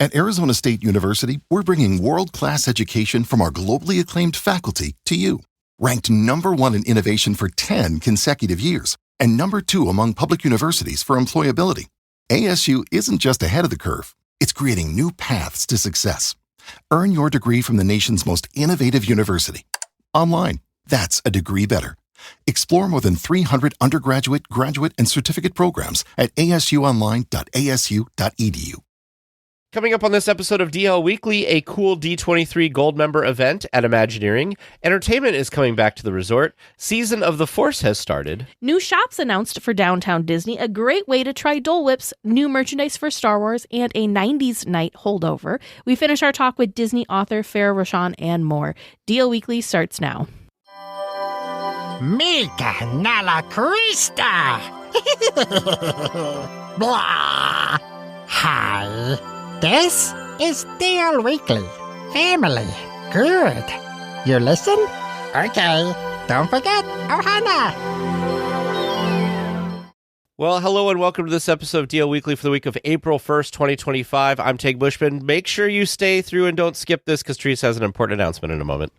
At Arizona State University, we're bringing world-class education from our globally acclaimed faculty to you. Ranked #1 in innovation for 10 consecutive years and #2 among public universities for employability. ASU isn't just ahead of the curve, it's creating new paths to success. Earn your degree from the nation's most innovative university. Online, that's a degree better. Explore more than 300 undergraduate, graduate, and certificate programs at asuonline.asu.edu. Coming up on this episode of DL Weekly, a cool D23 Gold member event at Imagineering. Entertainment is coming back to the resort. Season of the Force has started. New shops announced for downtown Disney, a great way to try Dole Whips, new merchandise for Star Wars, and a 90s night holdover. We finish our talk with Disney author Farrah, Rochon, and more. DL Weekly starts now. Mika Nala Krista! Blah! Hi! This is DL Weekly. Family. Good. You listen? Okay. Don't forget Ohana. Well, hello and welcome to this episode of DL Weekly for the week of April 1st, 2025. I'm Tig Bushman. Make sure you stay through and don't skip this because Teresa has an important announcement in a moment.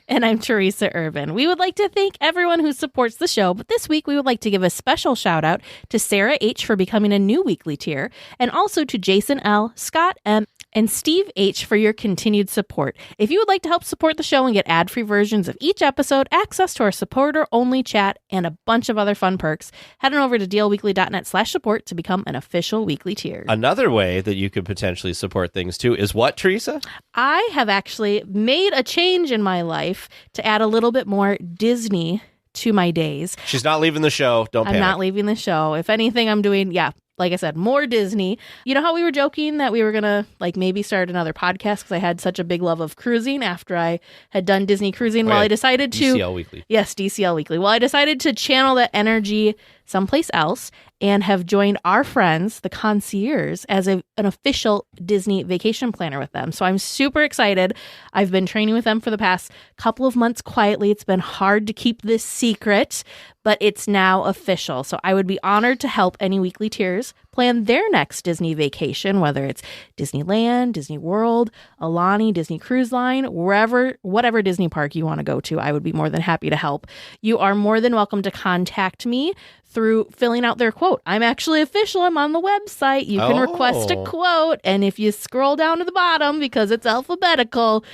And I'm Teresa Urban. We would like to thank everyone who supports the show, but this week we would like to give a special shout out to Sarah H. for becoming a new weekly tier, and also to Jason L., Scott M., and Steve H. for your continued support. If you would like to help support the show and get ad-free versions of each episode, access to our supporter-only chat, and a bunch of other fun perks, head on over to dlweekly.net/support to become an official weekly tier. Another way that you could potentially support things too is what, Teresa? I have actually made a change in my life to add a little bit more Disney to my days. She's not leaving the show. Don't panic. I'm not leaving the show. If anything, I'm doing, like I said, more Disney. You know how we were joking that we were going to maybe start another podcast because I had such a big love of cruising after I had done Disney cruising? Well, I decided to... DCL Weekly. Yes, DCL Weekly. Well, I decided to channel that energy someplace else and have joined our friends, the concierge, as an official Disney vacation planner with them. So I'm super excited. I've been training with them for the past couple of months quietly. It's been hard to keep this secret, but it's now official. So I would be honored to help any weekly tiers plan their next Disney vacation, whether it's Disneyland, Disney World, Alani, Disney Cruise Line, whatever Disney park you want to go to. I would be more than happy to help. You are more than welcome to contact me through filling out their quote. I'm actually official. I'm on the website. You can request a quote. And if you scroll down to the bottom, because it's alphabetical,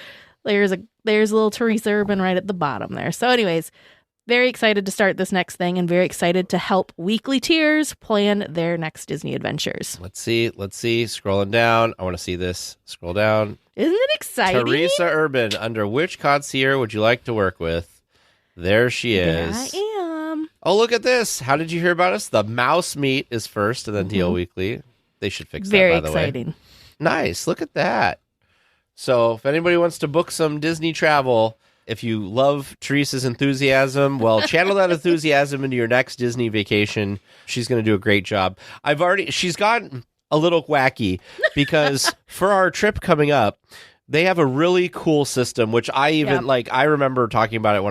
there's a little Teresa Urban right at the bottom there. So anyways, very excited to start this next thing and very excited to help weekly tiers plan their next Disney adventures. Let's see. Scrolling down. I want to see this. Scroll down. Isn't it exciting? Teresa Urban, under which concierge would you like to work with? There she is. There I am. Oh, look at this. How did you hear about us? The Mouse Meet is first and then DL Weekly. They should fix that, by the way. Very exciting. Nice. Look at that. So if anybody wants to book some Disney travel, if you love Teresa's enthusiasm, well, channel that enthusiasm into your next Disney vacation. She's going to do a great job. She's gotten a little wacky because for our trip coming up, they have a really cool system, which I remember talking about it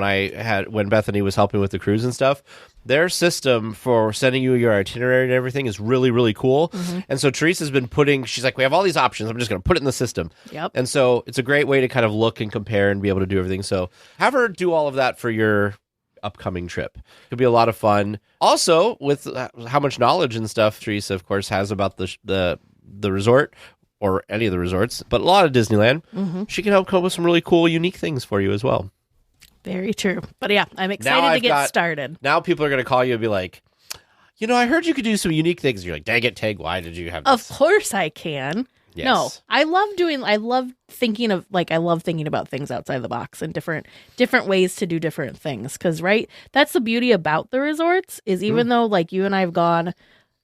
when Bethany was helping with the cruise and stuff. Their system for sending you your itinerary and everything is really, really cool. Mm-hmm. And so Teresa's been she's like, we have all these options. I'm just going to put it in the system. Yep. And so it's a great way to kind of look and compare and be able to do everything. So have her do all of that for your upcoming trip. It'll be a lot of fun. Also, with how much knowledge and stuff Teresa, of course, has about the resort, or any of the resorts, but a lot of Disneyland. Mm-hmm. She can help come up with some really cool, unique things for you as well. Very true. But yeah, I'm excited to get started. Now people are going to call you and be like, I heard you could do some unique things. You're like, dang it, Tig, why did you have this? Of course I can. Yes. No, I love thinking about things outside the box and different ways to do different things. Because, right, that's the beauty about the resorts is even though you and I have gone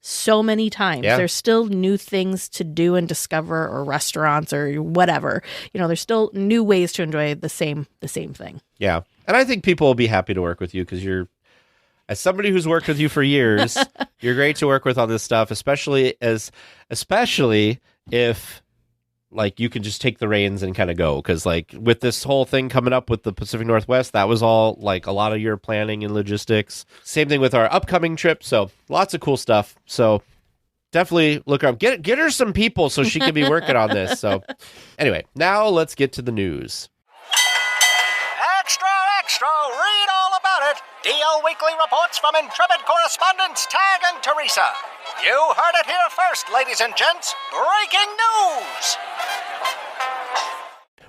so many times. Yeah. There's still new things to do and discover, or restaurants or whatever. There's still new ways to enjoy the same thing. Yeah. And I think people will be happy to work with you because you're, as somebody who's worked with you for years, you're great to work with on this stuff, especially if you can just take the reins and kind of go. Because with this whole thing coming up with the Pacific Northwest, that was all a lot of your planning and logistics. Same thing with our upcoming trip. So lots of cool stuff. So definitely look her up. Get her some people so she can be working on this. So anyway, now let's get to the news. Extra, extra, read all about it. DL Weekly reports from intrepid correspondents Tag and Teresa. You heard it here first, ladies and gents. Breaking news!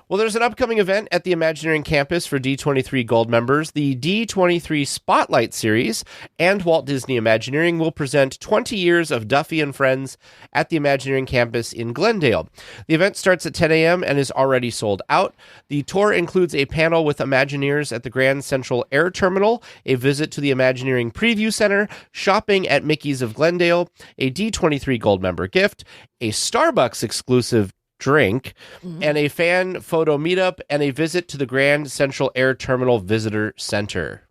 Well, there's an upcoming event at the Imagineering campus for D23 Gold members. The D23 Spotlight Series and Walt Disney Imagineering will present 20 years of Duffy and Friends at the Imagineering campus in Glendale. The event starts at 10 a.m. and is already sold out. The tour includes a panel with Imagineers at the Grand Central Air Terminal, a visit to the Imagineering Preview Center, shopping at Mickey's of Glendale, a D23 Gold member gift, a Starbucks exclusive drink, and a fan photo meetup, and a visit to the Grand Central Air Terminal Visitor Center.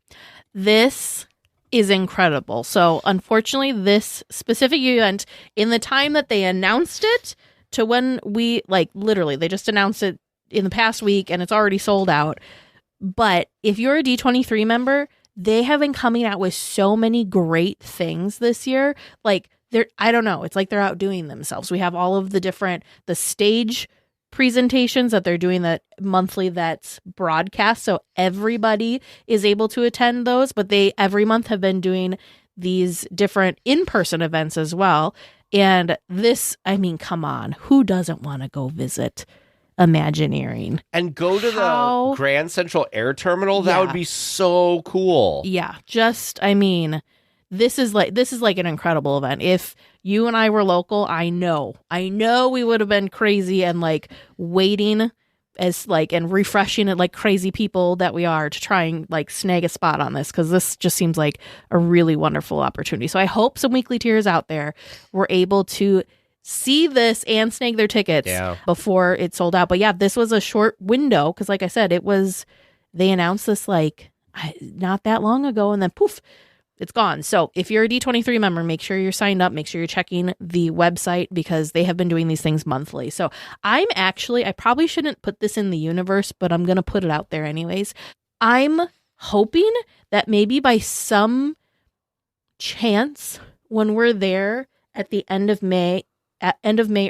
This is incredible. So unfortunately, this specific event, in the time that they announced it to when we, literally, they just announced it in the past week and it's already sold out. But if you're a D23 member, they have been coming out with so many great things this year. I don't know. It's like they're outdoing themselves. We have all of the stage presentations that they're doing that monthly that's broadcast. So everybody is able to attend those, but they every month have been doing these different in-person events as well. And this, come on, who doesn't want to go visit Imagineering? And go to the Grand Central Air Terminal? That would be so cool. Yeah, This is like an incredible event. If you and I were local, I know we would have been crazy and waiting and refreshing it like crazy people that we are to try and snag a spot on this, because this just seems like a really wonderful opportunity. So I hope some weekly tiers out there were able to see this and snag their tickets before it sold out. But yeah, this was a short window because, like I said, they announced this not that long ago, and then poof, it's gone. So if you're a D23 member, make sure you're signed up. Make sure you're checking the website because they have been doing these things monthly. So I probably shouldn't put this in the universe, but I'm going to put it out there anyways. I'm hoping that maybe by some chance when we're there at the end of May,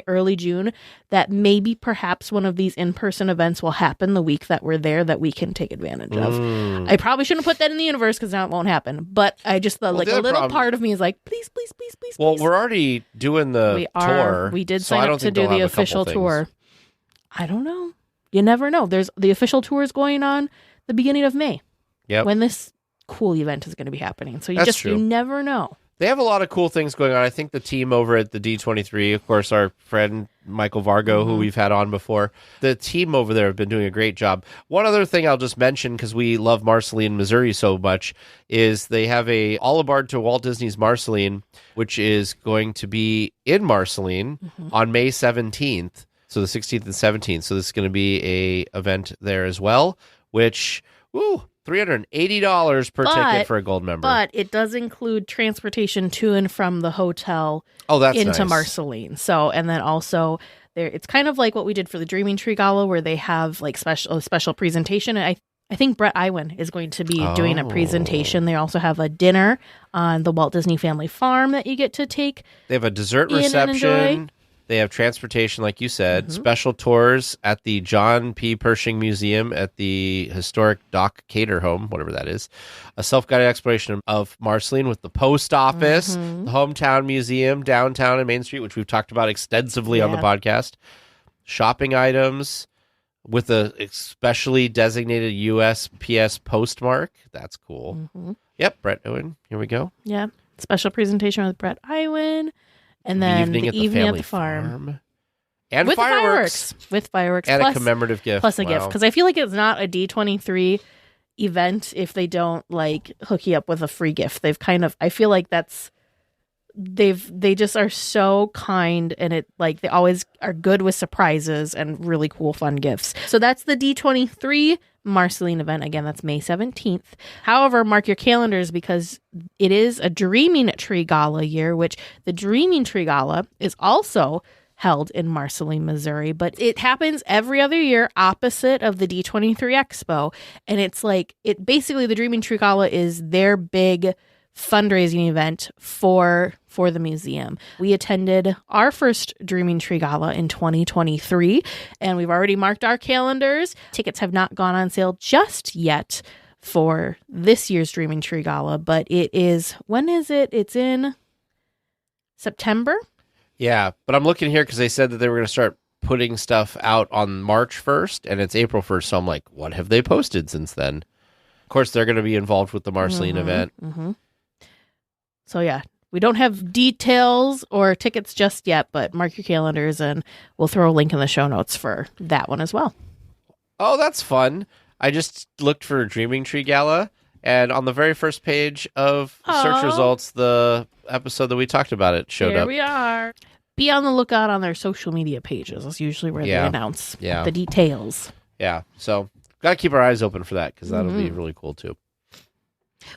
early June, that maybe perhaps one of these in-person events will happen the week that we're there that we can take advantage of. I probably shouldn't put that in the universe because now it won't happen. But I just thought a little part of me is like, please. Well, we're already doing the tour. We did sign up to do the official tour. I don't know. You never know. There's the official tour is going on the beginning of May. Yep. When this cool event is going to be happening. So you never know. They have a lot of cool things going on. I think the team over at the D23, of course, our friend Michael Vargo, who we've had on before, the team over there have been doing a great job. One other thing I'll just mention, because we love Marceline, Missouri so much, is they have a All Aboard to Walt Disney's Marceline, which is going to be in Marceline on May 17th, so the 16th and 17th. So this is going to be a event there as well, which, $380 per ticket for a gold member. But it does include transportation to and from the hotel into nice. Marceline. So, and then also there, it's kind of like what we did for the Dreaming Tree Gala, where they have a special presentation. And I think Brett Iwan is going to be doing a presentation. They also have a dinner on the Walt Disney Family Farm that you get to take. They have a dessert reception. They have transportation, like you said, special tours at the John P. Pershing Museum at the historic Doc Cater Home, whatever that is, a self-guided exploration of Marceline with the post office, the Hometown Museum, downtown and Main Street, which we've talked about extensively on the podcast, shopping items with a especially designated USPS postmark. That's cool. Yep, Brett Owen. Here we go. Yeah, special presentation with Brett Iwan. And then the evening at the farm. And with fireworks. With fireworks. And plus, a commemorative gift. Plus a gift. Because I feel like it's not a D23 event if they don't hook you up with a free gift. I feel like they just are so kind, and they always are good with surprises and really cool fun gifts. So that's the D23 Marceline event. Again, that's May 17th. However, mark your calendars because it is a Dreaming Tree Gala year, which the Dreaming Tree Gala is also held in Marceline, Missouri, but it happens every other year opposite of the D23 Expo. And it's basically the Dreaming Tree Gala is their big fundraising event for the museum. We attended our first Dreaming Tree Gala in 2023, and we've already marked our calendars. Tickets have not gone on sale just yet for this year's Dreaming Tree Gala, but when is it? It's in September? Yeah, but I'm looking here because they said that they were going to start putting stuff out on March 1st, and it's April 1st, so I'm like, what have they posted since then? Of course, they're going to be involved with the Marceline event. Mm-hmm. So yeah, we don't have details or tickets just yet, but mark your calendars, and we'll throw a link in the show notes for that one as well. Oh, that's fun. I just looked for Dreaming Tree Gala, and on the very first page of search results, the episode that we talked about it showed up. Here we are. Be on the lookout on their social media pages. That's usually where they announce the details. Yeah, so got to keep our eyes open for that because that'll be really cool too.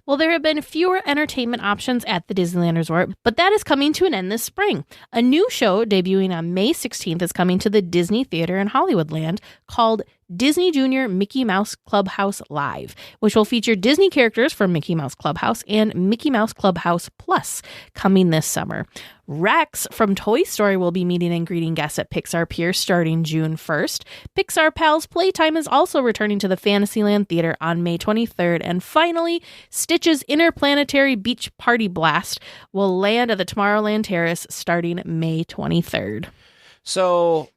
Well, there have been fewer entertainment options at the Disneyland Resort, but that is coming to an end this spring. A new show debuting on May 16th is coming to the Disney Theater in Hollywoodland called Disney Junior Mickey Mouse Clubhouse Live, which will feature Disney characters from Mickey Mouse Clubhouse and Mickey Mouse Clubhouse Plus coming this summer. Rex from Toy Story will be meeting and greeting guests at Pixar Pier starting June 1st. Pixar Pals Playtime is also returning to the Fantasyland Theater on May 23rd. And finally, Stitch's Interplanetary Beach Party Blast will land at the Tomorrowland Terrace starting May 23rd. So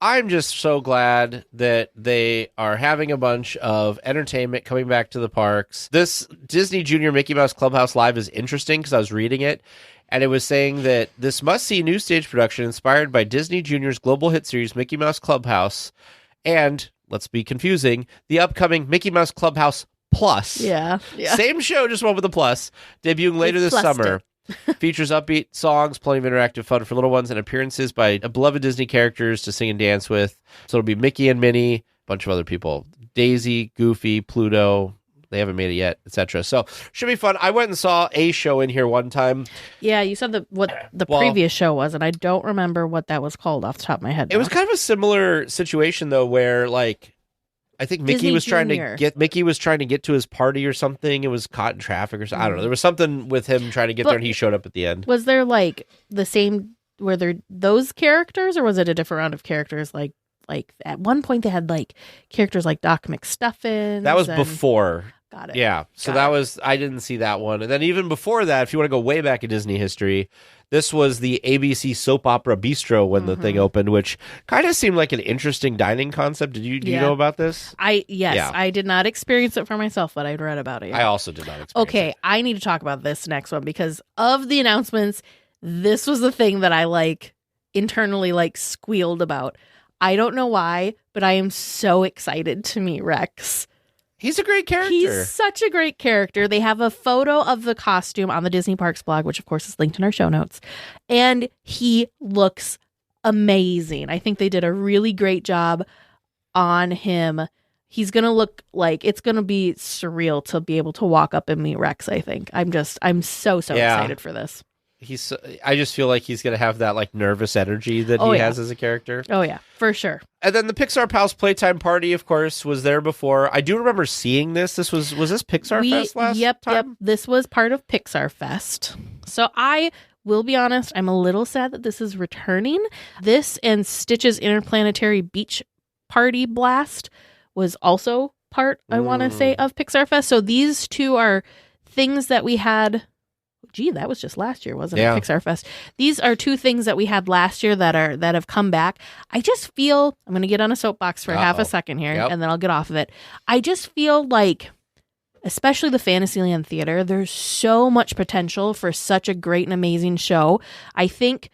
I'm just so glad that they are having a bunch of entertainment coming back to the parks. This Disney Junior Mickey Mouse Clubhouse Live is interesting because I was reading it, and it was saying that this must-see new stage production inspired by Disney Junior's global hit series Mickey Mouse Clubhouse and, let's be confusing, the upcoming Mickey Mouse Clubhouse Plus. Yeah. Same show, just one with a plus, debuting later this summer. Features upbeat songs, plenty of interactive fun for little ones, and appearances by beloved Disney characters to sing and dance with. So it'll be Mickey and Minnie, a bunch of other people. Daisy, Goofy, Pluto. They haven't made it yet, etc. So should be fun. I went and saw a show in here one time. Yeah, you said what the previous show was, and I don't remember what that was called off the top of my head. It was kind of a similar situation though, where like I think Mickey was trying to get to his party or something. It was caught in traffic or something. I don't know. There was something with him trying to get there, and he showed up at the end. Was there like the same? Were there those characters, or was it a different round of characters? Like at one point they had like characters like Doc McStuffins. That was before. Got it. Yeah. So I didn't see that one. And then even before that, if you want to go way back in Disney history, this was the ABC soap opera bistro when the thing opened, which kind of seemed like an interesting dining concept. Do you know about this? I did not experience it for myself, but I'd read about it. Yeah. I also did not experience it. I need to talk about this next one because of the announcements. This was the thing that I like internally like squealed about. I don't know why, but I am so excited to meet Rex. He's a great character. He's such a great character. They have a photo of the costume on the Disney Parks blog, which of course is linked in our show notes. And he looks amazing. I think they did a really great job on him. He's going to look like it's going to be surreal to be able to walk up and meet Rex, I think. I'm so excited for this. I just feel like he's going to have that like nervous energy that he has as a character. Oh yeah, for sure. And then the Pixar Pals Playtime Party, of course, was there before. I do remember seeing this. Was this Pixar Fest last time? Yep. This was part of Pixar Fest. So I will be honest, I'm a little sad that this is returning. This and Stitch's Interplanetary Beach Party Blast was also part, I want to say, of Pixar Fest. So these two are things that we had. Gee, that was just last year, wasn't it? Pixar Fest. These are two things that we had last year that have come back. I just feel I'm going to get on a soapbox for half a second here, and then I'll get off of it. I just feel like, especially the Fantasyland Theater, there's so much potential for such a great and amazing show. I think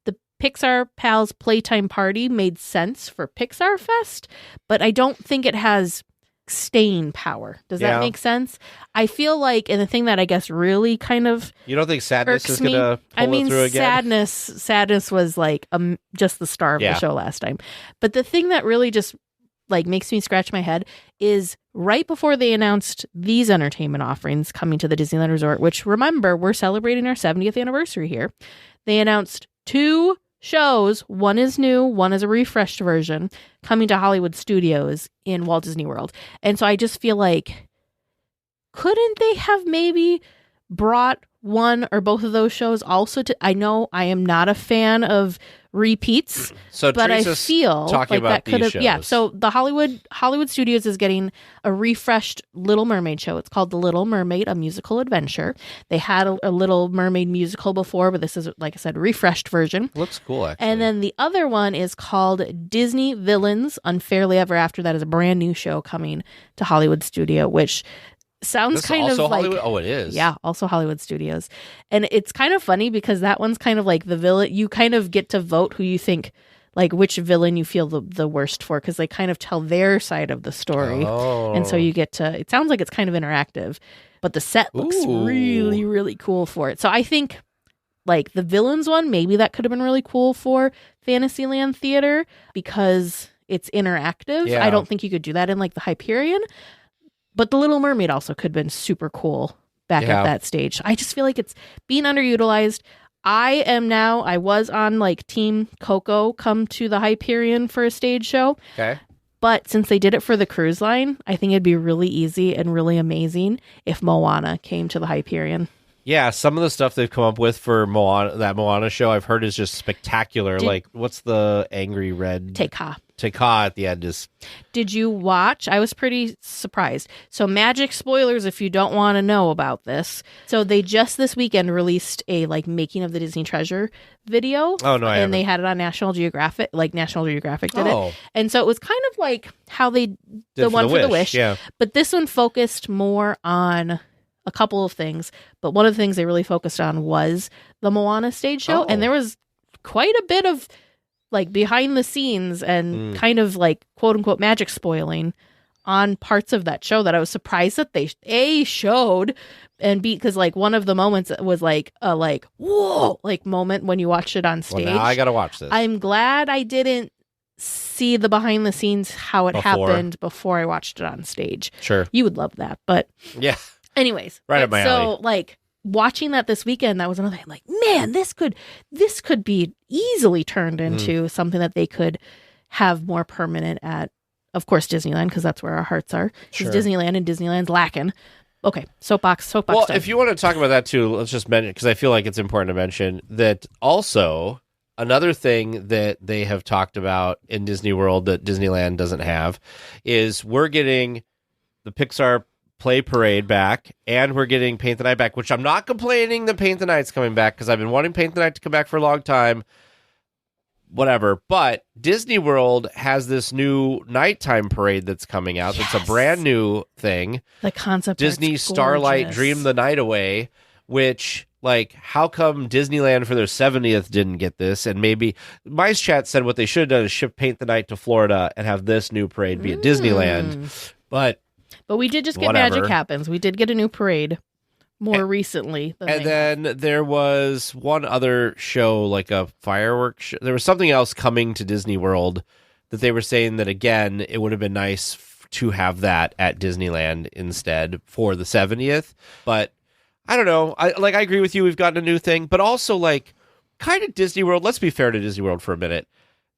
the Pixar Pals Playtime Party made sense for Pixar Fest, but I don't think it has staying power. Does that make sense? I feel like, and the thing that I guess really kind of you don't think sadness is going to pull it through again? Sadness was like just the star of the show last time. But the thing that really just like makes me scratch my head is right before they announced these entertainment offerings coming to the Disneyland Resort, which remember, we're celebrating our 70th anniversary here. They announced 2 shows. One is new, one is a refreshed version coming to Hollywood Studios in Walt Disney World. And so I just feel like, couldn't they have maybe brought one or both of those shows also to, I know I am not a fan of repeats, So but I Teresa's feel talking like about that could these have, yeah. shows. So the Hollywood Studios is getting a refreshed Little Mermaid show. It's called The Little Mermaid, a musical adventure. They had a Little Mermaid musical before, but this is, like I said, a refreshed version. Looks cool, actually. And then the other one is called Disney Villains Unfairly Ever After. That is a brand new show coming to Hollywood Studio, which sounds This kind of also like Hollywood? Oh, it is. yeah, also Hollywood Studios. And it's kind of funny because that one's kind of like the villain. You kind of get to vote who you think, like which villain you feel the worst for, because they kind of tell their side of the story. Oh. And so you get to, it sounds like it's kind of interactive, but the set looks Ooh. really, really cool for it. So I think like the villains one, maybe that could have been really cool for Fantasyland Theater because it's interactive. Yeah. I don't think you could do that in like the Hyperion. But The Little Mermaid also could have been super cool back Yeah. at that stage. I just feel like it's being underutilized. I was on like Team Coco come to the Hyperion for a stage show. Okay. But since they did it for the cruise line, I think it'd be really easy and really amazing if Moana came to the Hyperion. Yeah, some of the stuff they've come up with for that Moana show I've heard is just spectacular. Like, what's the angry red? Teka at the end is... Did you watch? I was pretty surprised. So magic spoilers if you don't want to know about this. So they just this weekend released a like making of the Disney Treasure video. Oh, no, I haven't. And they had it on National Geographic, like National Geographic did Oh. it. And so it was kind of like how they Did the one for the Wish, Wish. yeah. But this one focused more on a couple of things. But one of the things they really focused on was the Moana stage show. Oh. And there was quite a bit of like behind the scenes and kind of like quote unquote magic spoiling on parts of that show that I was surprised that they showed, and because like one of the moments was like a like whoa like moment when you watch it on stage. Well, now I gotta watch this. I'm glad I didn't see the behind the scenes how it happened before I watched it on stage. Sure. You would love that. But yeah. Anyways. Right up my alley. So like watching that this weekend, that was another thing. Like, man, this could be easily turned into something that they could have more permanent at, of course, Disneyland, because that's where our hearts are. Sure. Because Disneyland and Disneyland's lacking. Okay, soapbox. Well, done. if you want to talk about that too, let's just mention, because I feel like it's important to mention that also another thing that they have talked about in Disney World that Disneyland doesn't have is we're getting the Pixar Play Parade back, and we're getting Paint the Night back, which I'm not complaining that Paint the Night's coming back, because I've been wanting Paint the Night to come back for a long time. Whatever. But Disney World has this new nighttime parade that's coming out. Yes. That's a brand new thing. The concept Disney Starlight Dream the Night Away, which, like, how come Disneyland for their 70th didn't get this? And maybe Mice Chat said what they should have done is ship Paint the Night to Florida and have this new parade be at Disneyland. But we did just get whatever. Magic Happens. We did get a new parade more recently. Then there was one other show, like a fireworks show. There was something else coming to Disney World that they were saying that, again, it would have been nice to have that at Disneyland instead for the 70th. But I don't know. I agree with you. We've gotten a new thing. But also, like, kind of Disney World. Let's be fair to Disney World for a minute.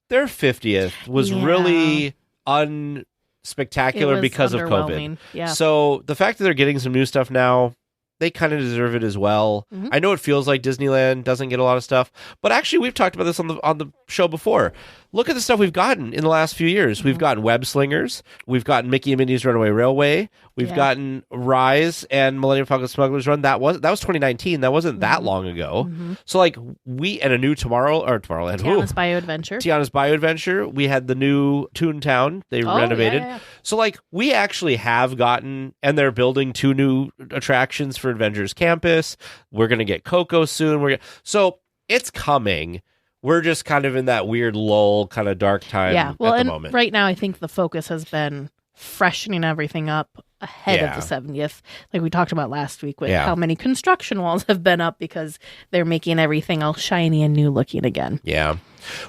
Their 50th was really unspectacular because of COVID. Yeah. So the fact that they're getting some new stuff now, they kind of deserve it as well. Mm-hmm. I know it feels like Disneyland doesn't get a lot of stuff, but actually we've talked about this on the show before. Look at the stuff we've gotten in the last few years. We've gotten Web Slingers. We've gotten Mickey and Minnie's Runaway Railway. We've gotten Rise and Millennium Falcon Smuggler's Run. That was 2019. That wasn't that long ago. So like and a new Tomorrowland. Tiana's Bayou Adventure. Tiana's Bayou Adventure. We had the new Toontown. They renovated. Yeah. So like we actually have gotten, and they're building 2 new attractions for Avengers Campus. We're going to get Coco soon. So it's coming. We're just kind of in that weird lull, kind of dark time at the moment. Right now I think the focus has been freshening everything up ahead of the 70th, like we talked about last week with how many construction walls have been up because they're making everything all shiny and new looking again. Yeah.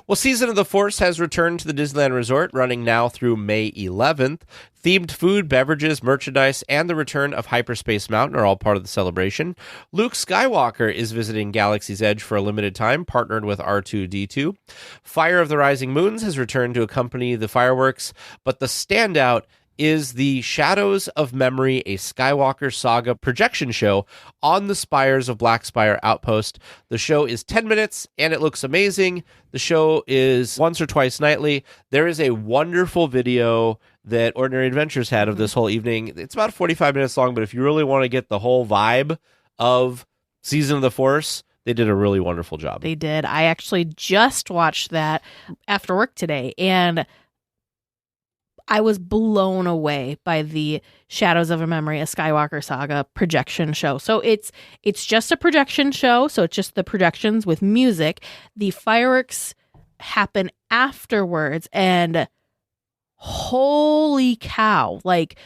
Well, Season of the Force has returned to the Disneyland Resort, running now through May 11th. Themed food, beverages, merchandise, and the return of Hyperspace Mountain are all part of the celebration. Luke Skywalker is visiting Galaxy's Edge for a limited time, partnered with R2-D2. Fire of the Rising Moons has returned to accompany the fireworks, but the standout is the Shadows of Memory, a Skywalker Saga projection show on the spires of Black Spire Outpost. The show is 10 minutes, and it looks amazing. The show is once or twice nightly. There is a wonderful video that Ordinary Adventures had of this whole evening. It's about 45 minutes long, but if you really want to get the whole vibe of Season of the Force, they did a really wonderful job. They did. I actually just watched that after work today, and I was blown away by the Shadows of a Memory, a Skywalker Saga projection show. So it's just a projection show, so it's just the projections with music. The fireworks happen afterwards, and holy cow, like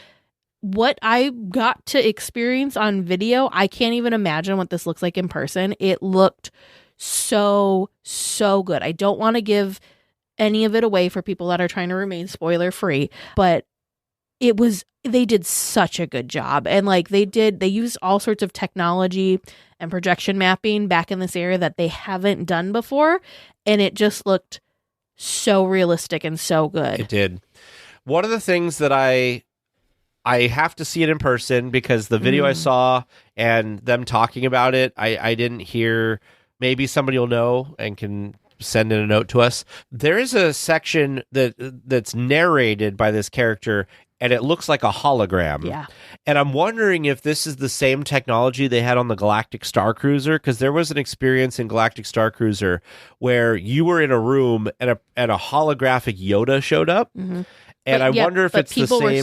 what I got to experience on video, I can't even imagine what this looks like in person. It looked so good. I don't want to give any of it away for people that are trying to remain spoiler free, but they did such a good job. And like they used all sorts of technology and projection mapping back in this area that they haven't done before, and it just looked so realistic and so good. It did. One of the things that I have to see it in person, because the video I saw and them talking about it, I didn't hear. Maybe somebody will know and can send in a note to us. There is a section that's narrated by this character, and it looks like a hologram. Yeah. And I'm wondering if this is the same technology they had on the Galactic Star Cruiser, because there was an experience in Galactic Star Cruiser where you were in a room and a holographic Yoda showed up. Mm-hmm. And I wonder if it's the same. People were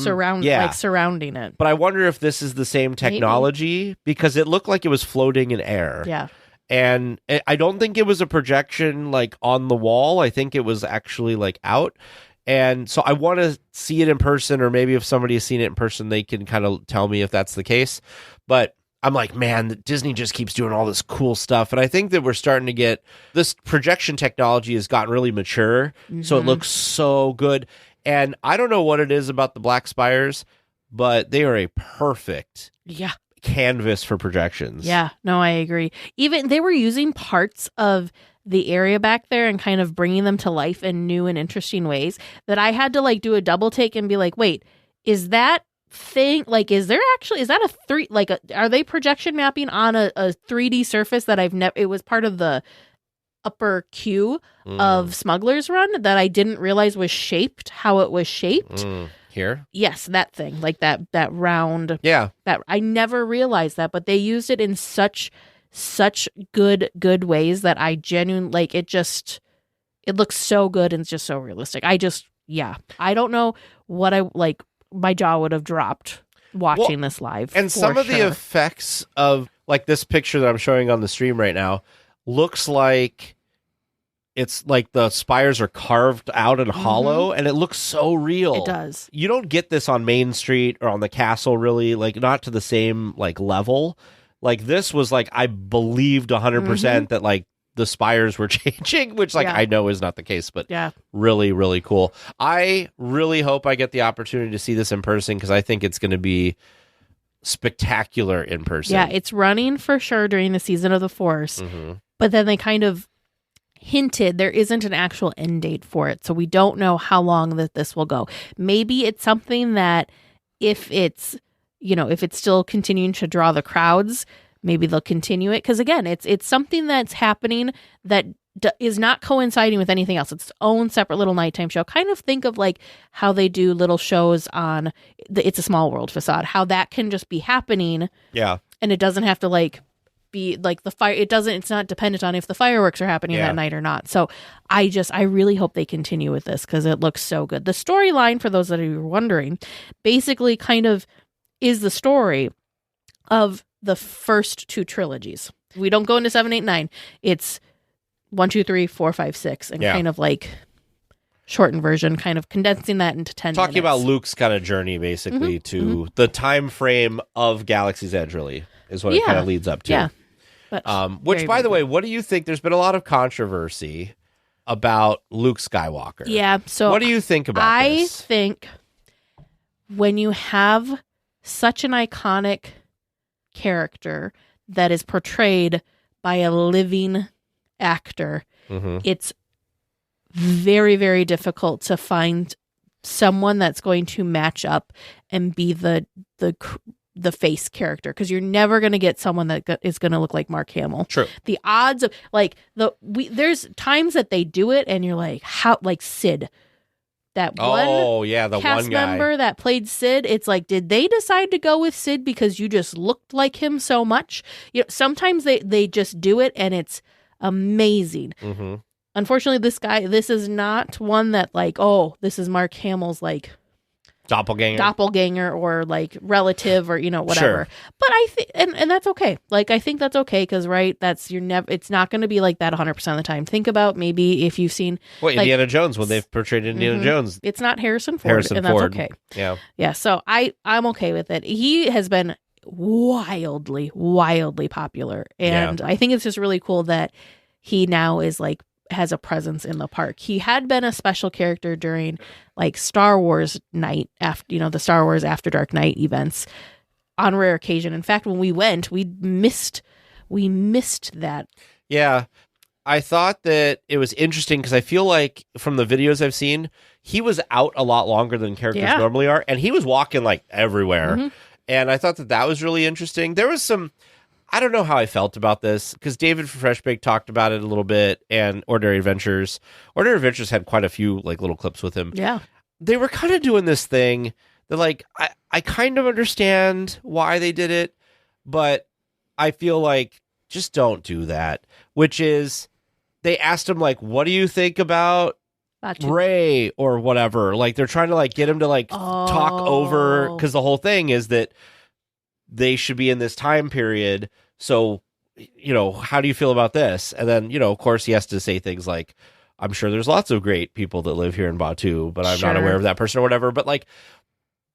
surrounding it. But I wonder if this is the same technology, because it looked like it was floating in air. Yeah. And I don't think it was a projection like on the wall. I think it was actually like out. And so I want to see it in person, or maybe if somebody has seen it in person, they can kind of tell me if that's the case. But I'm like, man, Disney just keeps doing all this cool stuff. And I think that we're starting to get this projection technology has gotten really mature. Mm-hmm. So it looks so good. And I don't know what it is about the Black Spires, but they are a perfect canvas for projections. Yeah, no, I agree. Even they were using parts of the area back there and kind of bringing them to life in new and interesting ways that I had to like do a double take and be like, wait, is that thing, like, is that a three, like, are they projection mapping on a 3D surface that I've never, it was part of the upper queue of Smuggler's Run that I didn't realize was shaped how it was shaped. Here? Yes, that thing, like that round. Yeah. That I never realized that, but they used it in such good ways that I genuinely like it. It looks so good and it's just so realistic. I don't know what I like. My jaw would have dropped watching this live. And some of the effects of like this picture that I'm showing on the stream right now looks like it's like the spires are carved out and hollow, and it looks so real. It does. You don't get this on Main Street or on the castle, really, like not to the same like level. Like this was like I believed 100% that like the spires were changing, which like I know is not the case, but really, really cool. I really hope I get the opportunity to see this in person, because I think it's going to be spectacular in person. Yeah, it's running for sure during the Season of the Force, but then they kind of hinted there isn't an actual end date for it, so we don't know how long that this will go. Maybe it's something that if it's still continuing to draw the crowds, maybe they'll continue it, because again, it's something that's happening that is not coinciding with anything else. It's its own separate little nighttime show. Kind of think of like how they do little shows on the It's a Small World facade, how that can just be happening, and it doesn't have to like be like the fire. It's not dependent on if the fireworks are happening that night or not. So I really hope they continue with this, because it looks so good. The storyline, for those that are wondering, basically kind of is the story of the first two trilogies. We don't go into 7, 8, 9. It's 1, 2, 3, 4, 5, 6, and kind of like shortened version, kind of condensing that into 10 Talking minutes. about Luke's kind of journey, basically, to the time frame of Galaxy's Edge, really, is what it kind of leads up to. Yeah. But which, by the way, what do you think? There's been a lot of controversy about Luke Skywalker. Yeah. So what do you think about this? I think when you have such an iconic character that is portrayed by a living actor, it's very, very difficult to find someone that's going to match up and be the face character, because you're never going to get someone that is going to look like Mark Hamill. True. The odds of there's times that they do it and you're like, how, like Sid, that one the cast one guy member that played Sid. It's like, did they decide to go with Sid because you just looked like him so much? You know, sometimes they just do it and it's amazing. Mm-hmm. Unfortunately, this is not one that like, oh, this is Mark Hamill's like doppelganger or like relative or whatever. Sure. But I think and that's okay. Like, I think that's okay, because it's not going to be like that 100% of the time. Think about maybe if you've seen Indiana Jones, when they've portrayed Indiana Jones, it's not Harrison Ford, and that's okay. Yeah. So I'm okay with it. He has been wildly popular, and I think it's just really cool that he now is like has a presence in the park. He had been a special character during like Star Wars night, after the Star Wars After Dark night events on rare occasion. In fact, when we went, we missed that. Yeah. I thought that it was interesting because I feel like from the videos I've seen, he was out a lot longer than characters normally are, and he was walking like everywhere. Mm-hmm. And I thought that was really interesting. There was I don't know how I felt about this, because David from Fresh Bake talked about it a little bit, and Ordinary Adventures had quite a few like little clips with him. Yeah. They were kind of doing this thing that like, I kind of understand why they did it, but I feel like just don't do that, which is they asked him like, what do you think about Ray or whatever? Like, they're trying to like get him to like talk over, because the whole thing is that they should be in this time period. So, how do you feel about this? And then, of course, he has to say things like, I'm sure there's lots of great people that live here in Batu, but I'm not aware of that person or whatever. But like,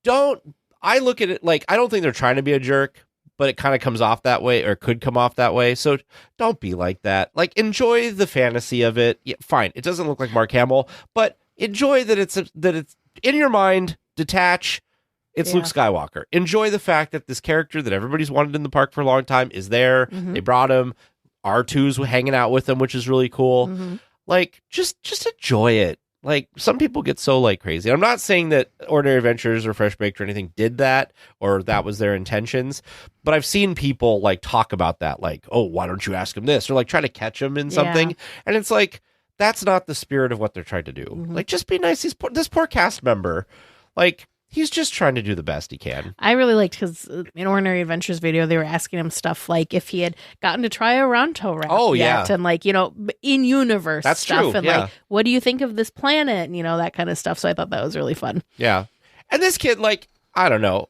I look at it like, I don't think they're trying to be a jerk, but it kind of comes off that way, or could come off that way. So don't be like that. Like, enjoy the fantasy of it. Yeah, fine. It doesn't look like Mark Hamill, but enjoy that it's in your mind, detach. It's Luke Skywalker. Enjoy the fact that this character that everybody's wanted in the park for a long time is there. Mm-hmm. They brought him. R2's hanging out with him, which is really cool. Mm-hmm. Like, just enjoy it. Like, some people get so like crazy. I'm not saying that Ordinary Adventures or Fresh Baked or anything did that, or that was their intentions, but I've seen people like talk about that, like, oh, why don't you ask him this? Or like try to catch him in something. And it's like, that's not the spirit of what they're trying to do. Mm-hmm. Like, just be nice. This poor cast member, like, he's just trying to do the best he can. I really liked, because in Ordinary Adventures video, they were asking him stuff like if he had gotten to try a Ronto wrap yet, and like, in universe that's stuff. True. And like, what do you think of this planet? And, that kind of stuff. So I thought that was really fun. Yeah. And this kid, like, I don't know,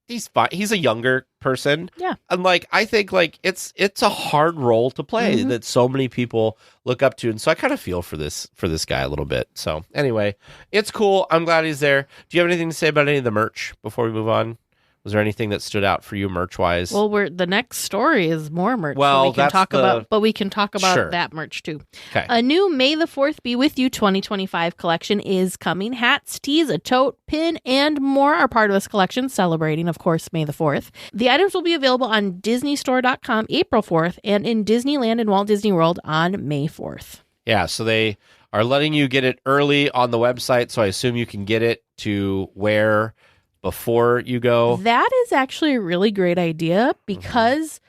he's fine. He's a younger person. Yeah. And like, I think like it's a hard role to play that so many people look up to. And so I kind of feel for this guy a little bit. So anyway, it's cool. I'm glad he's there. Do you have anything to say about any of the merch before we move on? Was there anything that stood out for you merch wise? Well, the next story is more merch. Well, we can talk about that merch too. Okay. A new May the 4th Be With You 2025 collection is coming. Hats, tees, a tote, pin, and more are part of this collection, celebrating, of course, May the 4th. The items will be available on DisneyStore.com April 4th and in Disneyland and Walt Disney World on May 4th. Yeah, so they are letting you get it early on the website, so I assume you can get it to wear before you go. That is actually a really great idea, because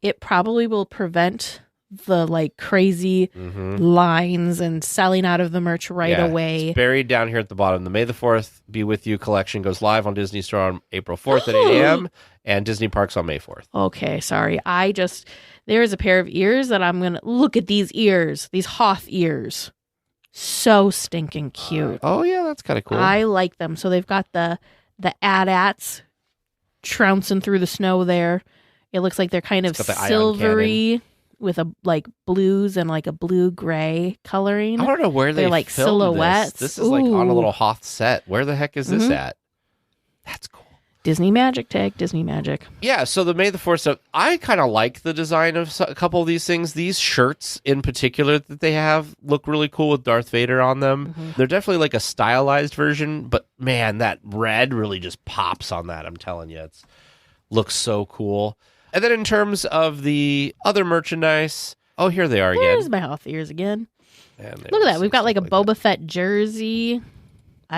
it probably will prevent the like crazy lines and selling out of the merch away. It's buried down here at the bottom. The May the 4th Be With You collection goes live on Disney Store on April 4th at 8 a.m. and Disney Parks on May 4th. Okay, sorry. There's a pair of ears that I'm going to look at, these ears, these Hoth ears. So stinking cute. Oh yeah, that's kind of cool. I like them. So they've got the AT-ATs trouncing through the snow there. It looks like they're kind of silvery with a like blues and like a blue-gray coloring. I don't know where they're like filmed silhouettes. This is like on a little Hoth set. Where the heck is this at? That's cool. Disney Magic tag, Disney Magic. Yeah, so the May the 4th stuff, I kind of like the design of a couple of these things. These shirts in particular that they have look really cool with Darth Vader on them. They're definitely like a stylized version, but man, that red really just pops on that. I'm telling you, it looks so cool. And then in terms of the other merchandise, oh, here they are again. There's my Hoth ears again. Look at that. We've got like a Boba Fett jersey.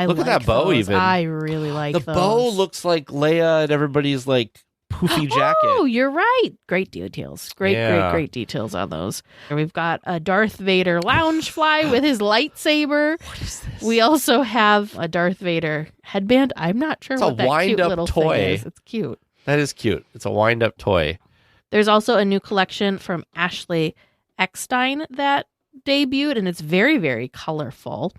Look at that bow those. even. I really like The those. bow looks like Leia and everybody's like poofy jacket. Oh, you're right. Great details. Yeah. Great details on those. We've got a Darth Vader Loungefly with his lightsaber. What is this? We also have a Darth Vader headband. I'm not sure It's a what that cute wind-up little toy. thing is. It's cute. That is cute. It's a wind-up toy. There's also a new collection from Ashley Eckstein that debuted, and it's very, very colorful.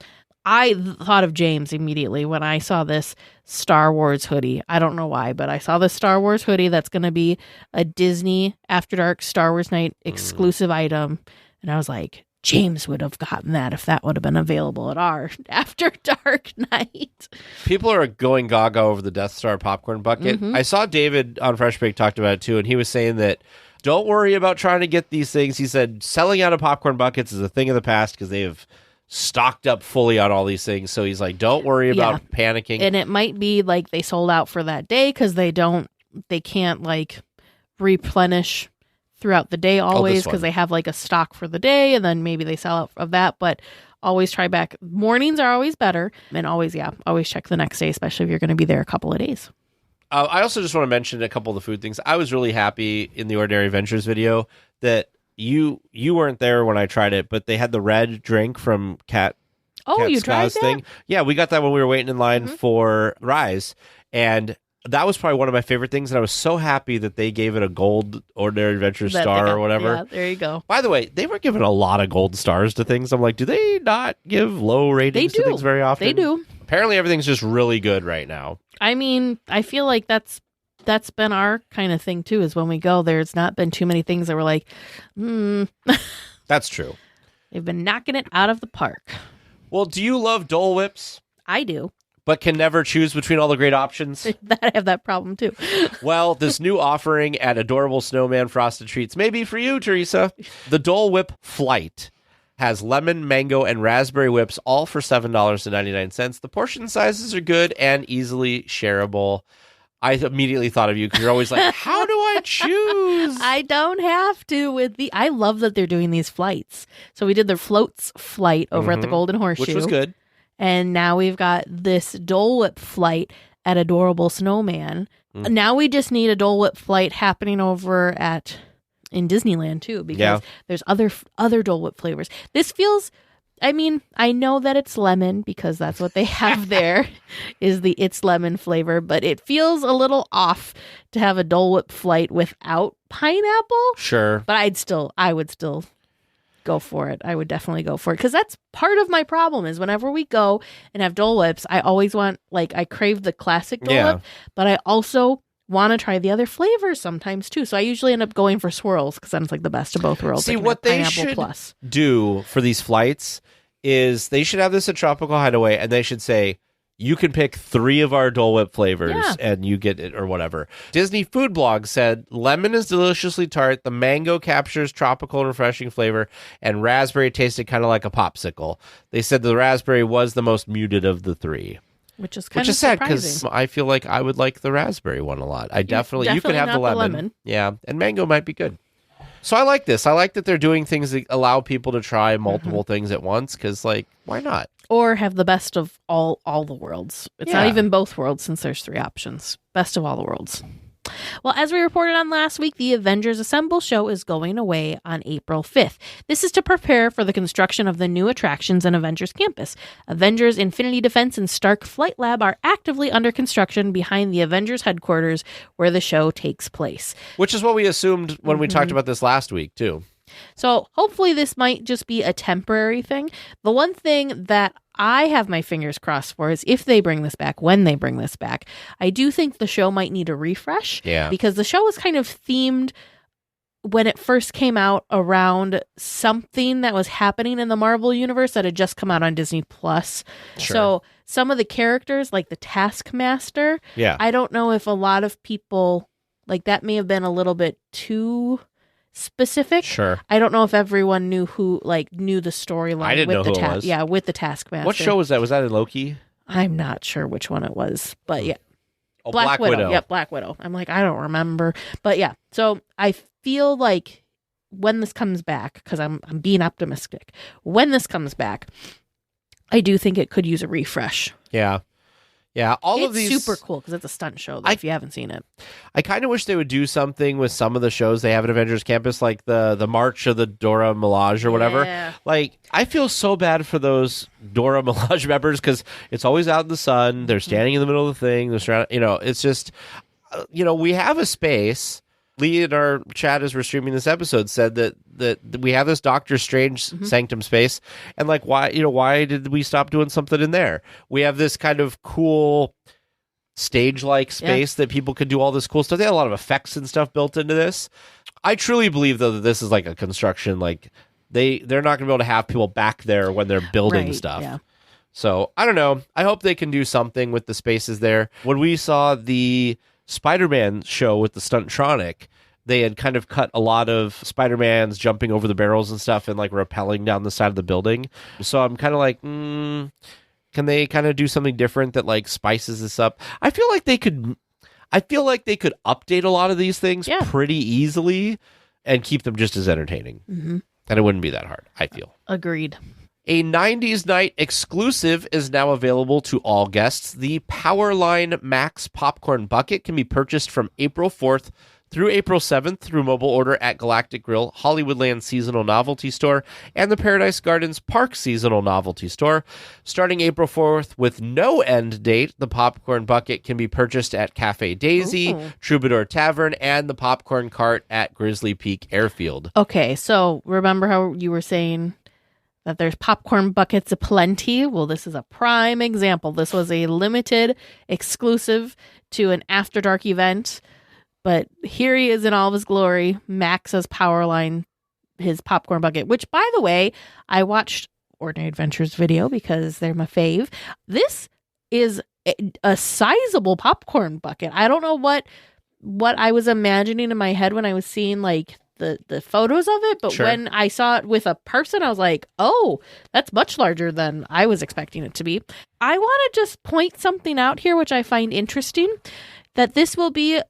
I thought of James immediately when I saw this Star Wars hoodie. I don't know why, but I saw this Star Wars hoodie that's going to be a Disney After Dark Star Wars Night exclusive item. And I was like, James would have gotten that if that would have been available at our After Dark night. People are going gaga over the Death Star popcorn bucket. Mhm. I saw David on Fresh Bake talked about it too, and he was saying that don't worry about trying to get these things. He said selling out of popcorn buckets is a thing of the past because they have stocked up fully on all these things. So he's like, don't worry about panicking. And it might be like they sold out for that day because they can't like replenish throughout the day always because they have like a stock for the day and then maybe they sell out of that. But always try back. Mornings are always better. And always check the next day, especially if you're going to be there a couple of days. I also just want to mention a couple of the food things. I was really happy in the Ordinary Adventures video that you weren't there when I tried it, but they had the red drink from Cat You tried that? thing. Yeah, we got that when we were waiting in line for Rise, and that was probably one of my favorite things. And I was so happy that they gave it a gold Ordinary Adventure star or whatever. Yeah, there you go. By the way, they were giving a lot of gold stars to things. I'm like, do they not give low ratings to things very often? They do. Apparently, everything's just really good right now. I mean, I feel like that's been our kind of thing too, is when we go, there's not been too many things that were like, That's true. They've been knocking it out of the park. Well, do you love Dole Whips, I do. but can never choose between all the great options? I have that problem too. Well, this new offering at Adorable Snowman Frosted Treats may be for you, Teresa. The Dole Whip Flight has lemon, mango, and raspberry whips, all for $7.99. The portion sizes are good and easily shareable. I immediately thought of you because you're always like, how do I choose? I don't have to I love that they're doing these flights. So we did the floats flight over at the Golden Horseshoe. Which was good. And now we've got this Dole Whip flight at Adorable Snowman. Now we just need a Dole Whip flight happening over in Disneyland too, because there's other Dole Whip flavors. This feels, I mean, I know that it's lemon because that's what they have there is the It's Lemon flavor, but it feels a little off to have a Dole Whip flight without pineapple. Sure. But I would still go for it. I would definitely go for it because that's part of my problem is whenever we go and have Dole Whips, I always want, like, I crave the classic Dole Whip, but I also want to try the other flavors sometimes too. So I usually end up going for swirls because then it's like the best of both worlds. See, what they should do for these flights is they should have this at Tropical Hideaway and they should say, you can pick 3 of our Dole Whip flavors and you get it or whatever. Disney Food Blog said, lemon is deliciously tart, the mango captures tropical and refreshing flavor, and raspberry tasted kind of like a popsicle. They said the raspberry was the most muted of the 3. Which is kind of sad surprising. because I feel like I would like the raspberry one a lot. You could have the lemon. Yeah, and mango might be good. So I like this. I like that they're doing things that allow people to try multiple things at once because, like, why not? Or have the best of all the worlds. It's not even both worlds since there's 3 options. Best of all the worlds. Well, as we reported on last week, the Avengers Assemble show is going away on April 5th. This is to prepare for the construction of the new attractions in Avengers Campus. Avengers Infinity Defense and Stark Flight Lab are actively under construction behind the Avengers headquarters where the show takes place. Which is what we assumed when we talked about this last week, too. So hopefully this might just be a temporary thing. The one thing that I have my fingers crossed for is if they bring this back, when they bring this back, I do think the show might need a refresh. Yeah. Because the show was kind of themed when it first came out around something that was happening in the Marvel universe that had just come out on Disney Plus. Sure. So some of the characters, like the Taskmaster, I don't know if a lot of people, like, that may have been a little bit too specific. Sure. I don't know if everyone knew the storyline. I didn't know who it was. Yeah, with the Taskmaster. What show was that? Was that in Loki? I'm not sure which one it was, but yeah. Oh, Black Widow. Yep, Black Widow. I'm like, I don't remember. But yeah, so I feel like when this comes back, because I'm being optimistic, when this comes back, I do think it could use a refresh. Yeah. Yeah, It's of these super cool because it's a stunt show, though, if you haven't seen it. I kind of wish they would do something with some of the shows they have at Avengers Campus, like the March of the Dora Milaje or whatever. Yeah. Like, I feel so bad for those Dora Milaje members because it's always out in the sun. They're standing in the middle of the thing. They're surrounded, it's just, we have a space. Lee in our chat as we're streaming this episode said that we have this Doctor Strange sanctum space, and like why did we stop doing something in there? We have this kind of cool stage-like space that people could do all this cool stuff. They had a lot of effects and stuff built into this. I truly believe though that this is like a construction, like they're not going to be able to have people back there when they're building stuff. Yeah. So I don't know. I hope they can do something with the spaces there. When we saw the Spider-Man show with the Stuntronic, they had kind of cut a lot of Spider-Mans jumping over the barrels and stuff and like rappelling down the side of the building. So I'm kind of like, can they kind of do something different that like spices this up? I feel like they could update a lot of these things pretty easily and keep them just as entertaining. Mm-hmm. And it wouldn't be that hard, I feel. Agreed. A 90s Night exclusive is now available to all guests. The Powerline Max Popcorn Bucket can be purchased from April 4th through April 7th through mobile order at Galactic Grill, Hollywoodland Seasonal Novelty Store, and the Paradise Gardens Park Seasonal Novelty Store. Starting April 4th with no end date, the Popcorn Bucket can be purchased at Cafe Daisy, Troubadour Tavern, and the Popcorn Cart at Grizzly Peak Airfield. Okay, so remember how you were saying that there's popcorn buckets aplenty? Well, this is a prime example. This was a limited exclusive to an After Dark event, but here he is in all of his glory. Max's Powerline, his popcorn bucket, which, by the way, I watched Ordinary Adventures video because they're my fave. This is a sizable popcorn bucket. I don't know what I was imagining in my head when I was seeing like the photos of it, but when I saw it with a person, I was like, oh, that's much larger than I was expecting it to be. I want to just point something out here, which I find interesting, that this will be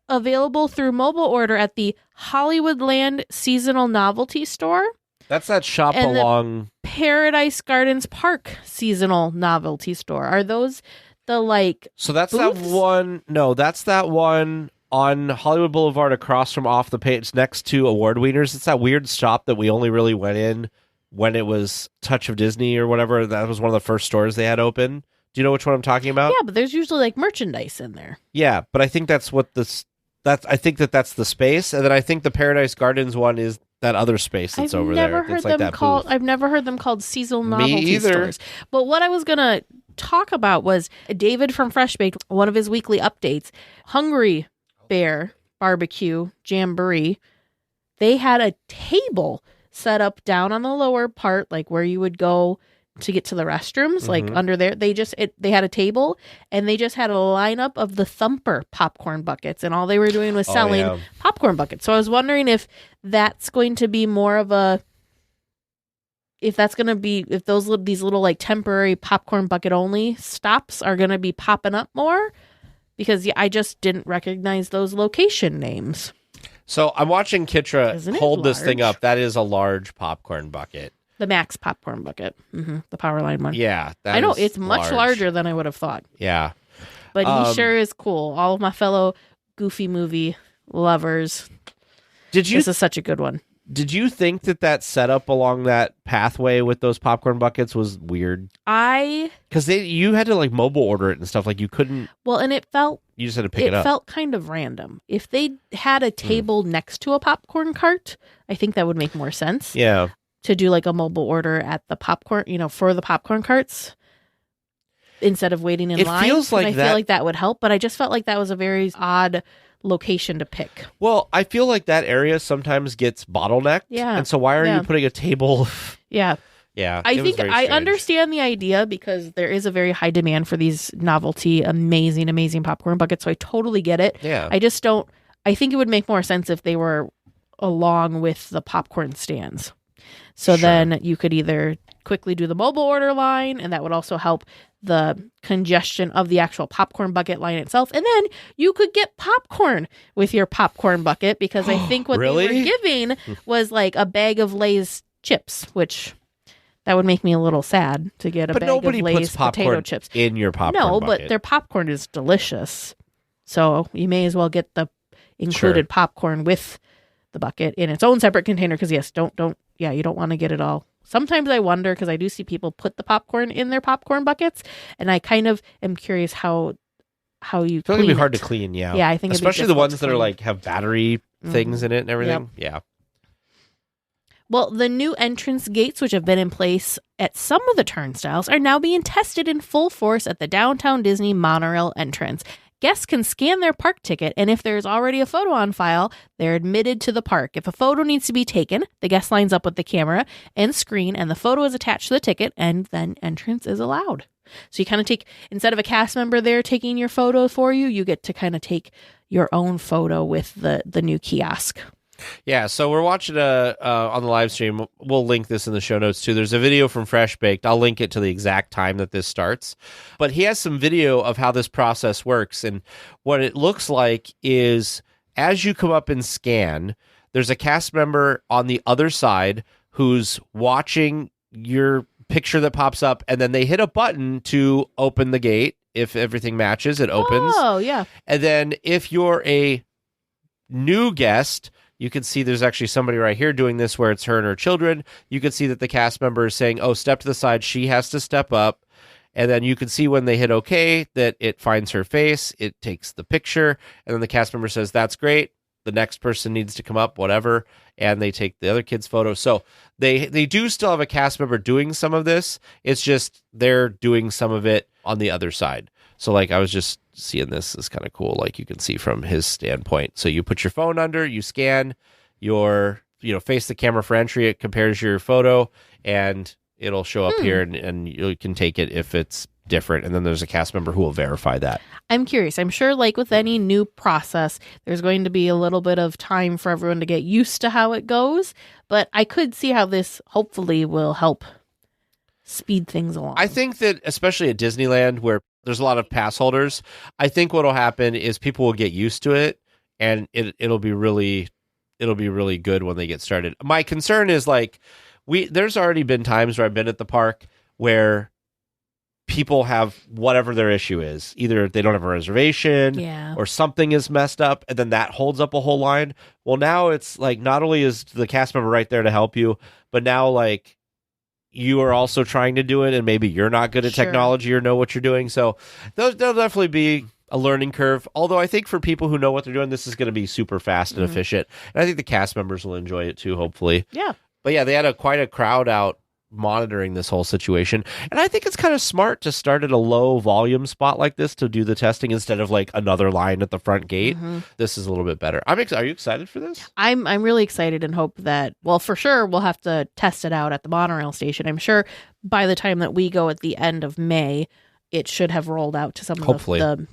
available through mobile order at the Hollywoodland Seasonal Novelty Store. That's that shop and along the Paradise Gardens Park Seasonal Novelty Store. Are those the like So that's booths? that one. No, that's that one on Hollywood Boulevard across from Off the Page next to Award Wieners. It's that weird shop that we only really went in when it was Touch of Disney or whatever. That was one of the first stores they had open. Do you know which one I'm talking about? Yeah, but there's usually like merchandise in there. Yeah, but I think that's what I think that's the space, and then I think the Paradise Gardens one is that other space that's over there. It's like that booth. I've never heard them called seasonal Me novelty either. stores. But what I was gonna talk about was David from Fresh Baked, one of his weekly updates. Hungry Bear Barbecue Jamboree. They had a table set up down on the lower part, like where you would go to get to the restrooms, like under there. They had a table and they just had a lineup of the Thumper popcorn buckets, and all they were doing was selling popcorn buckets. So I was wondering if that's going to be more of if these little like temporary popcorn bucket only stops are going to be popping up more, because I just didn't recognize those location names. So I'm watching Kitra Isn't it hold this thing large? up. That is a large popcorn bucket. The Max popcorn bucket, the Powerline one. Yeah, I know is it's much large. larger than I would have thought, Yeah. but he sure is cool. All of my fellow Goofy movie lovers, this is such a good one. Did you think that setup along that pathway with those popcorn buckets was weird? Because you had to like mobile order it and stuff. Like you couldn't. Well, and it felt You just had to pick it up. It felt kind of random. If they had a table next to a popcorn cart, I think that would make more sense. Yeah. To do like a mobile order at the popcorn, for the popcorn carts instead of waiting in line. It feels like I feel like that would help, but I just felt like that was a very odd location to pick. Well, I feel like that area sometimes gets bottlenecked. Yeah. And so why are you putting a table? Yeah. Yeah. I think I understand the idea, because there is a very high demand for these novelty, amazing popcorn buckets. So I totally get it. Yeah. I think it would make more sense if they were along with the popcorn stands. So then you could either quickly do the mobile order line, and that would also help the congestion of the actual popcorn bucket line itself. And then you could get popcorn with your popcorn bucket, because I think what they were giving was like a bag of Lay's chips, which That would make me a little sad to get a But bag nobody of puts Lay's potato popcorn chips. in your popcorn No, bucket. but their popcorn is delicious. So you may as well get the included popcorn with the bucket in its own separate container. Because yes, you don't want to get it all. Sometimes I wonder, because I do see people put the popcorn in their popcorn buckets, and I kind of am curious how you I feel like clean it'd be hard it. to clean, yeah. Yeah, I think it'd be especially the difficult ones to that are clean. like have battery things in it and everything. Yeah. Well, the new entrance gates, which have been in place at some of the turnstiles, are now being tested in full force at the Downtown Disney monorail entrance. Guests can scan their park ticket, and if there's already a photo on file, they're admitted to the park. If a photo needs to be taken, the guest lines up with the camera and screen, and the photo is attached to the ticket, and then entrance is allowed. So you kind of take, instead of a cast member there taking your photo for you, you get to kind of take your own photo with the new kiosk. Yeah, so we're watching on the live stream. We'll link this in the show notes too. There's a video from Fresh Baked. I'll link it to the exact time that this starts. But he has some video of how this process works. And what it looks like is as you come up and scan, there's a cast member on the other side who's watching your picture that pops up, and then they hit a button to open the gate. If everything matches, it opens. Oh, yeah. And then if you're a new guest, you can see there's actually somebody right here doing this where it's her and her children. You can see that the cast member is saying, oh, step to the side. She has to step up. And then you can see when they hit OK that it finds her face. It takes the picture. And then the cast member says, that's great. The next person needs to come up, whatever. And they take the other kid's photo. So they do still have a cast member doing some of this. It's just they're doing some of it on the other side. So like I was just seeing this is kind of cool. Like you can see from his standpoint. So you put your phone under, you scan face the camera for entry. It compares your photo and it'll show up here and you can take it if it's different. And then there's a cast member who will verify that. I'm curious. I'm sure like with any new process, there's going to be a little bit of time for everyone to get used to how it goes. But I could see how this hopefully will help speed things along. I think that especially at Disneyland where there's a lot of pass holders, I think what'll happen is people will get used to it and it'll be really good when they get started. My concern is like there's already been times where I've been at the park where people have whatever their issue is. Either they don't have a reservation or something is messed up and then that holds up a whole line. Well, now it's like not only is the cast member right there to help you, but now like you are also trying to do it and maybe you're not good at technology or know what you're doing. So there'll definitely be a learning curve. Although I think for people who know what they're doing, this is going to be super fast and efficient. And I think the cast members will enjoy it too, hopefully. Yeah. But yeah, they had quite a crowd out monitoring this whole situation. And I think it's kind of smart to start at a low volume spot like this to do the testing instead of like another line at the front gate. This is a little bit better. Are you excited for this? I'm really excited and hope that, well, for sure, we'll have to test it out at the monorail station. I'm sure by the time that we go at the end of May, it should have rolled out to some of the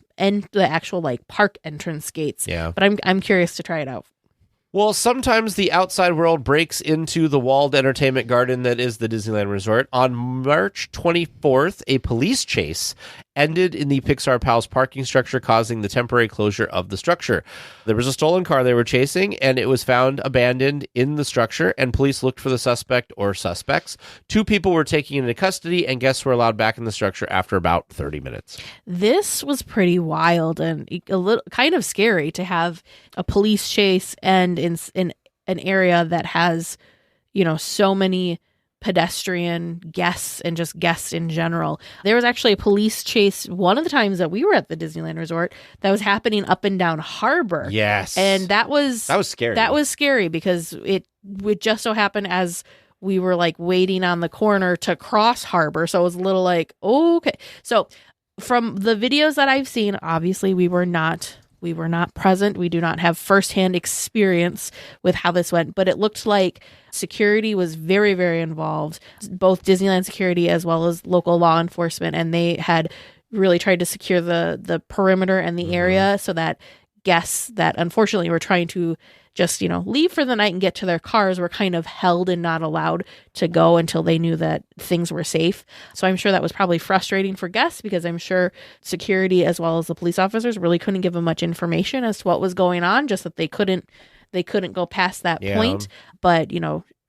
actual like park entrance gates. Yeah. But I'm curious to try it out. Well, sometimes the outside world breaks into the walled entertainment garden that is the Disneyland Resort. On March 24th, a police chase ended in the Pixar Pals parking structure, causing the temporary closure of the structure. There was a stolen car they were chasing, and it was found abandoned in the structure, and police looked for the suspect or suspects. 2 people were taken into custody, and guests were allowed back in the structure after about 30 minutes. This was pretty wild and a little kind of scary to have a police chase and in an area that has, so many pedestrian guests and just guests in general. There was actually a police chase one of the times that we were at the Disneyland Resort that was happening up and down Harbor. Yes. And that was scary. That was scary because it would just so happen as we were like waiting on the corner to cross Harbor. So it was a little like, okay. So from the videos that I've seen, obviously we were not present. We do not have firsthand experience with how this went, but it looked like security was very, very involved, both Disneyland security as well as local law enforcement. And they had really tried to secure the perimeter and the area so that guests that unfortunately were trying to just, leave for the night and get to their cars were kind of held and not allowed to go until they knew that things were safe. So I'm sure that was probably frustrating for guests because I'm sure security as well as the police officers really couldn't give them much information as to what was going on, just that they couldn't go past that point. But,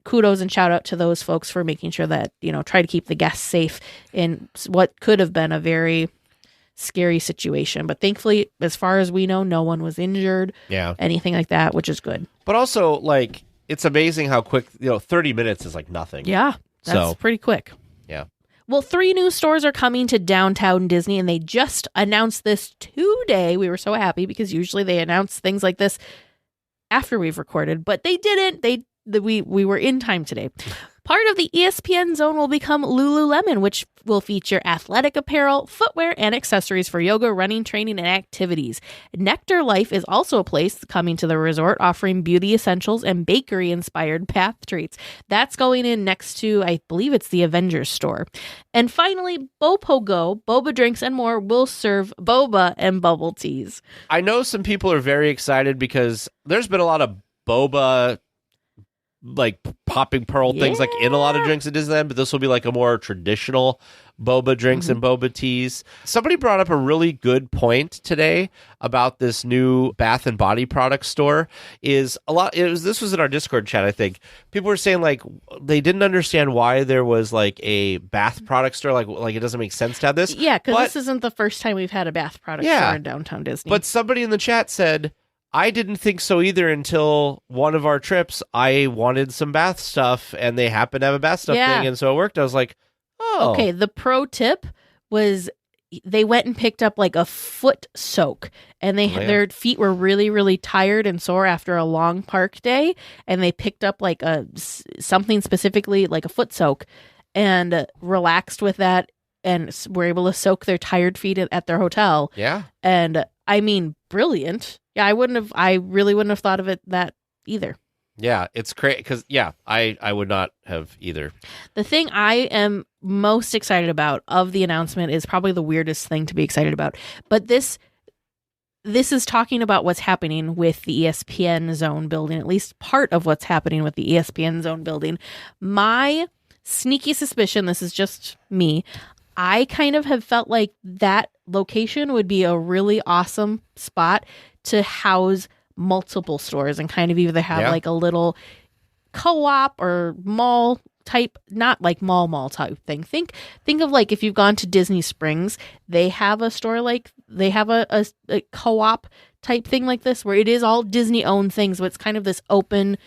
kudos and shout out to those folks for making sure that, try to keep the guests safe in what could have been a very scary situation. But thankfully, as far as we know, no one was injured. Yeah. Anything like that, which is good. But also, like, it's amazing how quick, 30 minutes is like nothing. Yeah. That's pretty quick. Yeah. Well, 3 new stores are coming to downtown Disney, and they just announced this today. We were so happy because usually they announce things like this after we've recorded, but they didn't. We were in time today. Part of the ESPN zone will become Lululemon, which will feature athletic apparel, footwear, and accessories for yoga, running, training, and activities. Nectar Life is also a place coming to the resort, offering beauty essentials and bakery-inspired path treats. That's going in next to, I believe it's the Avengers store. And finally, Bopogo, boba drinks and more, will serve boba and bubble teas. I know some people are very excited because there's been a lot of boba, like popping pearl things like in a lot of drinks at Disneyland, but this will be like a more traditional boba drinks and boba teas. Somebody brought up a really good point today about this new bath and body product store. This was in our Discord chat, I think. People were saying like they didn't understand why there was like a bath product store, like it doesn't make sense to have this. Yeah, because this isn't the first time we've had a bath product store in downtown Disney. But somebody in the chat said, I didn't think so either until one of our trips. I wanted some bath stuff, and they happened to have a bath stuff thing, and so it worked. I was like, oh. Okay, the pro tip was they went and picked up like a foot soak, and their feet were really, really tired and sore after a long park day, and they picked up like something specifically like a foot soak and relaxed with that and were able to soak their tired feet at their hotel. Yeah. And I mean, brilliant. Yeah, I really wouldn't have thought of it that either. Yeah, it's crazy because, I would not have either. The thing I am most excited about of the announcement is probably the weirdest thing to be excited about. But this is talking about what's happening with the ESPN zone building, at least part of what's happening with the ESPN zone building. My sneaky suspicion, this is just me, I kind of have felt like that location would be a really awesome spot to house multiple stores and kind of either have like a little co-op or mall type, not like mall type thing. Think of like if you've gone to Disney Springs, they have a store like they have a co-op type thing like this where it is all Disney owned things, but it's kind of this open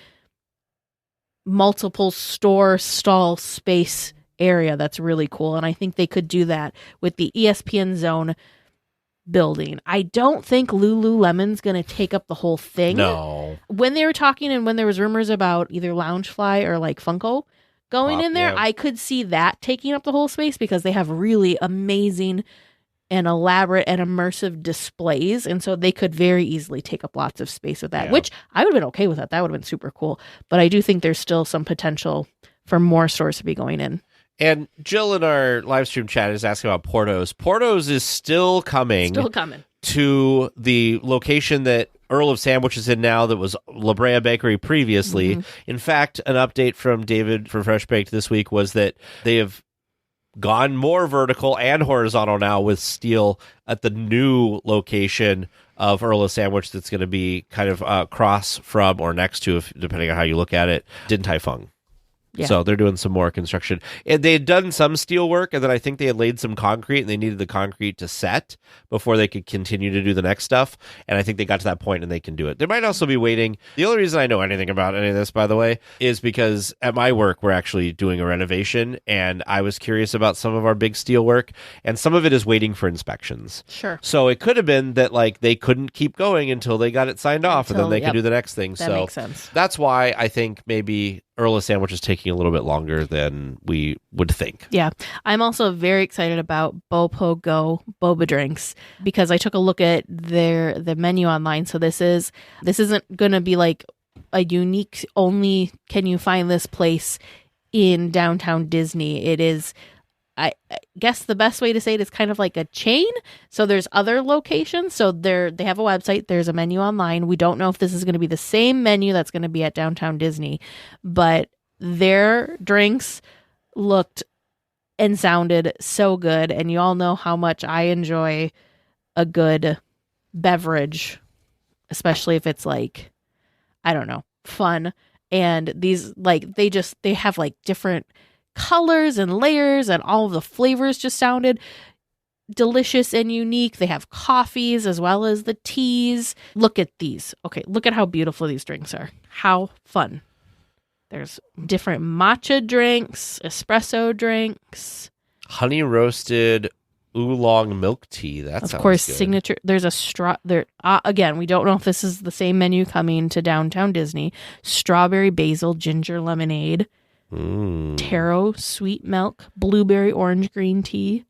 multiple store stall space area that's really cool. And I think they could do that with the ESPN zone building. I don't think Lululemon's going to take up the whole thing. No. When they were talking and when there was rumors about either Loungefly or like Funko going in there, I could see that taking up the whole space because they have really amazing and elaborate and immersive displays. And so they could very easily take up lots of space with that, which I would have been okay with that. That would have been super cool. But I do think there's still some potential for more stores to be going in. And Jill in our live stream chat is asking about Portos. Portos is still coming. To the location that Earl of Sandwich is in now that was La Brea Bakery previously. In fact, an update from David for Fresh Baked this week was that they have gone more vertical and horizontal now with steel at the new location of Earl of Sandwich that's going to be kind of across from or next to, depending on how you look at it, Din Tai Fung. Yeah. So they're doing some more construction. And they had done some steel work, and then I think they had laid some concrete, and they needed the concrete to set before they could continue to do the next stuff. And I think they got to that point, and they can do it. They might also be waiting. The only reason I know anything about any of this, by the way, is because at my work, we're actually doing a renovation, and I was curious about some of our big steel work, and some of it is waiting for inspections. Sure. So it could have been that like they couldn't keep going until they got it signed off, and then they could do the next thing. That makes sense. That's why I think maybe Earl of Sandwich is taking a little bit longer than we would think. Yeah. I'm also very excited about Bopogo boba drinks because I took a look at the menu online. So this isn't going to be like a unique only can you find this place in downtown Disney. It is, I guess the best way to say it is kind of like a chain. So there's other locations. So they have a website. There's a menu online. We don't know if this is going to be the same menu that's going to be at downtown Disney, but their drinks looked and sounded so good. And you all know how much I enjoy a good beverage, especially if it's like, I don't know, fun And these, like, they have like different colors and layers, and all of the flavors just sounded delicious and unique. They have coffees as well as the teas. Look at these. Okay, look at how beautiful these drinks are. How fun. There's different matcha drinks, espresso drinks. Honey roasted oolong milk tea. That sounds of course, good. signature. There's a straw. There again. We don't know if this is the same menu coming to Downtown Disney. Strawberry basil ginger lemonade, taro sweet milk, blueberry orange green tea.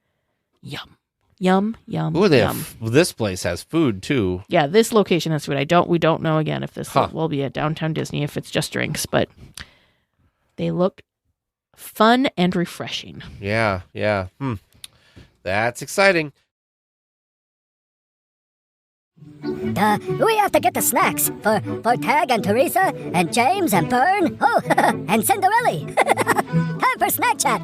Yum, yum, yum. Ooh, yum. This place has food too. Yeah, this location has food. We don't know again if this will be at Downtown Disney, if it's just drinks, but they look fun and refreshing. Yeah. That's exciting. We have to get the snacks for Tag and Teresa and James and Bern. Oh, and Cinderella. Time for snack chat.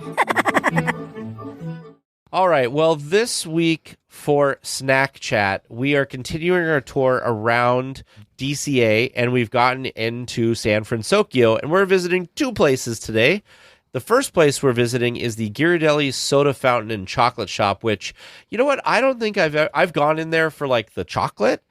All right. Well, this week for Snack Chat, we are continuing our tour around DCA, and we've gotten into San Francisco, and we're visiting two places today. The first place we're visiting is the Ghirardelli Soda Fountain and Chocolate Shop, which, you know what? I don't think I've gone in there for like the chocolate,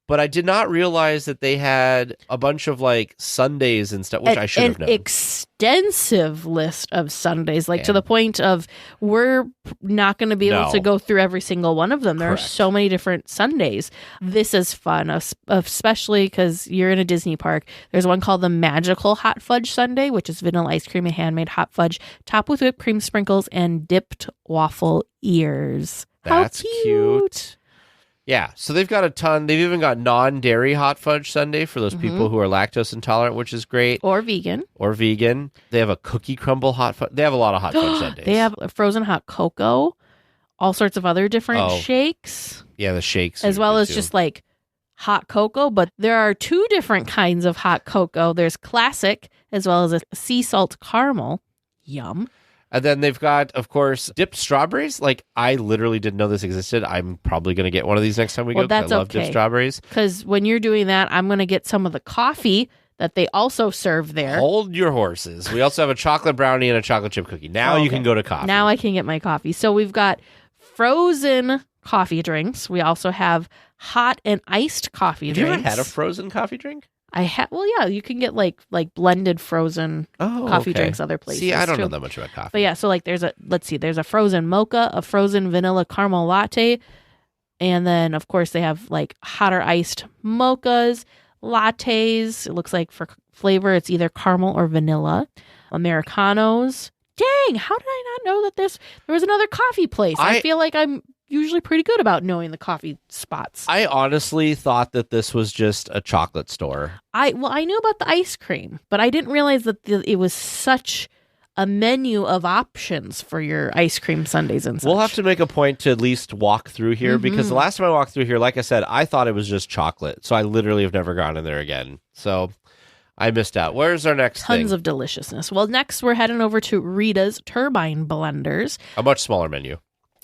but I did not realize that they had a bunch of like sundaes and stuff, which I should have known. An extensive list of sundaes, like to the point of we're not going to be able to go through every single one of them. There are so many different sundaes. This is fun, especially because you're in a Disney park. There's one called the Magical Hot Fudge Sundae, which is vanilla ice cream and handmade hot fudge, topped with whipped cream sprinkles and dipped waffle ears. That's How cute. Yeah, so they've got a ton. They've even got non-dairy hot fudge sundae for those people who are lactose intolerant, which is great. Or vegan. They have a cookie crumble hot fudge. They have a lot of hot fudge sundaes. They have frozen hot cocoa, all sorts of other different shakes. Yeah, the shakes. As well as too. just like hot cocoa. But there are two different kinds of hot cocoa. There's classic as well as a sea salt caramel. Yum. And then they've got, of course, dipped strawberries. Like, I literally didn't know this existed. I'm probably going to get one of these next time we go because I love dipped strawberries. Because when you're doing that, I'm going to get some of the coffee that they also serve there. Hold your horses. We also have a chocolate brownie and a chocolate chip cookie. Now you can go to coffee. Now I can get my coffee. So we've got frozen coffee drinks. We also have hot and iced coffee drinks. Have you ever had a frozen coffee drink? I have. Well, yeah, you can get like blended frozen coffee drinks other places. See, I don't know that much about coffee. But yeah, so like there's a frozen mocha, a frozen vanilla caramel latte, and then of course they have like hotter iced mochas, lattes. It looks like for flavor it's either caramel or vanilla, Americanos. Dang, how did I not know that there was another coffee place? I feel like I'm usually pretty good about knowing the coffee spots. I honestly thought that this was just a chocolate store. I knew about the ice cream, but I didn't realize that it was such a menu of options for your ice cream sundaes and such. We'll have to make a point to at least walk through here because the last time I walked through here, like I said, I thought it was just chocolate. So I literally have never gone in there again. So I missed out. Where's our next thing? Tons of deliciousness. Well, next we're heading over to Rita's Turbine Blenders. A much smaller menu.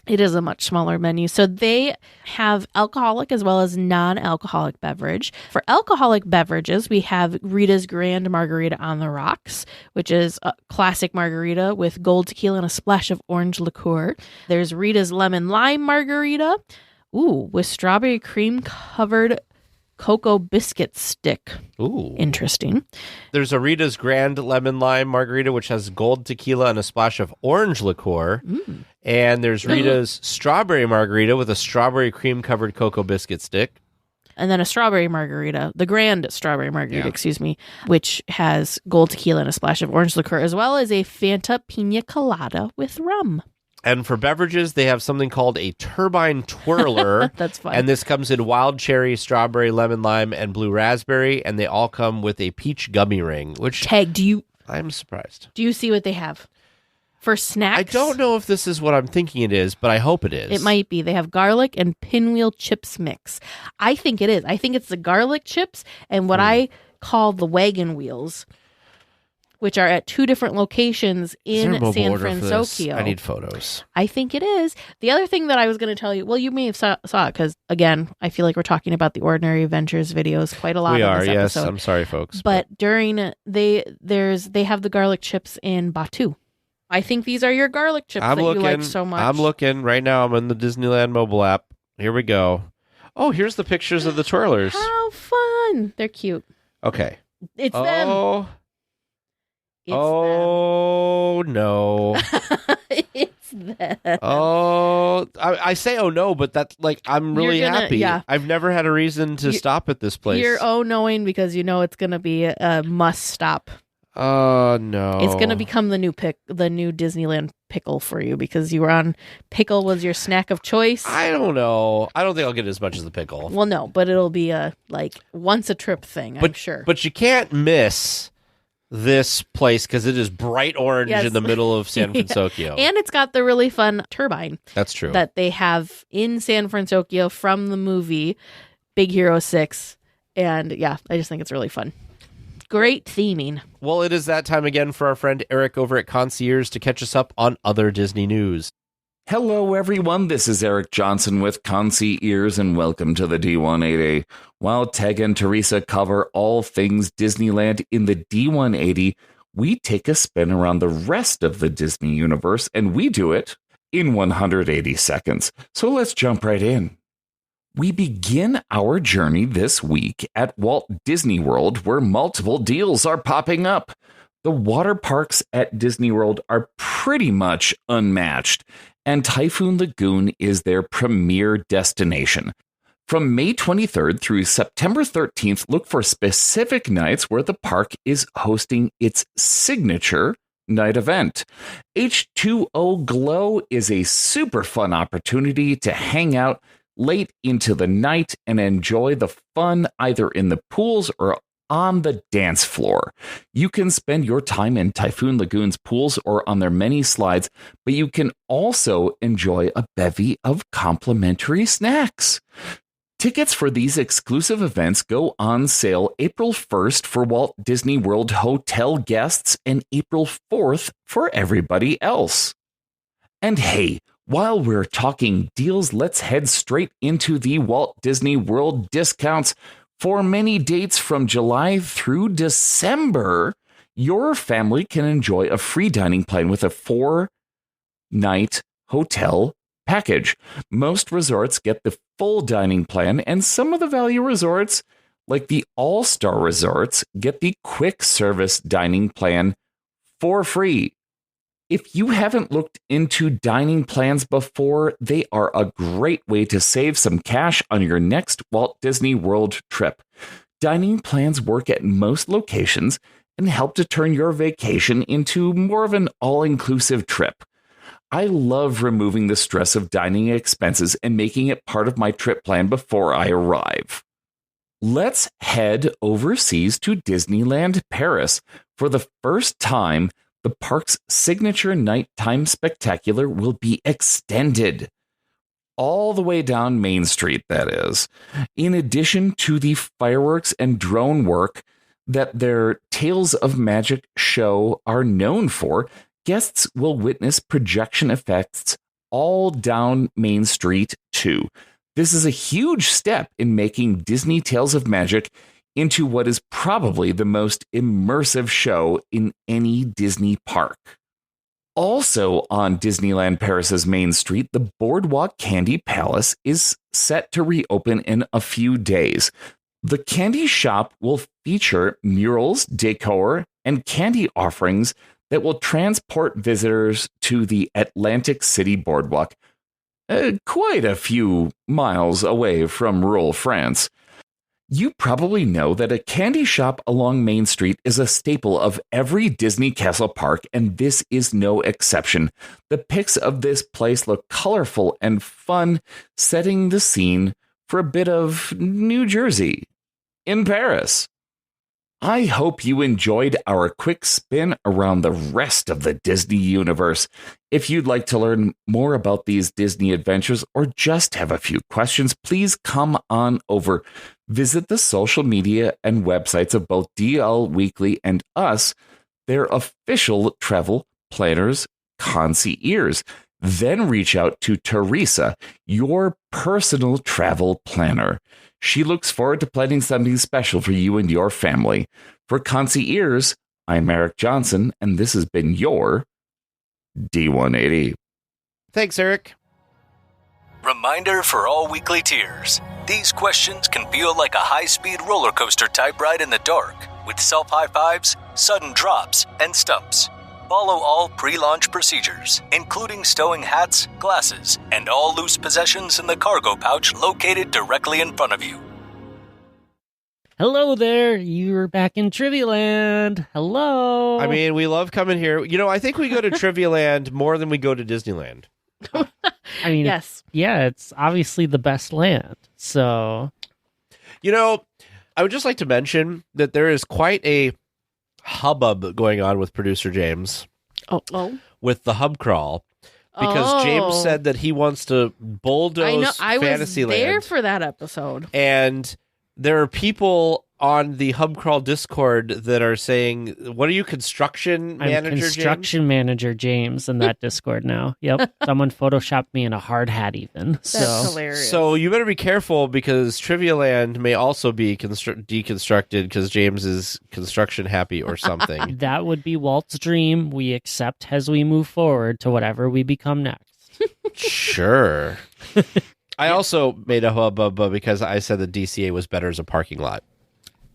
It is a much smaller menu. So they have alcoholic as well as non-alcoholic beverage. For alcoholic beverages, we have Rita's Grand Margarita on the Rocks, which is a classic margarita with gold tequila and a splash of orange liqueur. There's Rita's Lemon Lime Margarita, with strawberry cream covered cocoa biscuit stick. Ooh. Interesting. There's a Rita's Grand Lemon Lime Margarita, which has gold tequila and a splash of orange liqueur. And there's Rita's Strawberry Margarita with a strawberry cream covered cocoa biscuit stick. And then a strawberry margarita, the Grand Strawberry Margarita, which has gold tequila and a splash of orange liqueur, as well as a Fanta Pina Colada with rum. And for beverages, they have something called a Turbine Twirler. That's fun. And this comes in wild cherry, strawberry, lemon lime, and blue raspberry. And they all come with a peach gummy ring, which I'm surprised. Do you see what they have? For snacks? I don't know if this is what I'm thinking it is, but I hope it is. It might be. They have garlic and pinwheel chips mix. I think it is. I think it's the garlic chips and what I call the wagon wheels. which are at 2 different locations Is there a in mobile San order for this? Francisco. I need photos. I think it is. The other thing that I was going to tell you, well, you may have saw it because, again, I feel like we're talking about the Ordinary Adventures videos quite a lot. We in are, this yes. episode. I'm sorry, folks. But during they have the garlic chips in Batu. I think these are your garlic chips that you like so much. I'm looking right now. I'm in the Disneyland mobile app. Here we go. Oh, here's the pictures of the twirlers. How fun! They're cute. Okay. It's them. It's no. it's them. Oh, I say oh no, but that's like I'm really happy. Yeah. I've never had a reason to stop at this place. You're knowing because you know it's going to be a must stop. Oh no. It's going to become the new Disneyland pickle for you because you were on pickle was your snack of choice. I don't know. I don't think I'll get as much as the pickle. Well, no, but it'll be a once a trip thing, I'm sure. But you can't miss this place because it is bright orange in the middle of San Francisco. And it's got the really fun turbine. That's true. That they have in San Francisco from the movie Big Hero 6. And yeah, I just think it's really fun. Great theming. Well, it is that time again for our friend Eric over at Concierge to catch us up on other Disney news. Hello, everyone. This is Eric Johnson with Concierge, and welcome to the D180. While Teg and Teresa cover all things Disneyland in the D180, we take a spin around the rest of the Disney universe, and we do it in 180 seconds. So let's jump right in. We begin our journey this week at Walt Disney World, where multiple deals are popping up. The water parks at Disney World are pretty much unmatched, and Typhoon Lagoon is their premier destination. From May 23rd through September 13th, look for specific nights where the park is hosting its signature night event. H2O Glow is a super fun opportunity to hang out late into the night and enjoy the fun either in the pools or on the dance floor. You can spend your time in Typhoon Lagoon's pools or on their many slides, but you can also enjoy a bevy of complimentary snacks. Tickets for these exclusive events go on sale April 1st for Walt Disney World hotel guests and April 4th for everybody else. And hey, while we're talking deals, let's head straight into the Walt Disney World discounts. For many dates from July through December, your family can enjoy a free dining plan with a 4-night hotel package. Most resorts get the full dining plan, and some of the value resorts, like the All-Star Resorts, get the quick service dining plan for free. If you haven't looked into dining plans before, they are a great way to save some cash on your next Walt Disney World trip. Dining plans work at most locations and help to turn your vacation into more of an all-inclusive trip. I love removing the stress of dining expenses and making it part of my trip plan before I arrive. Let's head overseas to Disneyland Paris. For the first time, the park's signature nighttime spectacular will be extended all the way down Main Street, that is. In addition to the fireworks and drone work that their Tales of Magic show are known for, guests will witness projection effects all down Main Street, too. This is a huge step in making Disney Tales of Magic into what is probably the most immersive show in any Disney park. Also on Disneyland Paris's Main Street, the Boardwalk Candy Palace is set to reopen in a few days. The candy shop will feature murals, decor, and candy offerings that will transport visitors to the Atlantic City Boardwalk, quite a few miles away from rural France. You probably know that a candy shop along Main Street is a staple of every Disney Castle park, and this is no exception. The pics of this place look colorful and fun, setting the scene for a bit of New Jersey in Paris. I hope you enjoyed our quick spin around the rest of the Disney universe. If you'd like to learn more about these Disney adventures or just have a few questions, please come on over. Visit the social media and websites of both DL Weekly and us, their official travel planner's concierge. Then reach out to Teresa, your personal travel planner. She looks forward to planning something special for you and your family. For concierge, I'm Eric Johnson, and this has been your D180. Thanks, Eric. Reminder for all weekly tiers. These questions can feel like a high-speed roller coaster type ride in the dark, with self-high fives, sudden drops, and stumps. Follow all pre-launch procedures, including stowing hats, glasses, and all loose possessions in the cargo pouch located directly in front of you. Hello there, you're back in Trivia Land. Hello. I mean, we love coming here. You know, I think we go to Trivia Land more than we go to Disneyland. I mean, Yes. yeah, it's obviously the best land. So, You know, I would just like to mention that there is quite a hubbub going on with producer James Oh. with the hub crawl because James Oh. said that he wants to bulldoze I know. I was Fantasyland. there for that episode. And there are people on the hub crawl Discord that are saying, "What are you, construction I'm manager, construction manager James in that Discord now. Yep. Someone photoshopped me in a hard hat even. That's So, hilarious. So you better be careful because Trivia Land may also be deconstructed because James is construction happy or something." that would be Walt's dream. We accept as we move forward to whatever we become next. Sure. I also made a hubbub because I said the DCA was better as a parking lot.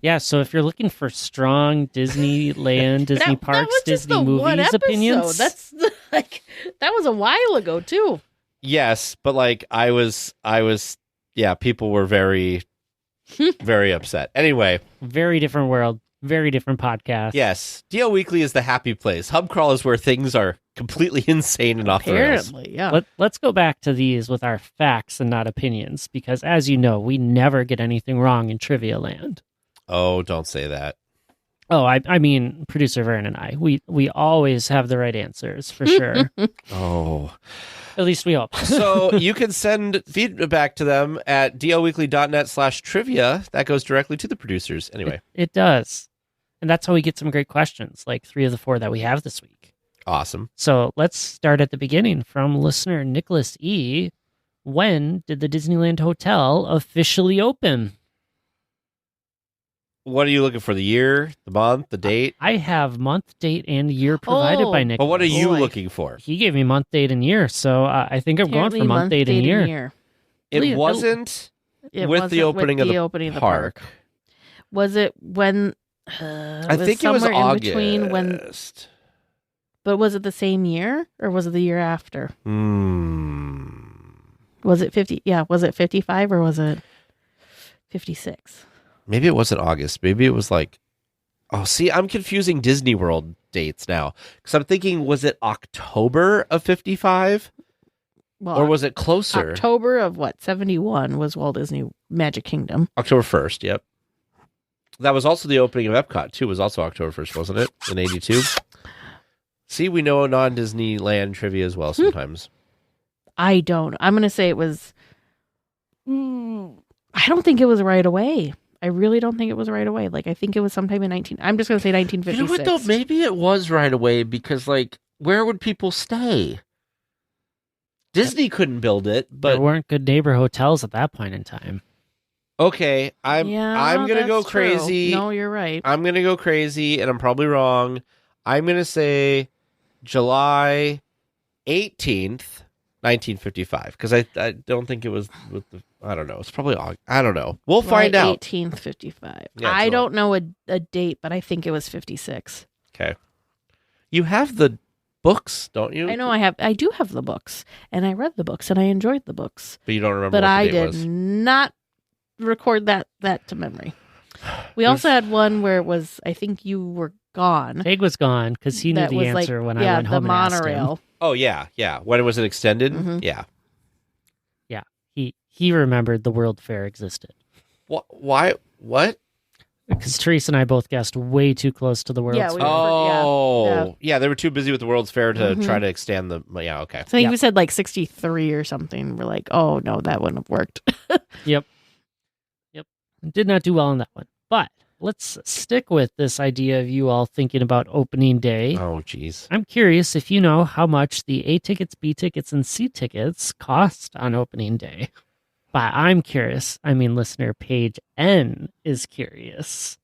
Yeah, so if you're looking for strong Disneyland, Disney that Parks, was just Disney the one movies episode. opinions, That's like that was a while ago too. Yes, but like I was, yeah, people were very, very upset. Anyway, very different world, very different podcast. yes, DL Weekly is the happy place. Hub crawl is where things are completely insane and off the rails. Apparently, yeah. Let's go back to these with our facts and not opinions, because as you know, we never get anything wrong in Trivia Land. Oh, don't say that. Oh, I mean, producer Vern and I, we always have the right answers for sure. Oh. At least we hope. So you can send feedback to them at dlweekly.net/trivia. That goes directly to the producers. Anyway, It does. And that's how we get some great questions, like 3 of the 4 that we have this week. awesome. So let's start at the beginning from listener Nicholas E. When did the Disneyland Hotel officially open? What are you looking for? The year, the month, the date? I have month, date, and year provided by Nicholas. But what are you Boy. looking for? He gave me month, date, and year, so I think I'm going for month, date, and year. It wasn't It with wasn't the opening of the opening of the park. Was it when? I think it was somewhere August. in between when. But was it the same year or was it the year after? Was it 50? Yeah, was it 55 or was it 56? Maybe it wasn't August. Maybe it was like, oh, see, I'm confusing Disney World dates now because I'm thinking, was it October of 55 Well, or was it closer? October of what? 71 was Walt Disney Magic Kingdom. October 1st. Yep. That was also the opening of Epcot too. Was also October 1st, wasn't it? In 82. See, we know non-Disneyland trivia as well sometimes. I don't. I'm going to say it was. I don't think it was right away. I really don't think it was right away. Like, I think it was sometime in 19. I'm just going to say 1956. You know what, though? Maybe it was right away because, like, where would people stay? Disney couldn't build it, but There weren't good neighbor hotels at that point in time. okay, I'm gonna go that's true. crazy. No, you're right. I'm gonna go crazy, and I'm probably wrong. I'm gonna say July 18th, 1955, because I don't think it was with the. I don't know. It's probably August. I don't know. We'll find out. 18th, 55. Yeah, I July. don't know a date, but I think it was 56. Okay. You have the books, don't you? I know I do have the books, and I read the books, and I enjoyed the books, but you don't remember. but what the I date did was. not record that to memory. We also had one where it was, I think you were gone. Jake was gone because he knew That the was answer like, when yeah, I went the home and asked him. monorail. Oh yeah. When it was extended, Mhm. yeah. He remembered the World Fair existed. Why? What? Because Teresa and I both guessed way too close to the World's Yeah, Fair. we- Oh, yeah. They were too busy with the World's Fair to Mhm. try to extend the. Yeah, okay. So I think Yep. we said like 63 or something. We're like, oh no, that wouldn't have worked. Did not do well on that one. But let's stick with this idea of you all thinking about opening day. Oh, geez. I'm curious if you know how much the A tickets, B tickets, and C tickets cost on opening day. But I'm curious. I mean, listener Page N is curious.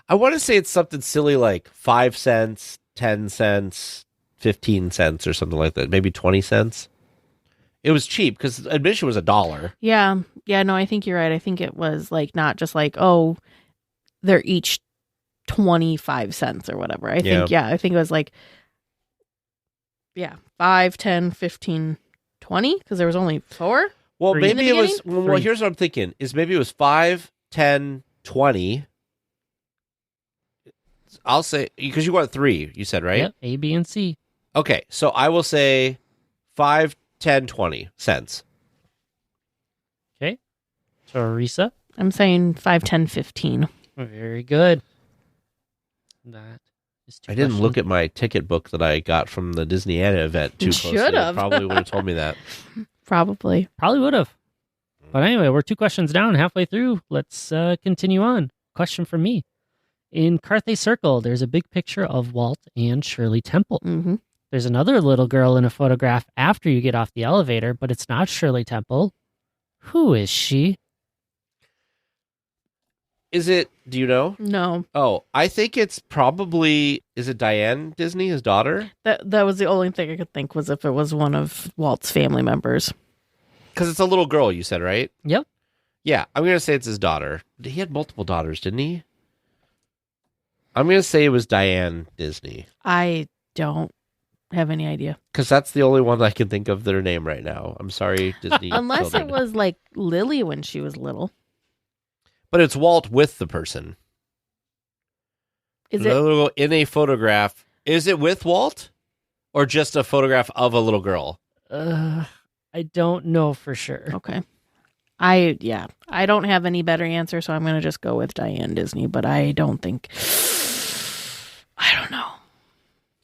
I want to say it's something silly like 5 cents, 10 cents, 15 cents, or something like that. Maybe 20 cents. It was cheap because admission was $1. Yeah. Yeah, no, I think you're right. I think it was like not just like, oh, they're each 25 cents or whatever. I think I think it was like 5, 10, 15, 20 because there was only 4. Well, Three. maybe it was Beginning? well, here's what I'm thinking is maybe it was 5, 10, 20. I'll say because you want 3, you said, right? Yep, A, B, and C. Okay, so I will say 5, 10, 20 cents. Okay. Teresa? I'm saying 5, 10, 15. Very good. That is I didn't look at my ticket book that I got from the Disneyland event too closely. Should've. Probably would have told me that. Probably. Probably would have. But anyway, we're 2 questions down, halfway through. Let's continue on. Question from me. In Carthay Circle, there's a big picture of Walt and Shirley Temple. Mm-hmm. There's another little girl in a photograph after you get off the elevator, but it's not Shirley Temple. Who is she? Is it, do you know? No. Oh, I think it's probably, is it Diane Disney, his daughter? That was the only thing I could think was if it was one of Walt's family members. Because it's a little girl, you said, right? Yep. Yeah, I'm going to say it's his daughter. He had multiple daughters, didn't he? I'm going to say it was Diane Disney. I don't have any idea. Because that's the only one I can think of their name right now. I'm sorry, Disney. Unless children. it was like Lily when she was little. But it's Walt with the person. Is The it? little girl in a photograph. Is it with Walt? Or just a photograph of a little girl? I don't know for sure. Okay. I don't have any better answer, so I'm going to just go with Diane Disney, but I don't think... I don't know.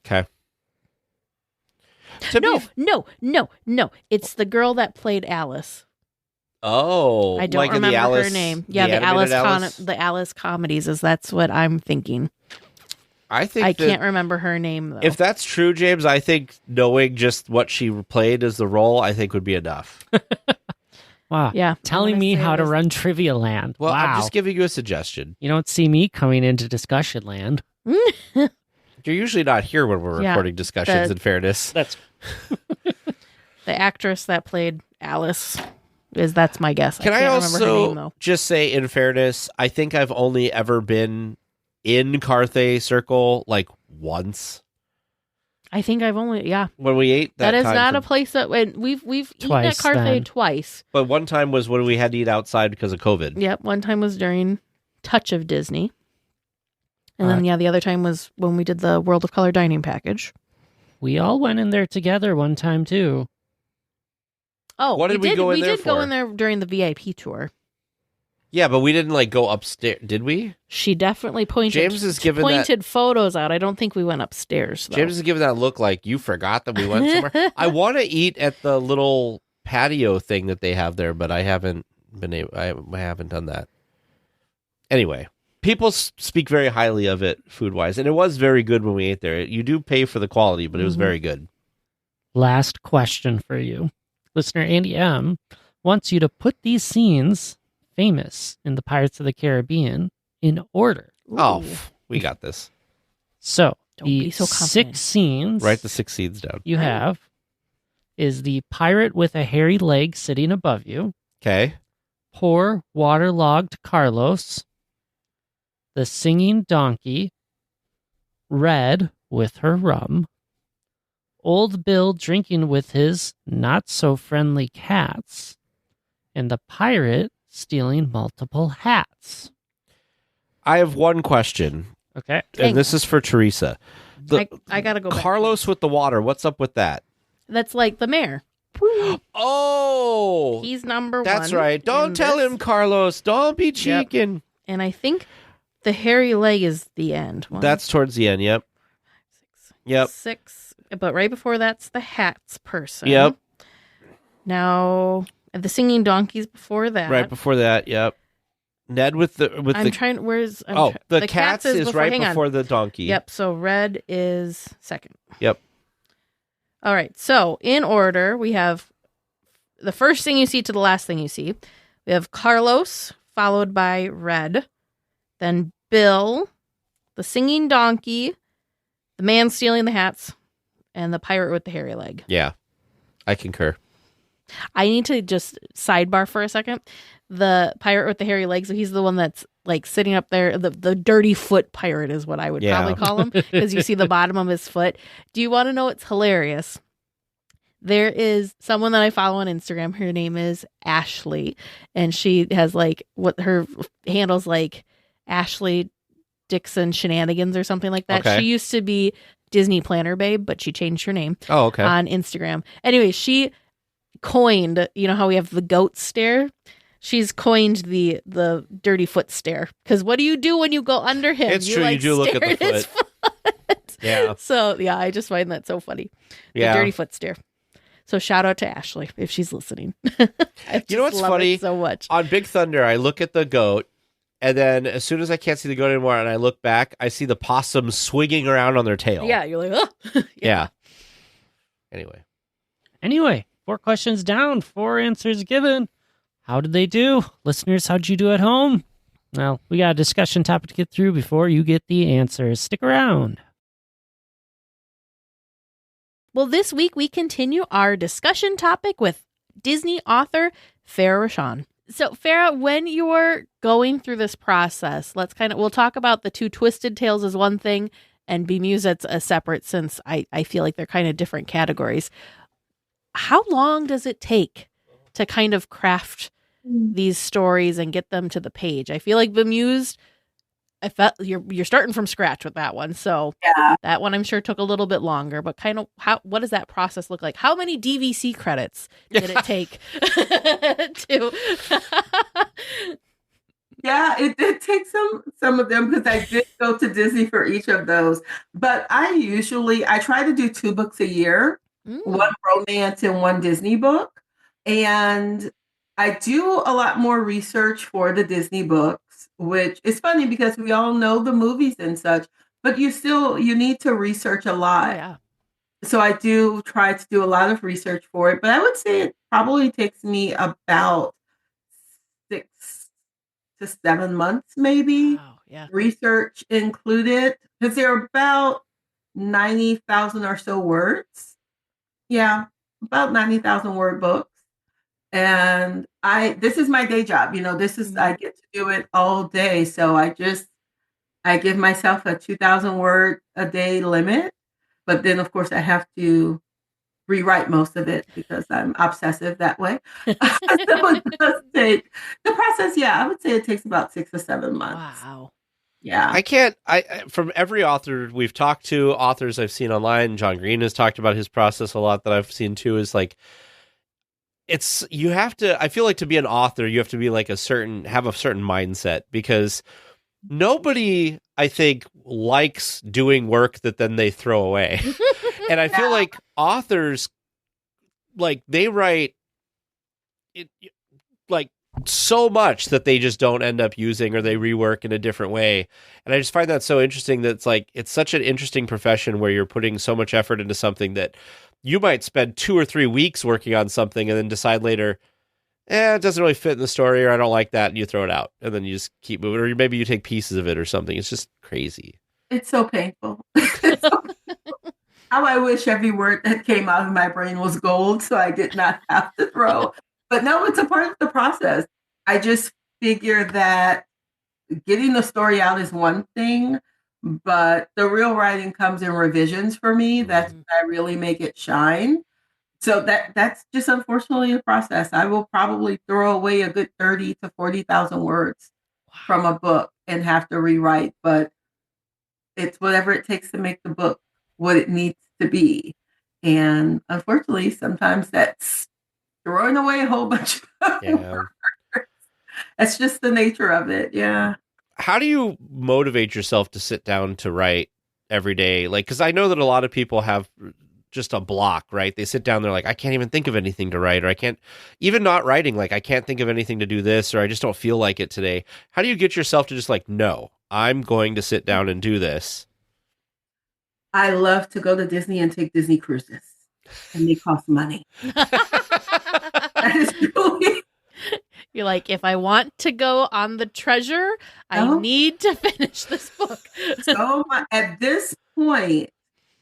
Okay. No. It's the girl that played Alice. Oh. I don't like in remember the Alice, her name. Yeah, the Alice comedies is that's what I'm thinking. I think I can't remember her name though. If that's true, James, I think knowing just what she played as the role, I think would be enough. Wow. Yeah. Telling me how to run Trivia Land. Well, wow. I'm just giving you a suggestion. You don't see me coming into Discussion Land. You're usually not here when we're recording discussions, in fairness. That's the actress that played Alice that's my guess. Can I I can't remember her also name, though. just say, in fairness, I think I've only ever been in Carthay Circle like once. I think I've only When we ate that is time not from- a place that we've eaten at Twice, Carthay then. twice. But one time was when we had to eat outside because of COVID. Yep, one time was during Touch of Disney. And then the other time was when we did the World of Color dining package. We all went in there together one time too. Oh, What did we go in there We did go for? in there during the VIP tour. Yeah, but we didn't like go upstairs, did we? She definitely pointed James is giving that- photos out. I don't think we went upstairs though. James is giving that look like you forgot that we went somewhere. I want to eat at the little patio thing that they have there, but I haven't been able. I haven't done that. Anyway, people speak very highly of it food wise, and it was very good when we ate there. You do pay for the quality, but it was very good. Last question for you. Listener Andy M wants you to put these scenes famous in the Pirates of the Caribbean in order. Oh, we got this. So, Don't the be so confident. 6 scenes Write the 6 seeds down. you have is the pirate with a hairy leg sitting above you, Okay. poor waterlogged Carlos, the singing donkey, Red with her rum, Old Bill drinking with his not-so-friendly cats, and the pirate stealing multiple hats. I have one question, Okay. and this is for Teresa. I gotta go back. Carlos with the water. What's up with that? That's like the mayor. Oh, He's number one. that's right. Don't in tell this. him, Carlos. Don't be cheeking. And I think the hairy leg is the end. That's towards the end. Yep. Yep. 6. But right before that's the hats person. Yep. Now, the singing donkeys before that. Right before that. Yep. Ned with the the cats is right hang on. before the donkey. Yep. So Red is second. Yep. All right. So in order, we have the first thing you see to the last thing you see. We have Carlos, followed by Red, then Bill, the singing donkey, the man stealing the hats, and the pirate with the hairy leg. Yeah, I concur. I need to just sidebar for a second. The pirate with the hairy legs, so he's the one that's like sitting up there. The dirty foot pirate is what I would probably call him, because you see the bottom of his foot. Do you want to know what's hilarious? There is someone that I follow on Instagram. Her name is Ashley, and she has like what her handle's like Ashley Dixon Shenanigans or something like that. Okay. She used to be Disney Planner Babe, but she changed her name. Oh, okay. On Instagram. Anyway, she coined, you know how we have the goat stare? She's coined the dirty foot stare. Because what do you do when you go under him? It's true. You do look at the his foot. Yeah. So, yeah, I just find that so funny. The dirty foot stare. So shout out to Ashley if she's listening. You know what's funny? So much. On Big Thunder, I look at the goat, and then as soon as I can't see the goat anymore and I look back, I see the possum swinging around on their tail. Yeah, you're like, oh. Yeah. Anyway, 4 questions down, 4 answers given. How did they do? Listeners, how'd you do at home? Well, we got a discussion topic to get through before you get the answers. Stick around. Well, this week we continue our discussion topic with Disney author Farrah Rochon. So, Farrah, when you're going through this process, we'll talk about the 2 Twisted Tales as one thing and Bemused's a separate, since I feel like they're kind of different categories. How long does it take to kind of craft these stories and get them to the page? I feel like Bemused, I felt you're starting from scratch with that one. So that one I'm sure took a little bit longer, but kind of what does that process look like? How many DVC credits did it take to? Yeah, it did take some of them, because I did go to Disney for each of those. But I try to do 2 books a year, one romance and one Disney book. And I do a lot more research for the Disney books, which is funny because we all know the movies and such, but you need to research a lot. Oh, yeah. So I do try to do a lot of research for it, but I would say it probably takes me about 6 to 7 months, maybe. Wow, yeah. Research included, because they're about 90,000 or so words. Yeah, about 90,000 word books. And this is my day job. I get to do it all day. So I give myself a 2,000 word a day limit. But then, of course, I have to rewrite most of it because I'm obsessive that way. So it does take the process. Yeah, I would say it takes about 6 or 7 months. Wow. Yeah. From every author we've talked to, authors I've seen online, John Green has talked about his process a lot that I've seen too, is like, I feel like to be an author, you have to be like have a certain mindset, because nobody, I think, likes doing work that then they throw away. And I feel like authors, like, they write it like so much that they just don't end up using, or they rework in a different way. And I just find that so interesting, that it's such an interesting profession where you're putting so much effort into something that you might spend 2 or 3 weeks working on something and then decide later, it doesn't really fit in the story, or I don't like that, and you throw it out, and then you just keep moving, or maybe you take pieces of it or something. It's just crazy. It's so painful. How I wish every word that came out of my brain was gold, so I did not have to throw. But no, it's a part of the process. I just figure that getting the story out is one thing, but the real writing comes in revisions for me. That's when I really make it shine. So that's just unfortunately a process. I will probably throw away a good 30 to 40,000 words from a book and have to rewrite, but it's whatever it takes to make the book what it needs to be. And unfortunately, sometimes that's throwing away a whole bunch of words. That's just the nature of it. Yeah. How do you motivate yourself to sit down to write every day? Like, because I know that a lot of people have just a block, right? They sit down, they're like, I can't even think of anything to write, or I can't, even not writing, like, I can't think of anything to do this, or I just don't feel like it today. How do you get yourself to just like, no, I'm going to sit down and do this? I love to go to Disney and take Disney cruises, and they cost money. That is truly. You're like, if I want to go on the treasure, I need to finish this book. So at this point,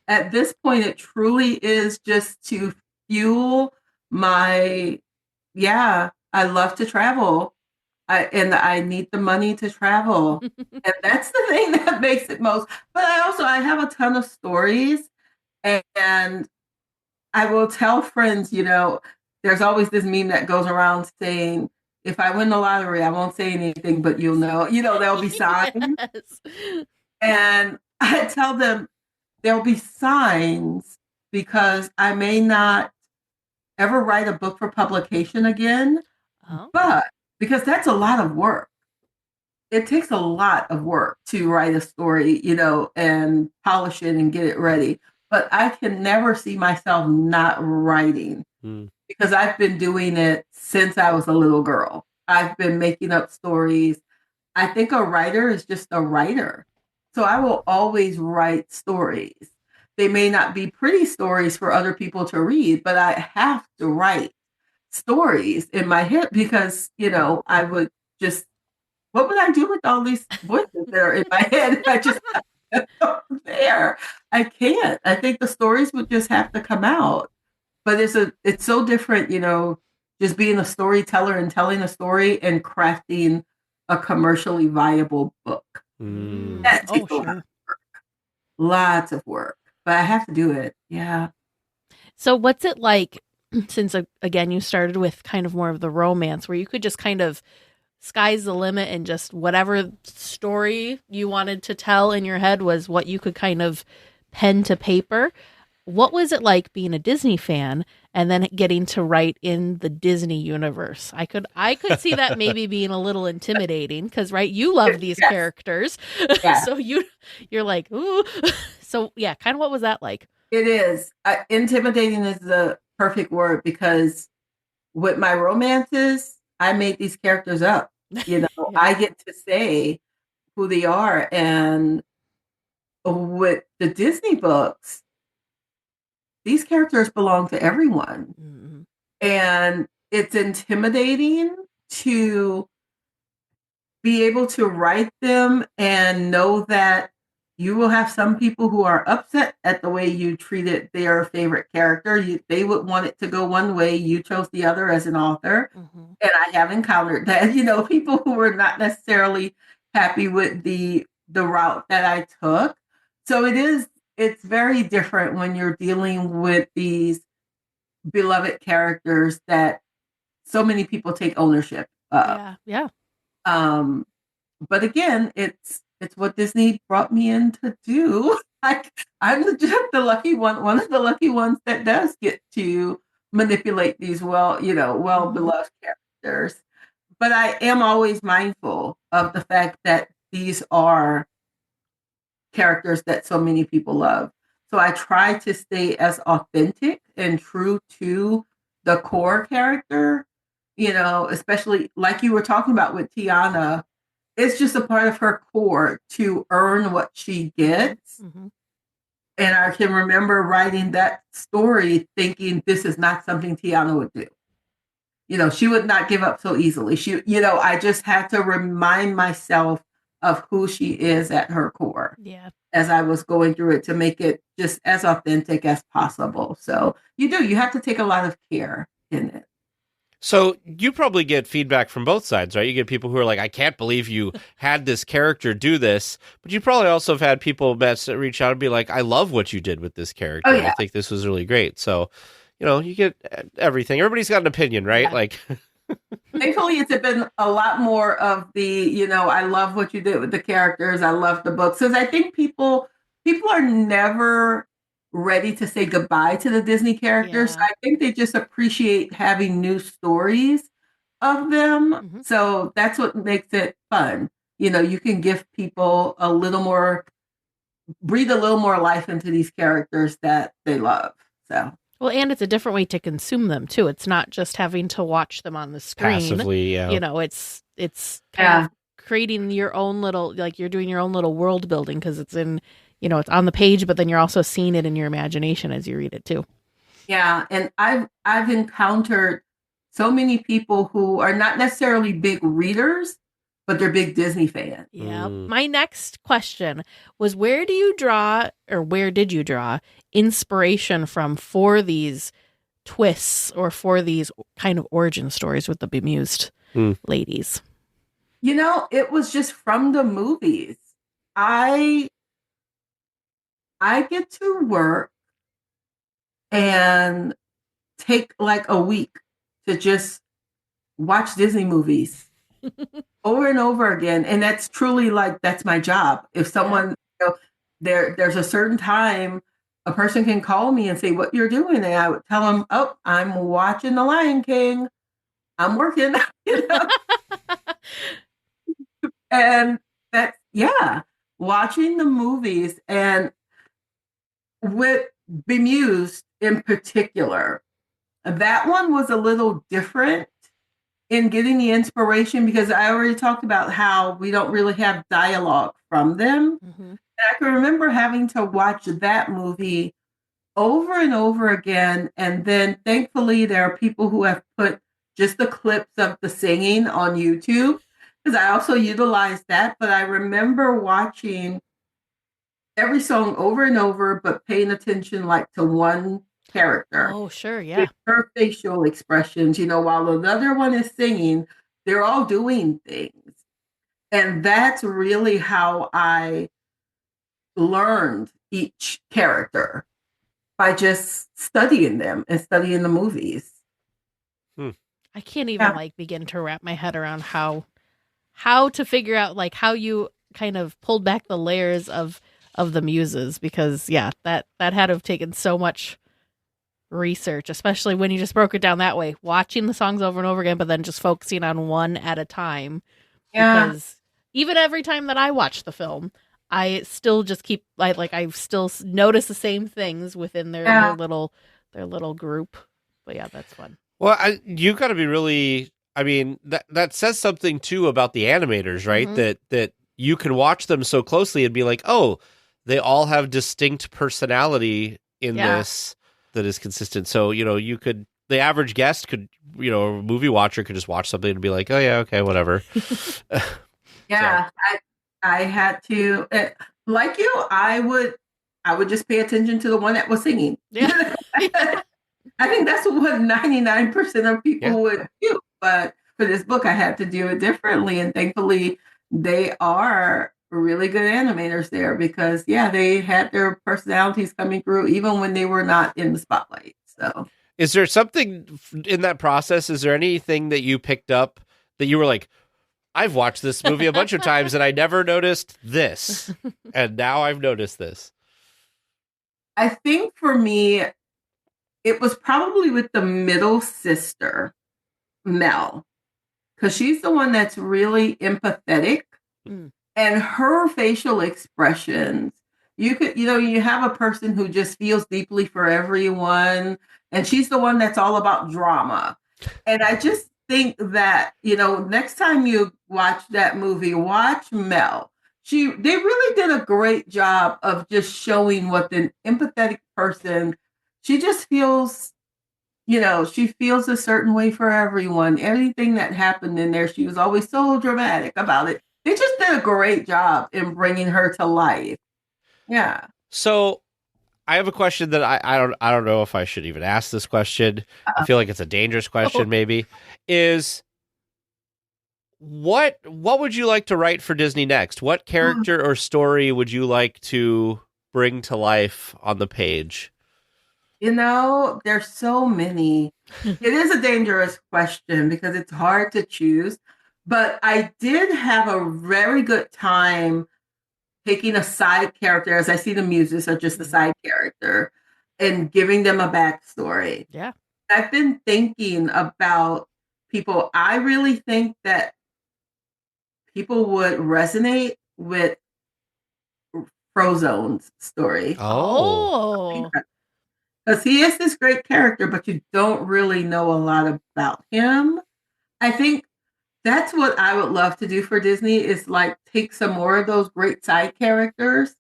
it truly is just to fuel my, I love to travel. I need the money to travel. And that's the thing that makes it most. But I have a ton of stories, and I will tell friends, there's always this meme that goes around saying, if I win the lottery, I won't say anything, but you'll know. There'll be signs. Yes. And I tell them there'll be signs because I may not ever write a book for publication again, but because that's a lot of work. It takes a lot of work to write a story, and polish it and get it ready. But I can never see myself not writing because I've been doing it since I was a little girl. I've been making up stories. I think a writer is just a writer. So I will always write stories. They may not be pretty stories for other people to read, but I have to write stories in my head because, I would just, what would I do with all these voices that are in my head if I just there? I can't. I think the stories would just have to come out. But it's so different, just being a storyteller and telling a story and crafting a commercially viable book. That takes a lot of work. Lots of work. But I have to do it. Yeah. So what's it like, since, again, you started with kind of more of the romance where you could just kind of sky's the limit and just whatever story you wanted to tell in your head was what you could kind of pen to paper. What was it like being a Disney fan and then getting to write in the Disney universe? I could see that maybe being a little intimidating because, right, you love these characters. Yeah. So you're like, ooh. So yeah, kind of what was that like? It is. Intimidating is the perfect word because with my romances, I made these characters up. Yeah. I get to say who they are. And with the Disney books, these characters belong to everyone. Mm-hmm. And it's intimidating to be able to write them and know that you will have some people who are upset at the way you treated their favorite character. They would want it to go one way. You chose the other as an author. Mm-hmm. And I have encountered that, people who were not necessarily happy with the route that I took. So it's very different when you're dealing with these beloved characters that so many people take ownership of. Yeah. But again, it's what Disney brought me in to do. I'm just the lucky one of the lucky ones that does get to manipulate these well-beloved characters. But I am always mindful of the fact that these are characters that so many people love. So I try to stay as authentic and true to the core character, especially like you were talking about with Tiana. It's just a part of her core to earn what she gets. Mm-hmm. And I can remember writing that story thinking this is not something Tiana would do. She would not give up so easily. I just had to remind myself of who she is at her core. Yeah. As I was going through it to make it just as authentic as possible. So you have to take a lot of care in it. So you probably get feedback from both sides, right? You get people who are like, I can't believe you had this character do this. But you probably also have had people reach out and be like, I love what you did with this character. Oh, yeah. I think this was really great. So, you get everything. Everybody's got an opinion, right? Yeah. Like, thankfully, it's been a lot more of the, I love what you did with the characters. I love the books. Because I think people are never ready to say goodbye to the Disney characters. Yeah. I think they just appreciate having new stories of them. Mm-hmm. So that's what makes it fun. You can give people breathe a little more life into these characters that they love. So, Well, and it's a different way to consume them too. It's not just having to watch them on the screen. Passively, yeah. You know, it's kind of creating your own little, like you're doing your own little world building because it's in, you know, it's on the page, but then you're also seeing it in your imagination as you read it too. Yeah, and I've encountered so many people who are not necessarily big readers, but they're big Disney fans. Yeah. My next question was, where did you draw inspiration from for these twists or for these kind of origin stories with the bemused ladies? You know, it was just from the movies. I get to work and take like a week to just watch Disney movies over and over again. And that's truly like, that's my job. If someone, you know, there's a certain time a person can call me and say, what you're doing. And I would tell them, oh, I'm watching The Lion King. I'm working, you know? And that's, watching the movies and with Bemused in particular, that one was a little different in getting the inspiration because I already talked about how we don't really have dialogue from them. Mm-hmm. And I can remember having to watch that movie over and over again. And then thankfully, there are people who have put just the clips of the singing on YouTube because I also utilized that. But I remember watching every song over and over, but paying attention like to one character. Oh, sure. Yeah. Her facial expressions, you know, while another one is singing, they're all doing things. And that's really how I learned each character by just studying them and studying the movies. I can't even begin to wrap my head around how to figure out like how you kind of pulled back the layers of the muses because that had to have taken so much research, especially when you just broke it down that way, watching the songs over and over again, but then just focusing on one at a time. Yeah. Because even every time that I watch the film, I still just keep I still notice the same things within their little group. But yeah, that's fun. Well, you got to be really. I mean, that says something too about the animators, right? Mm-hmm. That you can watch them so closely and be like, oh, they all have distinct personality in this that is consistent. So you know, the average guest could, you know, a movie watcher could just watch something and be like, oh yeah, okay, whatever. Yeah, I had to like you. I would just pay attention to the one that was singing. Yeah. I think that's what 99% of people would do. But for this book, I had to do it differently. And thankfully, they are really good animators there because, they had their personalities coming through even when they were not in the spotlight. So, is there something in that process? Is there anything that you picked up that you were like, I've watched this movie a bunch of times and I never noticed this. And now I've noticed this. I think for me, it was probably with the middle sister, Mel, because she's the one that's really empathetic and her facial expressions. You have a person who just feels deeply for everyone. And she's the one that's all about drama. And I just think that, next time you watch that movie, watch Mel. They really did a great job of just showing what an empathetic person, she just feels, she feels a certain way for everyone. Everything that happened in there, she was always so dramatic about it. They just did a great job in bringing her to life. Yeah. So I have a question that I don't know if I should even ask this question. I feel like it's a dangerous question, maybe. Is what would you like to write for Disney next? What character or story would you like to bring to life on the page? There's so many. It is a dangerous question because it's hard to choose. But I did have a very good time taking a side character, as I see the muses are just a side character, and giving them a backstory. Yeah. I've been thinking about people. I really think that people would resonate with Frozone's story. Oh. because he is this great character, but you don't really know a lot about him. I think that's what I would love to do for Disney is like take some more of those great side characters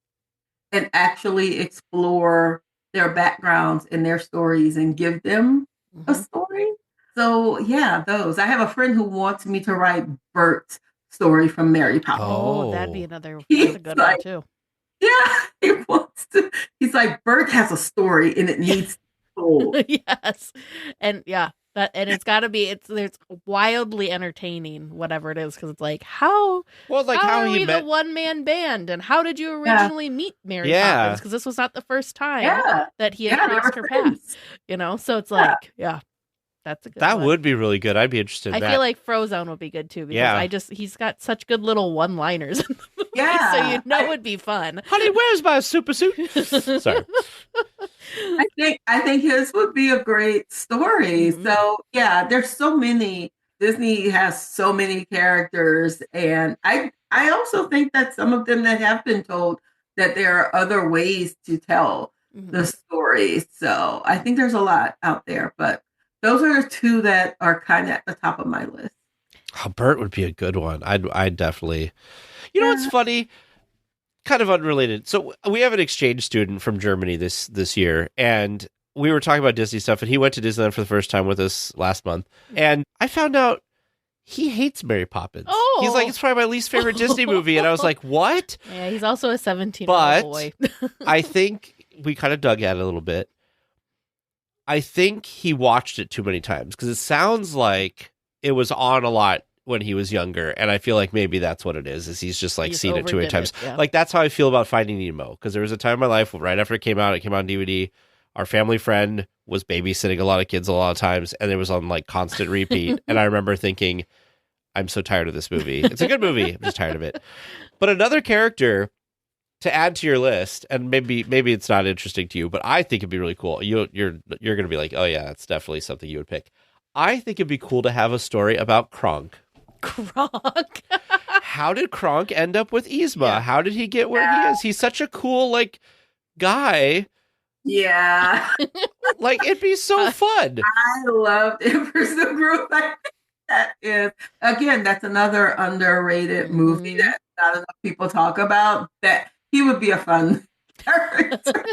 and actually explore their backgrounds and their stories and give them a story. So yeah, those. I have a friend who wants me to write Bert's story from Mary Poppins. Oh, that'd be another He's that's a good like, one too. Yeah, he wants to. He's like, Bert has a story and it needs told. Yes. And yeah, and it's got to be it's wildly entertaining whatever it is because it's like how how are he we met the one-man band and how did you originally meet Mary Poppins because this was not the first time that he had crossed her path, so it's like that's a good that one. would be really good. I'd be interested in I that. feel like Frozone would be good too because he's got such good little one-liners in the movie, so it would be fun. Honey, where's my super suit? Sorry. I think his would be a great story. So yeah, there's so many. Disney has so many characters, and I also think that some of them that have been told that there are other ways to tell the story. So I think there's a lot out there, but those are the two that are kind of at the top of my list. Oh, Bert would be a good one. I'd definitely. You know what's funny? Kind of unrelated. So we have an exchange student from Germany this year, and we were talking about Disney stuff, and he went to Disneyland for the first time with us last month, and I found out he hates Mary Poppins. Oh. He's like, it's probably my least favorite Disney movie, and I was like, what? Yeah, he's also a 17-year-old boy. I think we kind of dug at it a little bit. I think he watched it too many times because it sounds like it was on a lot when he was younger, and I feel like maybe that's what it is he's just like seen it too many times. Like that's how I feel about Finding Nemo, because there was a time in my life right after it came out on DVD. Our family friend was babysitting a lot of kids a lot of times, and it was on like constant repeat. And I remember thinking, I'm so tired of this movie. It's a good movie. I'm just tired of it. But another character to add to your list, and maybe it's not interesting to you, but I think it'd be really cool. You're going to be like, oh yeah, it's definitely something you would pick. I think it'd be cool to have a story about Kronk. Kronk. How did Kronk end up with Yzma? Yeah. How did he get where he is? He's such a cool like guy. Yeah. Like it'd be so fun. I loved Empress of Group. That is, again, that's another underrated movie that not enough people talk about. That he would be a fun character.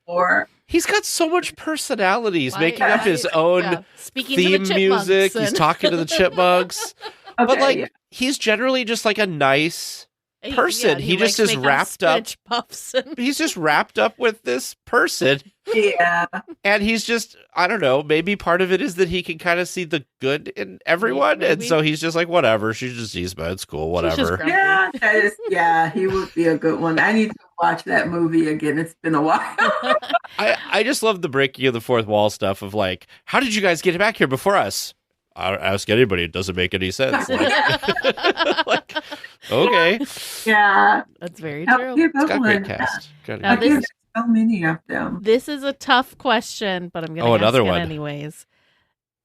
Or he's got so much personality. He's making up his own theme the music. He's talking to the chipmunks. But like he's generally just like a nice person. He just is wrapped up. He's just wrapped up with this person. Yeah. And he's just, I don't know, maybe part of it is that he can kind of see the good in everyone. Maybe. And so he's just like, whatever, she's just Yzma, it's cool, whatever. Yeah, he would be a good one. I need to watch that movie again. It's been a while. I just love the breaking of the fourth wall stuff of like, how did you guys get back here before us? I don't ask anybody, it doesn't make any sense. Like, okay. Yeah. That's very true. It's got a great cast. There's so many of them. This is a tough question, but I'm going to ask it anyways.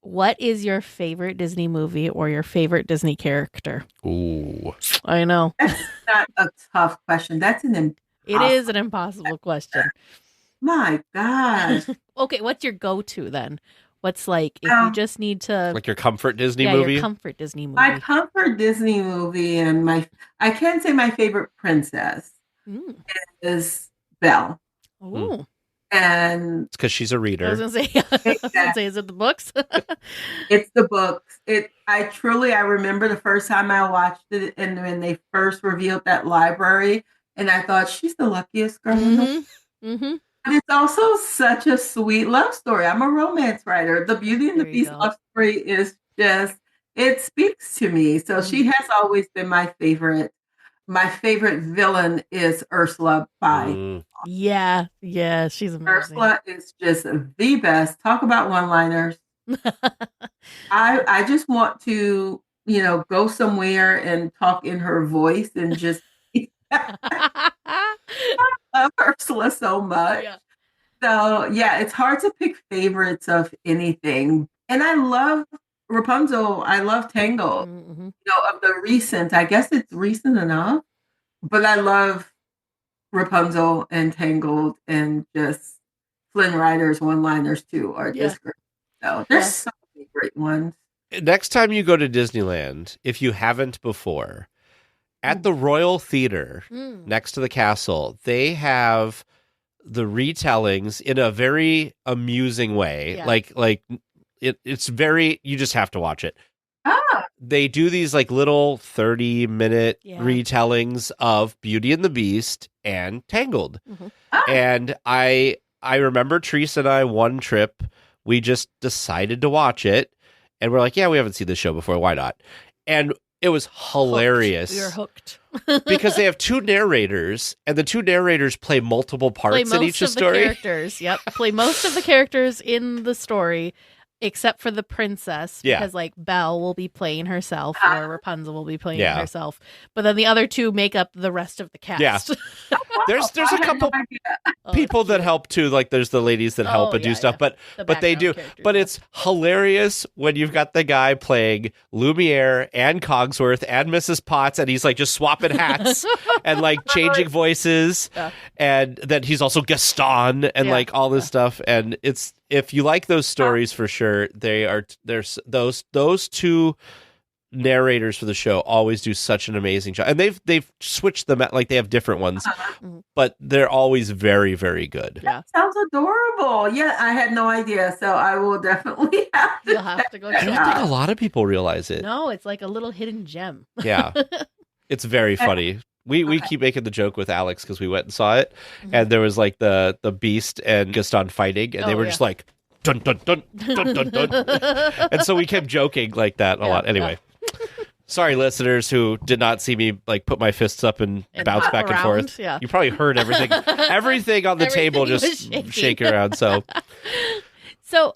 What is your favorite Disney movie or your favorite Disney character? Ooh. I know. That's not a tough question. That's It is an impossible question. My gosh. Okay, what's your go-to then? What's like, if you just need to... Like your comfort Disney movie? Your comfort Disney movie. My comfort Disney movie and I can say my favorite princess is Belle. Ooh. And it's because she's a reader. I was going to say, is it the books? It's the books. I remember the first time I watched it and when they first revealed that library, and I thought she's the luckiest girl in the world. Mm-hmm. But it's also such a sweet love story. I'm a romance writer. The Beauty and the Beast love story is just, it speaks to me. So she has always been my favorite. My favorite villain is Ursula by. Yeah, she's amazing. Ursula is just the best. Talk about one-liners. I just want to, go somewhere and talk in her voice and just I love Ursula so much. Yeah. So yeah, it's hard to pick favorites of anything. And I love Rapunzel. I love Tangled. Mm-hmm. Of the recent, I guess it's recent enough, but I love Rapunzel and Tangled and just Flynn Rider's one-liners too are Yeah. just great. So there's so many great ones. Next time you go to Disneyland, if you haven't before, at the Royal Theater next to the castle, they have the retellings in a very amusing way. Yeah. Like it's very, you just have to watch it. Ah, They do these like little 30-minute Yeah. retellings of Beauty and the Beast and Tangled. Mhm. And I remember Teresa and I one trip, we just decided to watch it. And we're like, yeah, we haven't seen this show before. Why not? And it was hilarious. We were hooked. Because they have two narrators, and the two narrators play multiple parts Play most in each of story. the characters. Yep. Play most of the characters in the story, except for the princess, Yeah. because like Belle will be playing herself, or Rapunzel will be playing Yeah. herself. But then the other two make up the rest of the cast. Yeah. There's I a had couple no idea. Oh, people that help too. Like there's the ladies that help Oh, and do yeah, stuff, yeah. but The they do. background characters, But yeah. it's hilarious when you've got the guy playing Lumiere and Cogsworth and Mrs. Potts, and he's like just swapping hats and like changing voices, Yeah. and then he's also Gaston and Yeah. like all this stuff. And it's, if you like those stories for sure, there's those two narrators for the show always do such an amazing job, and they've switched them out, like they have different ones, but they're always very, very good. Yeah. Sounds adorable. Yeah, I had no idea. So I will definitely have to. You'll have to go I check don't it think out. a lot of people realize it. No, it's like a little hidden gem. Yeah, it's very funny. We keep making the joke with Alex because we went and saw it, and there was like the Beast and Gaston fighting, and they Oh, were yeah. just like dun dun dun dun dun dun, and so we kept joking like that a Yeah, lot. Anyway. Sorry, listeners who did not see me like put my fists up and bounce hop back and around, forth. yeah. You probably heard everything on the table Everything just was shaking. shaking around. So So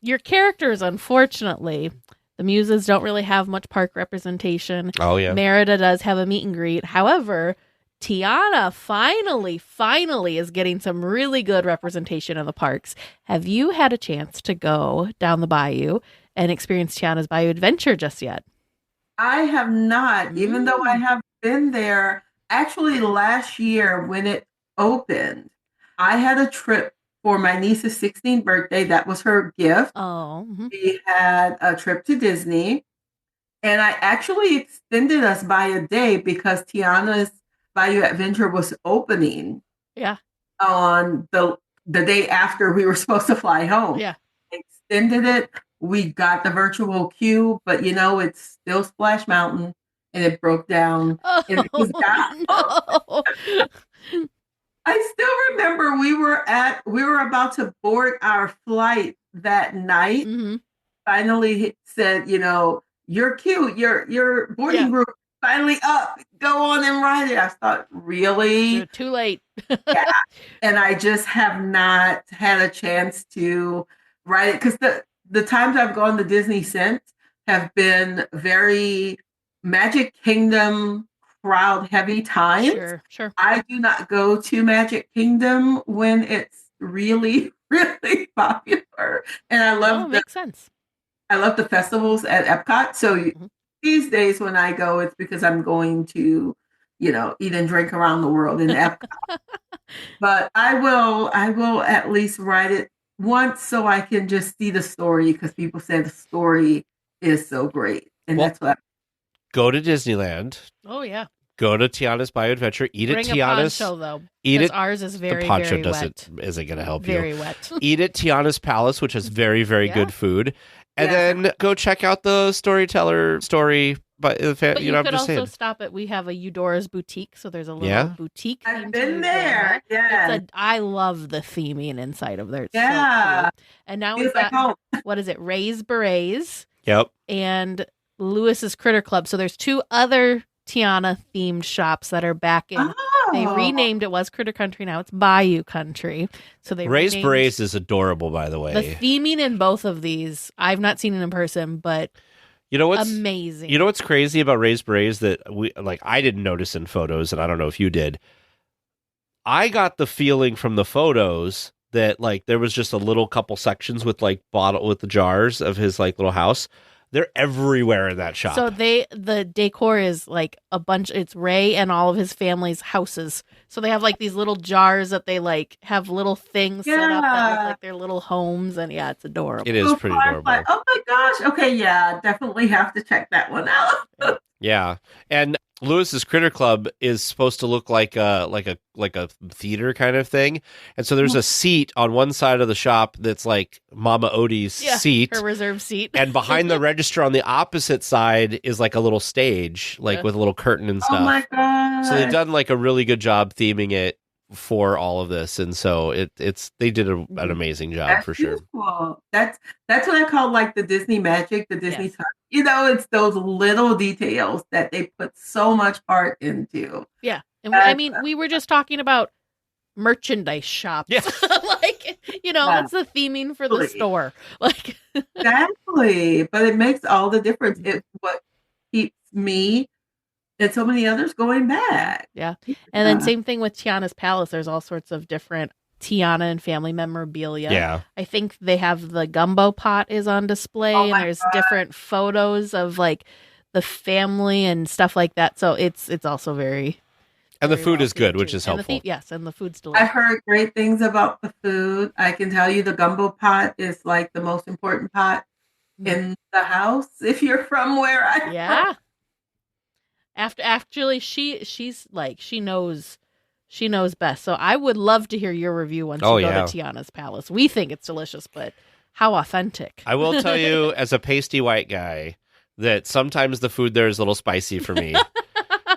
your characters, unfortunately, the Muses don't really have much park representation. oh yeah. Merida does have a meet and greet. However, Tiana finally is getting some really good representation in the parks. Have you had a chance to go down the bayou and experience Tiana's Bayou Adventure just yet? I have not, even though I have been there. Actually, last year when it opened, I had a trip for my niece's 16th birthday. That was her gift. Oh, We had a trip to Disney, and I actually extended us by a day because Tiana's Bayou Adventure was opening yeah. on the day after we were supposed to fly home. Yeah. Extended it. We got the virtual queue, but it's still Splash Mountain, and it broke down. Oh, And it was down. no. I still remember we were about to board our flight that night. Mhm. Finally said, you're cute. Your boarding Yeah. group finally up. Go on and ride it. I thought, really? You're too late. Yeah. And I just have not had a chance to ride it because the times I've gone to Disney since have been very Magic Kingdom crowd heavy times. Sure. I do not go to Magic Kingdom when it's really, really popular. And I love Makes sense. I love the festivals at Epcot. So these days when I go, it's because I'm going to, eat and drink around the world in Epcot. But I will at least ride it once so I can just see the story because people say the story is so great. And Well, that's what go to Disneyland. Oh yeah. Go to Tiana's Bayou Adventure. Eat Bring at a Tiana's. poncho though. Eat because it. ours is very, the poncho very wet. isn't going to help Very you. wet. Eat at Tiana's Palace, which has very, very Yeah. good food, and Yeah. then go check out the storyteller story. But But you I'm could just also saying. stop at, we have a Eudora's boutique, so there's a little Yeah? boutique. I've theme been to there. Eudora. Yeah. I love the theming inside of there. It's Yeah. so cute. And now we've Feels like got, home. what is it, Ray's Berets Yep. and Lewis's Critter Club. So there's two other Tiana themed shops that are back in. They Oh. renamed, it was Critter Country, now it's Bayou Country. So they Ray's renamed Berets is adorable, by the way. the theming in both of these. I've not seen it in person, but You know what's amazing. You know what's crazy about Ray's Berets that I didn't notice in photos, and I don't know if you did. I got the feeling from the photos that there was just a little couple sections with with the jars of his little house. They're everywhere in that shop. So the decor is like a bunch. It's Ray and all of his family's houses. So they have like these little jars that they like have little things set up that look like their little homes, and yeah, it's adorable. It is pretty adorable. Like, oh my gosh! Okay, yeah, definitely have to check that one out. Yeah, and Lewis's Critter Club is supposed to look like a theater kind of thing, and so there's a seat on one side of the shop that's like Mama Odie's seat, her reserve seat, and behind the register on the opposite side is like a little stage, like with a little curtain and stuff. Oh my god! So they've done like a really good job theming it for all of this, and so they did an amazing job for sure. Beautiful. That's what I call like the Disney magic, the Disney touch. You know, it's those little details that they put so much heart into. Yeah, and I mean, we were just talking about merchandise shops. Yeah. Like, you know, it's the theming for the store. Like, exactly, but it makes all the difference. It's what keeps me and so many others going back. Yeah. And then same thing with Tiana's Palace. There's all sorts of different Tiana and family memorabilia. Yeah. I think they have the gumbo pot is on display, and there's different photos of like the family and stuff like that. So it's also very And the food is good, which is helpful. Yes, and the food's delicious. I've heard great things about the food. I can tell you the gumbo pot is like the most important pot in the house if you're from where I'm from. Actually, she's like she knows best. So I would love to hear your review once you go to Tiana's Palace. We think it's delicious, but how authentic? I will tell you, as a pasty white guy, that sometimes the food there is a little spicy for me.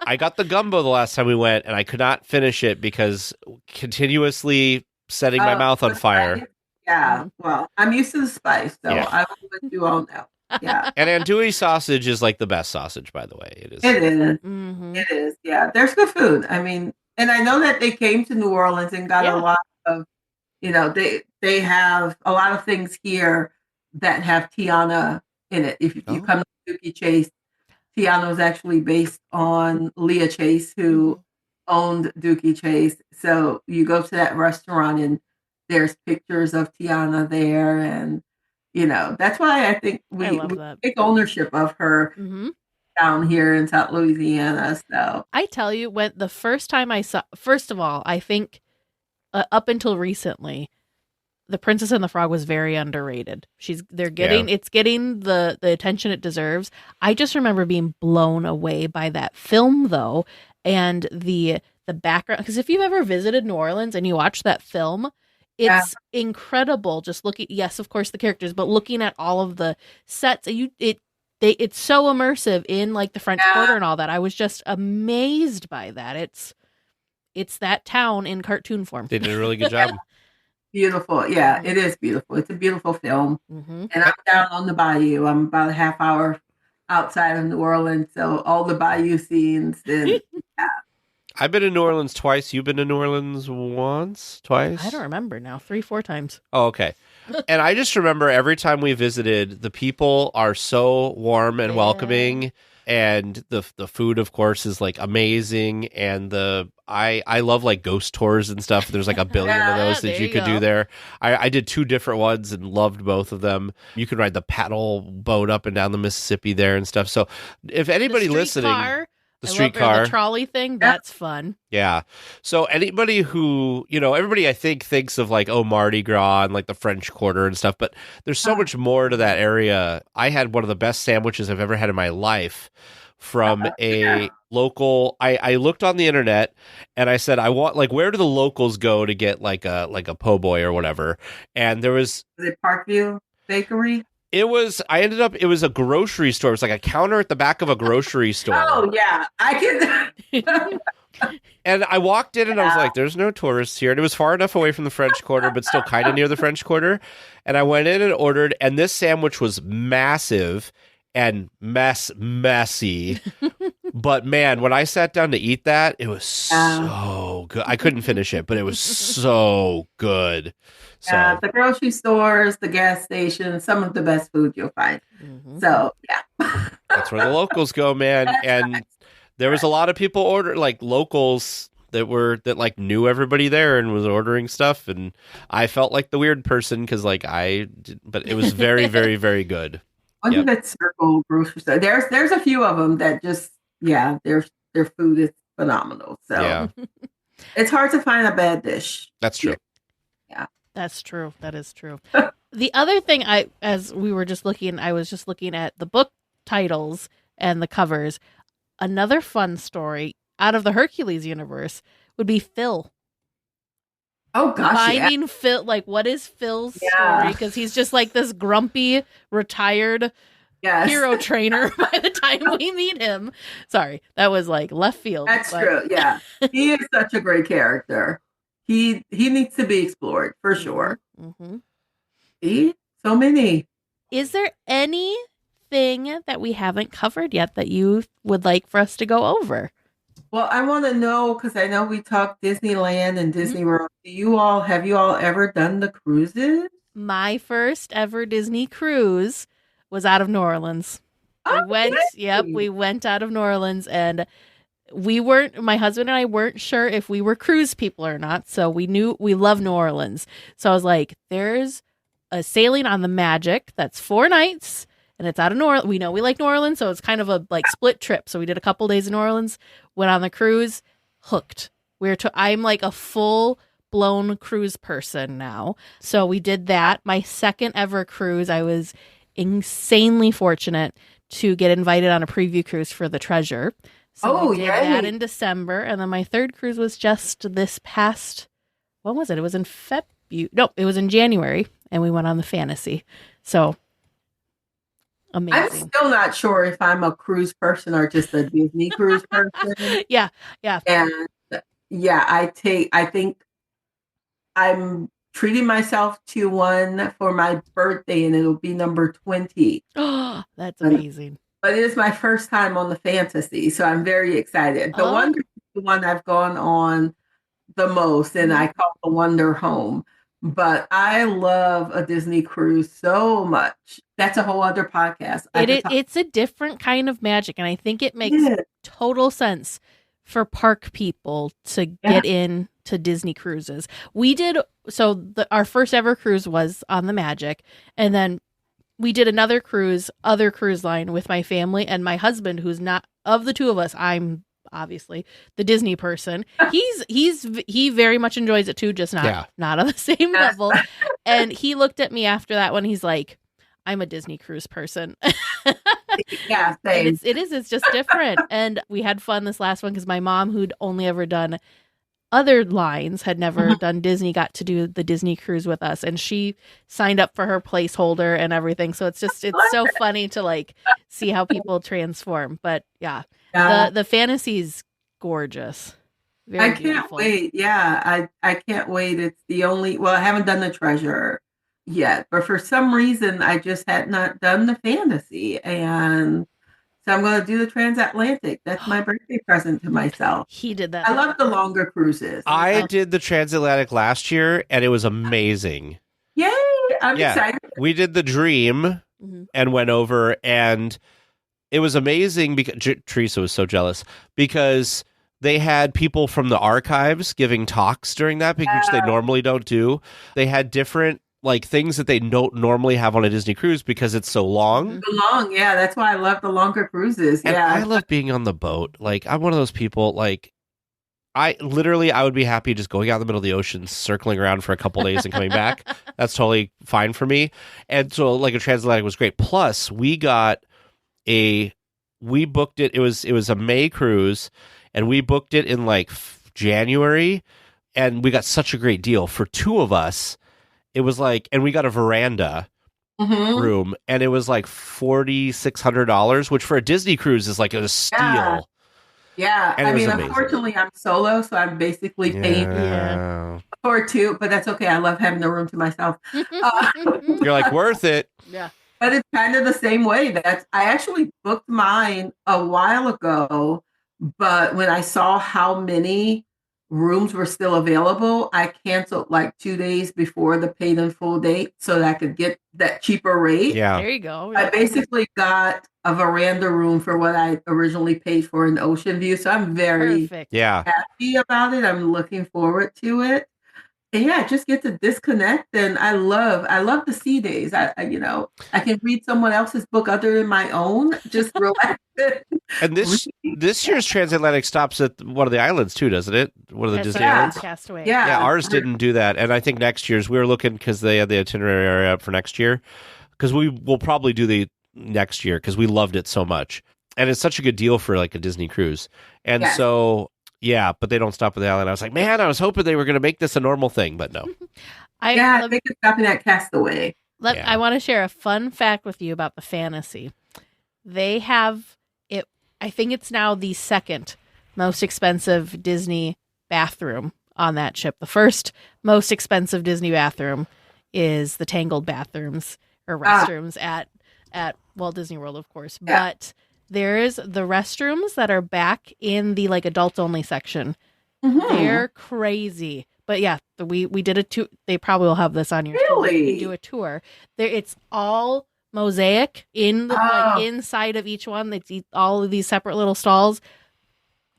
I got the gumbo the last time we went, and I could not finish it because continuously setting my mouth on fire. Yeah, well, I'm used to the spice, so I will let you all know. Yeah. And andouille sausage is like the best sausage, by the way. It is. It is. Mm-hmm. It is. Yeah. There's good food. I mean, and I know that they came to New Orleans and got a lot of, you know, they have a lot of things here that have Tiana in it. If you come to Dookie Chase, Tiana was actually based on Leah Chase, who owned Dookie Chase. So you go to that restaurant and there's pictures of Tiana there, and you know, that's why I think we take ownership of her down here in South Louisiana. So I tell you, when the first time I saw, first of all, I think up until recently, The Princess and the Frog was very underrated. It's getting the attention it deserves. I just remember being blown away by that film though, and the background. Because if you've ever visited New Orleans and you watch that film, it's incredible. Just looking, yes, of course, the characters, but looking at all of the sets, it's so immersive in like the French Quarter and all that. I was just amazed by that. It's that town in cartoon form. They did a really good job. Beautiful. Yeah, it is beautiful. It's a beautiful film. And I'm down on the bayou. I'm about a half hour outside of New Orleans, so all the bayou scenes. And I've been to New Orleans twice. You've been to New Orleans once? Twice? I don't remember now. 3-4 times. Oh, okay. And I just remember every time we visited, the people are so warm and welcoming, and the food, of course, is like amazing. And I love like ghost tours and stuff. There's like a billion of those that you could do there. I did 2 different ones and loved both of them. You could ride the paddle boat up and down the Mississippi there and stuff. So if anybody listening. The streetcar, the trolley thing, that's fun. Yeah. So anybody who, you know, everybody I think thinks of like, Mardi Gras and like the French Quarter and stuff, but there's so much more to that area. I had one of the best sandwiches I've ever had in my life from a local. I looked on the internet and I said, I want, like, where do the locals go to get like a po' boy or whatever? And there was it Parkview Bakery? It was a grocery store. It was like a counter at the back of a grocery store. Oh, yeah. I can. And I walked in and I was like, there's no tourists here. And it was far enough away from the French Quarter, but still kind of near the French Quarter. And I went in and ordered, and this sandwich was massive and messy. But man, when I sat down to eat that, it was so good. I couldn't finish it, but it was so good. So the grocery stores, the gas stations, some of the best food you'll find. So yeah, that's where the locals go, man. And there was a lot of people locals that like knew everybody there and was ordering stuff, and I felt like the weird person because but it was very, very, very good. Was Yep. it at Circle grocery store? There's a few of them that just their food is phenomenal. So Yeah, it's hard to find a bad dish. that's true. That's true. That is true. The other thing as we were just looking, I was just looking at the book titles and the covers. Another fun story out of the Hercules universe would be Phil. Oh gosh, Finding Phil, like what is Phil's story? Because he's just like this grumpy, retired hero trainer by the time we meet him. Sorry, that was like left field. That's true. Yeah, he is such a great character. He needs to be explored for sure. Mm-hmm. See, so many. Is there anything that we haven't covered yet that you would like for us to go over? Well, I want to know because I know we talked Disneyland and Disney World. Have you all ever done the cruises? My first ever Disney cruise was out of New Orleans. We went out of New Orleans, and my husband and I weren't sure if we were cruise people or not. So we knew we love New Orleans. So I was like, there's a sailing on the Magic that's 4 nights. And it's out of New Orleans. We know we like New Orleans, so it's kind of a split trip. So we did a couple days in New Orleans, went on the cruise, hooked. I'm like a full blown cruise person now. So we did that. My second ever cruise, I was insanely fortunate to get invited on a preview cruise for the Treasure. So we did that in December. And then my third cruise was just this past, when was it? It was in February. No, it was in January. And we went on the Fantasy. So amazing. I'm still not sure if I'm a cruise person or just a Disney cruise person. Yeah. And I think I'm treating myself to one for my birthday, and it'll be number 20. Oh, that's amazing. But it is my first time on the Fantasy, so I'm very excited. The Wonder is the one I've gone on the most, and I call the Wonder home. But I love a Disney cruise so much. That's a whole other podcast. It's a different kind of magic, and I think it makes total sense for park people to get into Disney cruises. We did our first ever cruise was on the Magic, and then we did other cruise line with my family and my husband, who's not of the two of us. I'm obviously the Disney person. He very much enjoys it too, just not on the same level. And he looked at me after that one. He's like, I'm a Disney cruise person. Yeah, same. It's just different. And we had fun this last one because my mom, who'd only ever done other lines, had never done Disney, got to do the Disney cruise with us, and she signed up for her placeholder and everything. So it's so funny to see how people transform. But the Fantasy's gorgeous. Very beautiful. Wait. Yeah, I can't wait. It's the only. Well, I haven't done the Treasure yet, but for some reason I just had not done the Fantasy, and so I'm going to do the Transatlantic. That's my birthday present to myself. He did that. I love the longer cruises. I did the Transatlantic last year, and it was amazing. Yay! I'm excited. We did the Dream and went over, and it was amazing because Teresa was so jealous because they had people from the archives giving talks during that, which they normally don't do. They had different things that they don't normally have on a Disney cruise because it's so long. Yeah. That's why I love the longer cruises. And I love being on the boat. I'm one of those people, I would be happy just going out in the middle of the ocean, circling around for a couple days and coming back. That's totally fine for me. And so a Transatlantic was great. Plus we booked it. It was a May cruise, and we booked it in January, and we got such a great deal for 2 of us. It was and we got a veranda room, and it was $4,600, which for a Disney cruise is a steal. Yeah. And unfortunately, I'm solo, so I'm basically paying for 2, but that's okay. I love having the room to myself. You're worth it. Yeah. But it's kind of the same way. I actually booked mine a while ago, but when I saw how many rooms were still available, I canceled 2 days before the paid in full date so that I could get that cheaper rate. Yeah. There you go. I basically got a veranda room for what I originally paid for in Ocean View. So I'm very happy about it. I'm looking forward to it. And yeah, just get to disconnect. And I love the sea days. I can read someone else's book other than my own, just relax. And this year's transatlantic stops at one of the islands too, doesn't it? One of the Disney islands. Castaway. Yeah, ours didn't do that. And I think next year's, we were looking because they had the itinerary area up for next year. Because we will probably do the next year because we loved it so much. And it's such a good deal for like a Disney cruise. And so, yeah, but they don't stop at the island. I was like, man, I was hoping they were going to make this a normal thing, but no. I think it's stopping at Castaway. I want to share a fun fact with you about the Fantasy. They have it. I think it's now the second most expensive Disney bathroom on that ship. The first most expensive Disney bathroom is the Tangled bathrooms or restrooms at Walt Disney World, of course. Yeah. But there's the restrooms that are back in the like adults only section. Mm-hmm. They're crazy. But yeah, we did a tour. They probably will have this on your tour. You can do a tour. It's all mosaic in the like inside of each one. It's all of these separate little stalls.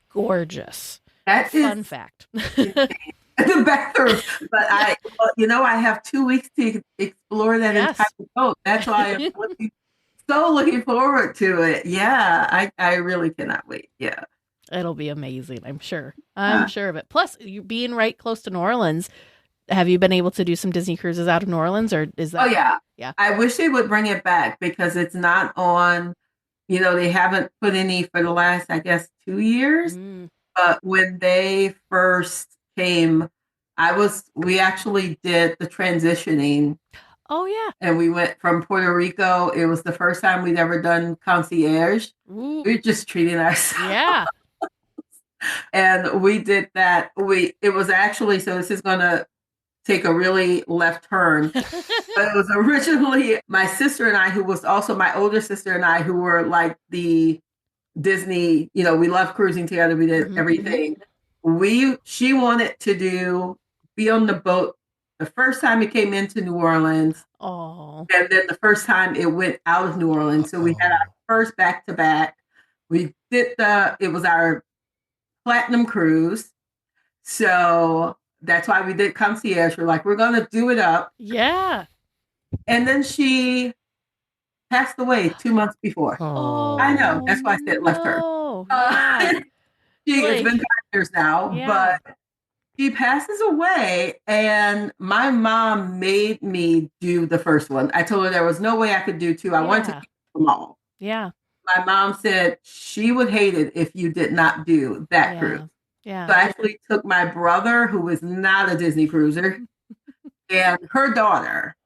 Gorgeous. That is fun fact. The bathroom. But I have 2 weeks to explore that entire boat. That's why I'm looking forward to it. Yeah, I really cannot wait. Yeah. It'll be amazing, I'm sure. I'm sure of it. Plus, you being right close to New Orleans, have you been able to do some Disney cruises out of New Orleans, or is that? Oh yeah, yeah. I wish they would bring it back because it's not on. They haven't put any for the last, I guess, 2 years. But when they first came, we actually did the transitioning. Oh yeah, and we went from Puerto Rico. It was the first time we'd ever done concierge. Ooh. We were just treating ourselves. Yeah. And we did that. It was actually, so this is going to take a really left turn. But it was originally my sister and I, who was also my older sister and I, who were like the Disney, we loved cruising together. We did everything. She wanted to be on the boat the first time it came into New Orleans. Oh. And then the first time it went out of New Orleans. So we had our first back-to-back. We did it was our platinum cruise. So that's why we did concierge. We're like, we're going to do it up. Yeah. And then she passed away 2 months before. Oh, I know. That's why I said left her. It's been 5 years now, but she passes away. And my mom made me do the first one. I told her there was no way I could do two. I wanted to do them all. Yeah. My mom said she would hate it if you did not do that cruise. Yeah. So I actually took my brother, who was not a Disney cruiser, and her daughter.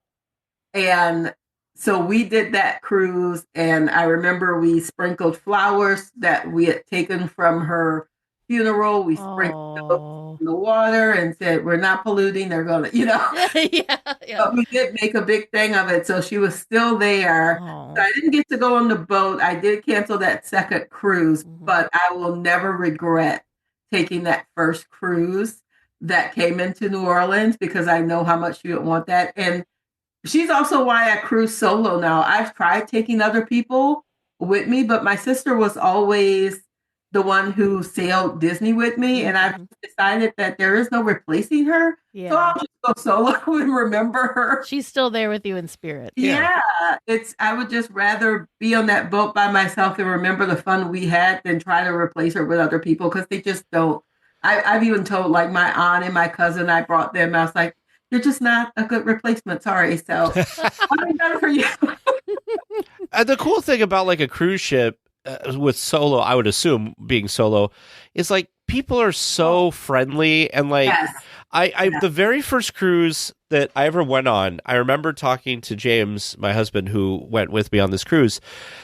And so we did that cruise. And I remember we sprinkled flowers that we had taken from her funeral. We sprinkled those in the water and said, we're not polluting. They're going to, yeah. But we did make a big thing of it. So she was still there. So I didn't get to go on the boat. I did cancel that second cruise, but I will never regret taking that first cruise that came into New Orleans because I know how much you would want that. And she's also why I cruise solo now. I've tried taking other people with me, but my sister was always the one who sailed Disney with me. And I've decided that there is no replacing her. Yeah. So I'll just go solo and remember her. She's still there with you in spirit. Yeah. I would just rather be on that boat by myself and remember the fun we had than try to replace her with other people because they just don't. I've even told like my aunt and my cousin, I brought them. I was like, you're just not a good replacement. Sorry. So I'm done for you. The cool thing about like a cruise ship with solo, I would assume being solo, is like people are so friendly and like the very first cruise that I ever went on, I remember talking to James, my husband, who went with me on this cruise,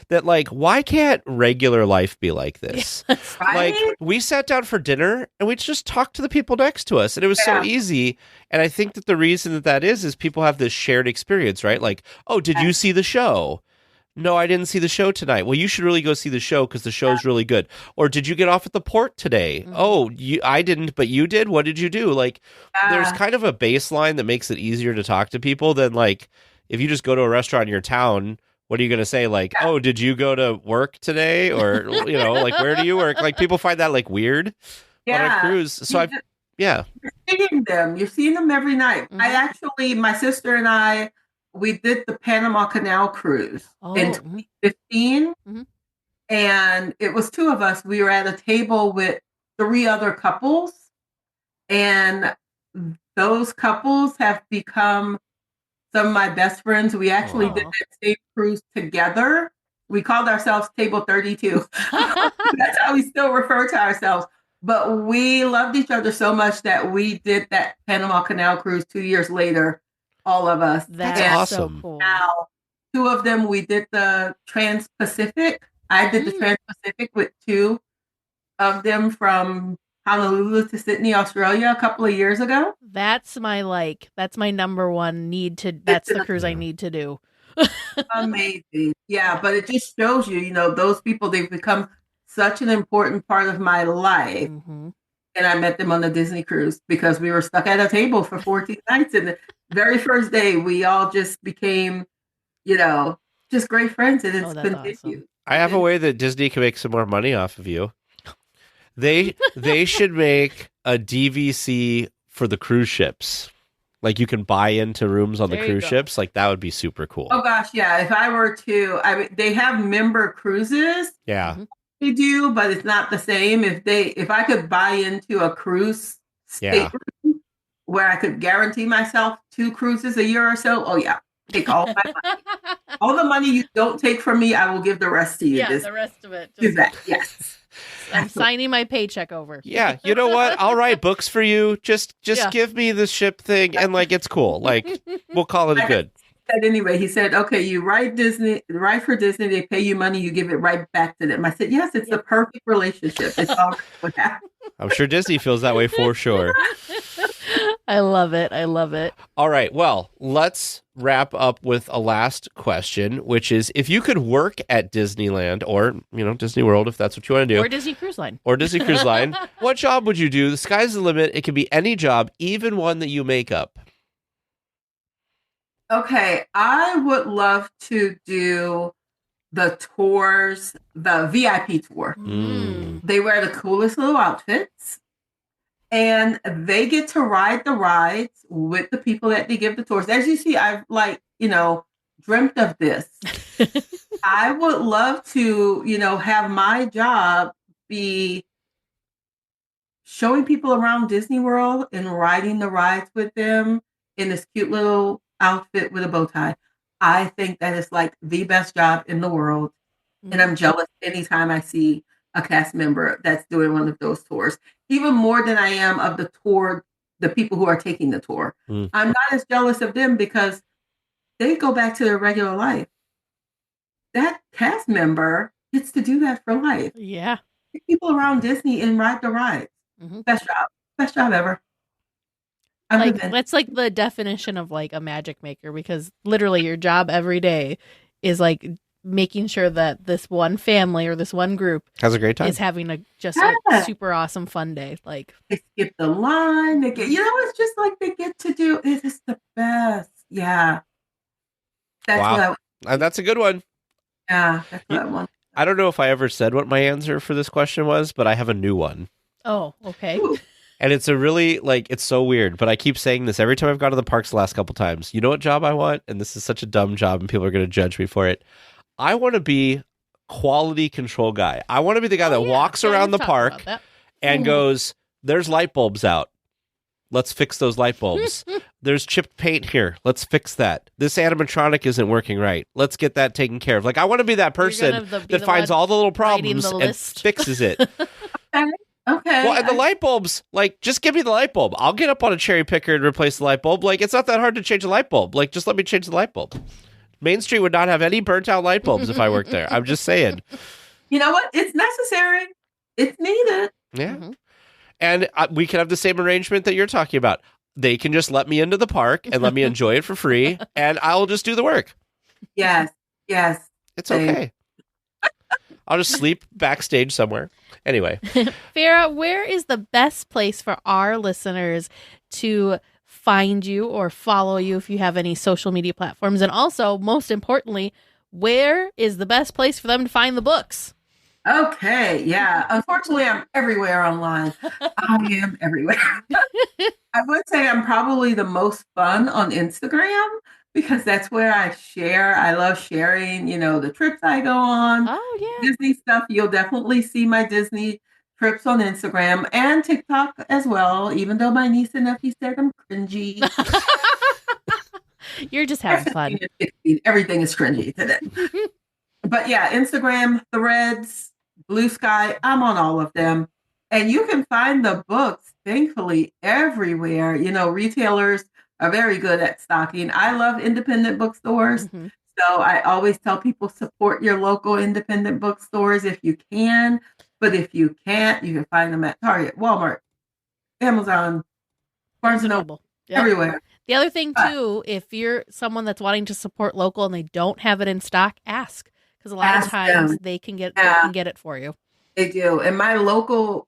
that like, why can't regular life be like this? Like we sat down for dinner and we just talked to the people next to us and it was so easy. And I think that the reason that is people have this shared experience, right? Like, oh, did you see the show? No, I didn't see the show tonight. Well, you should really go see the show because the show's really good. Or did you get off at the port today? Oh, I didn't, but you did? What did you do? Like, there's kind of a baseline that makes it easier to talk to people than, like, if you just go to a restaurant in your town, what are you going to say? Like, oh, did you go to work today? Or, like, where do you work? Like, people find that, like, weird on a cruise. So Yeah. You're seeing them every night. Mhm. I actually, my sister and I, we did the Panama Canal cruise in Oh, mhm. 2015. Mhm. And it was two of us. We were at a table with three other couples. And those couples have become some of my best friends. We actually did Aw. that same cruise together. We called ourselves Table 32. That's how we still refer to ourselves. But we loved each other so much that we did that Panama Canal cruise 2 years later, all of us. That's And awesome. so cool. now, two of them, we did the Trans-Pacific. I did the Trans-Pacific with two of them from Honolulu to Sydney, Australia, a couple of years ago. That's my number one need to. That's the cruise I need to do. Amazing. Yeah, but it just shows you, those people, they've become such an important part of my life. Mhm. And I met them on the Disney cruise because we were stuck at a table for 14 nights. And the very first day, we all just became, just great friends. And it's that's continued. awesome. I have a way that Disney can make some more money off of you. They should make a DVC for the cruise ships. Like you can buy into rooms on There the you cruise go. ships. Like that would be super cool. Oh gosh, yeah. If I were to, they have member cruises. Yeah. Mhm. They do, but it's not the same. If I could buy into a cruise stateroom where I could guarantee myself 2 cruises a year or so, oh yeah, take all my money. All the money you don't take from me, I will give the rest to you. Yeah, the rest of it. Do that, yes. I'm signing my paycheck over. Yeah. You know what? I'll write books for you. Just Yeah. give me the ship thing and like it's cool. Like we'll call it a good. Anyway, he said, okay, you write for Disney, they pay you money, you give it right back to them. I said, yes, it's the perfect relationship. It's all what happens. I'm sure Disney feels that way for sure. I love it. I love it. All right. Well, let's wrap up with a last question, which is if you could work at Disneyland or, Disney World, if that's what you want to do. Or Disney Cruise Line. Or Disney Cruise Line, what job would you do? The sky's the limit. It can be any job, even one that you make up. Okay, I would love to do the tours, the VIP tour. Mm. They wear the coolest little outfits and they get to ride the rides with the people that they give the tours. As you see, I've dreamt of this. I would love to, have my job be showing people around Disney World and riding the rides with them in this cute little outfit with a bow tie. I think that is like the best job in the world. And I'm jealous anytime I see a cast member that's doing one of those tours, even more than I am of the people who are taking the tour. Mm. I'm not as jealous of them because they go back to their regular life. That cast member gets to do that for life. Yeah. Take people around Disney and ride the rides. Mhm. Best job ever. That's like the definition of like a magic maker, because literally your job every day is like making sure that this one family or this one group Has a great time. is having a super awesome fun day. Like they skip the line. They get, it's just like they get to do. It is the best. Yeah. That's Wow. what That's a good one. that's what I want. I don't know if I ever said what my answer for this question was, but I have a new one. Oh, okay. Ooh. And it's a really, it's so weird, but I keep saying this every time I've gone to the parks the last couple times. You know what job I want? And this is such a dumb job and people are going to judge me for it. I want to be quality control guy. I want to be the guy that walks around the park and goes, there's light bulbs out. Let's fix those light bulbs. There's chipped paint here. Let's fix that. This animatronic isn't working right. Let's get that taken care of. Like, I want to be that person that finds all the little problems and fixes it. Okay. Well, and the light bulbs, just give me the light bulb. I'll get up on a cherry picker and replace the light bulb. It's not that hard to change a light bulb. Just let me change the light bulb. Main Street would not have any burnt out light bulbs if I worked there. I'm just saying. You know what? It's necessary. It's needed. Yeah. Mm-hmm. And we can have the same arrangement that you're talking about. They can just let me into the park and let me enjoy it for free, and I'll just do the work. Yes. It's okay. I'll just sleep backstage somewhere. Anyway. Farrah, where is the best place for our listeners to find you or follow you if you have any social media platforms? And also, most importantly, where is the best place for them to find the books? Okay, yeah. Unfortunately, I'm everywhere online. I am everywhere. I would say I'm probably the most fun on Instagram because that's where I share. I love sharing, the trips I go on, Oh, yeah. Disney stuff. You'll definitely see my Disney trips on Instagram and TikTok as well, even though my niece and nephew said I'm cringy. You're just having fun. 15 and 16, everything is cringy today. But yeah, Instagram, Threads, Blue Sky, I'm on all of them. And you can find the books, thankfully, everywhere. Retailers are very good at stocking. I love independent bookstores. Mm-hmm. So I always tell people support your local independent bookstores if you can. But if you can't, you can find them at Target, Walmart, Amazon, Barnes & Noble, everywhere. The other thing, too, if you're someone that's wanting to support local and they don't have it in stock, ask. Because a lot of times they can get it for you. They do. And my local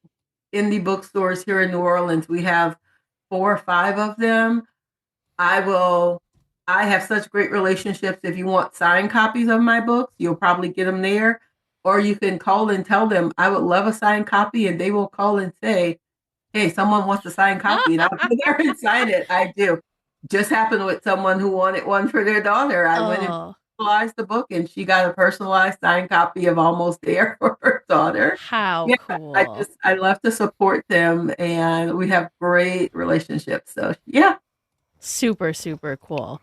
indie bookstores here in New Orleans, we have 4 or 5 of them. I have such great relationships. If you want signed copies of my books, you'll probably get them there. Or you can call and tell them, I would love a signed copy. And they will call and say, hey, someone wants a signed copy. And I'll go there and sign it. I do. Just happened with someone who wanted one for their daughter. I went and personalized the book, and she got a personalized signed copy of Almost There for her daughter. How cool! I love to support them, and we have great relationships. So yeah, super, super cool.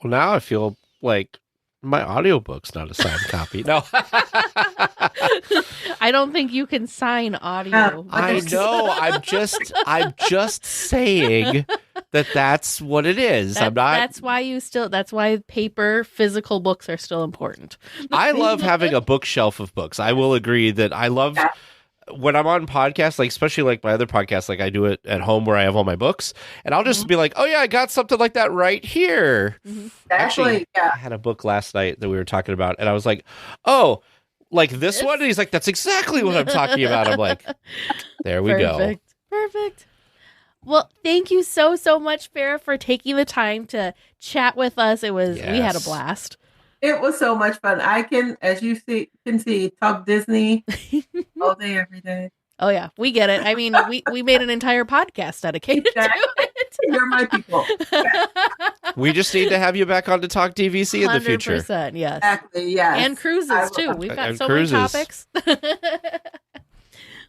Well, now I feel like my audiobook's not a signed copy. No. I don't think you can sign audio. I know. I'm just saying that's what it is. That's why paper, physical books are still important. I love having a bookshelf of books. I will agree that I love when I'm on podcasts, like especially like my other podcasts, like I do it at home where I have all my books, and I'll just be like, oh yeah, I got something like that right here. Mm-hmm. Actually, I had a book last night that we were talking about, and I was like, oh, like this one? And he's like, that's exactly what I'm talking about. I'm like, there we go. Perfect. Well, thank you so, so much, Farrah, for taking the time to chat with us. We had a blast. It was so much fun. I can, as you can see, talk Disney all day, every day. Oh, yeah. We get it. I mean, we made an entire podcast dedicated to it. You're my people. We just need to have you back on to talk DVC in the future. 100%, yes. Exactly, yes. And cruises, too. We've got so many topics.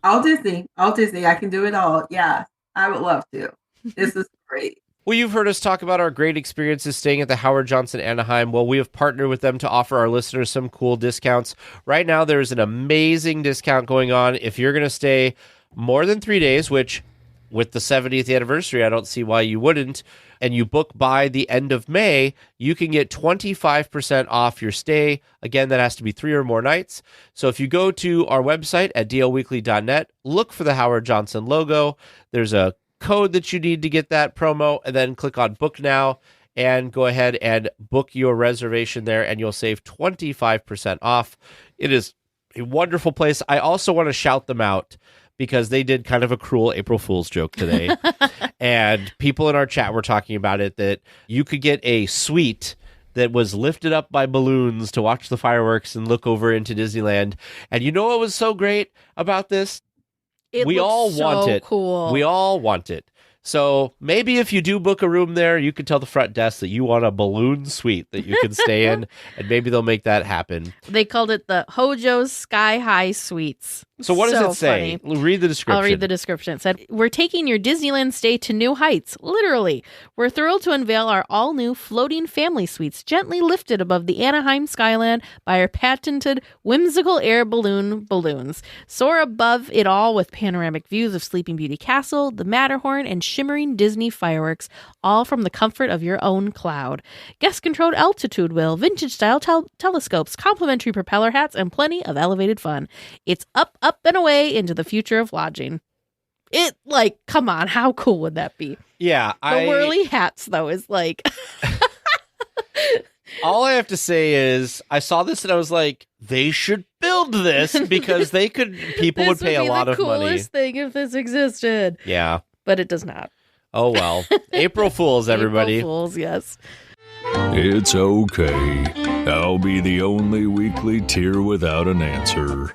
All Disney. I can do it all. Yeah, I would love to. This is great. Well, you've heard us talk about our great experiences staying at the Howard Johnson Anaheim. Well, we have partnered with them to offer our listeners some cool discounts. Right now, there's an amazing discount going on. If you're going to stay more than 3 days, which with the 70th anniversary, I don't see why you wouldn't, and you book by the end of May, you can get 25% off your stay. Again, that has to be 3 or more nights. So if you go to our website at dlweekly.net, look for the Howard Johnson logo. There's a code that you need to get that promo, and then click on book now and go ahead and book your reservation there, and you'll save 25% off. It is a wonderful place. I also want to shout them out because they did kind of a cruel April Fool's joke today. And people in our chat were talking about it, that you could get a suite that was lifted up by balloons to watch the fireworks and look over into Disneyland. And you know what was so great about this? We all want it. Cool. We all want it. So maybe if you do book a room there, you can tell the front desk that you want a balloon suite that you can stay in, and maybe they'll make that happen. They called it the Hojo's Sky High Suites. So what does it say? Funny. Read the description. I'll read the description. It said, we're taking your Disneyland stay to new heights, literally. We're thrilled to unveil our all-new floating family suites, gently lifted above the Anaheim skyline by our patented whimsical air balloons. Soar above it all with panoramic views of Sleeping Beauty Castle, the Matterhorn, and shimmering Disney fireworks, all from the comfort of your own cloud. Guest-controlled altitude wheel, vintage-style telescopes, complimentary propeller hats, and plenty of elevated fun. It's up, and away into the future of lodging. It, come on, how cool would that be? Yeah, The whirly hats, though, is like... All I have to say is, I saw this and I was like, they should build this because people would pay a lot of money. This would be the coolest thing if this existed. Yeah. But it does not. Oh, well. April Fools, everybody. April Fools, yes. It's okay. I'll be the only weekly tier without an answer.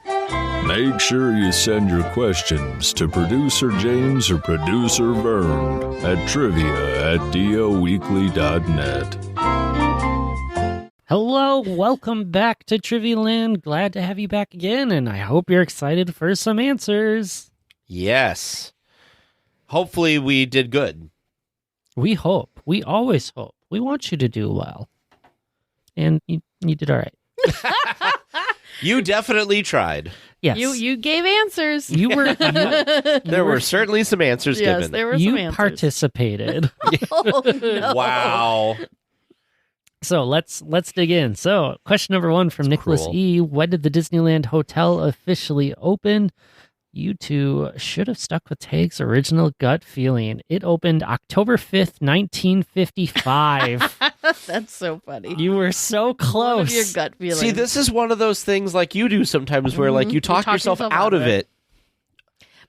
Make sure you send your questions to producer James or producer Vern at trivia@dlweekly.net. Hello, welcome back to Trivia Land. Glad to have you back again, and I hope you're excited for some answers. Yes. Hopefully we did good. We hope. We always hope. We want you to do well. And you did all right. You definitely tried. Yes. You gave answers. You were. There were certainly some answers yes, given. there were some You answers. participated. Oh, no. Wow. So let's dig in. So question number 1 from Nicholas cruel. E. When did the Disneyland Hotel officially open? You two should have stuck with Tag's original gut feeling. It opened October 5th, 1955. That's so funny. You were so One close. of your gut feelings. See, this is one of those things like you do sometimes where like you talk yourself out of it.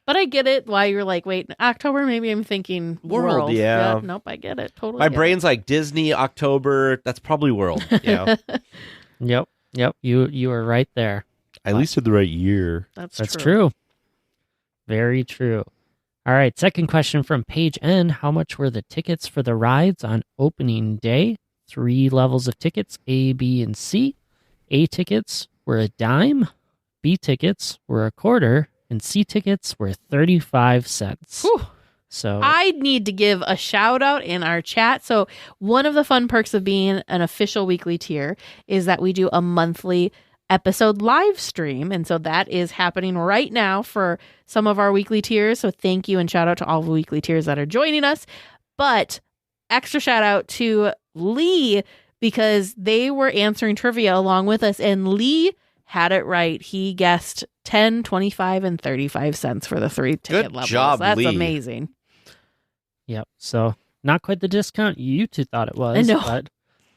But I get it. Why you're like, wait, October? Maybe I'm thinking world. yeah. Nope, I get it. Totally. My get brain's like Disney, October. That's probably world. Yeah. Yep. You were right there. At least in the right year. it. That's true. Very true. All right. Second question from page N. How much were the tickets for the rides on opening day? 3 levels of tickets, A, B, and C. A tickets were a dime. B tickets were a quarter. And C tickets were 35 cents. Whew. So I need to give a shout out in our chat. So one of the fun perks of being an official weekly tier is that we do a monthly episode live stream. And so that is happening right now for some of our weekly tiers. So thank you and shout out to all the weekly tiers that are joining us. But extra shout out to Lee because they were answering trivia along with us. And Lee had it right. He guessed 10, 25, and 35 cents for the 3 ticket Good levels. job, That's Lee. amazing. Yep. So not quite the discount you two thought it was. I know. But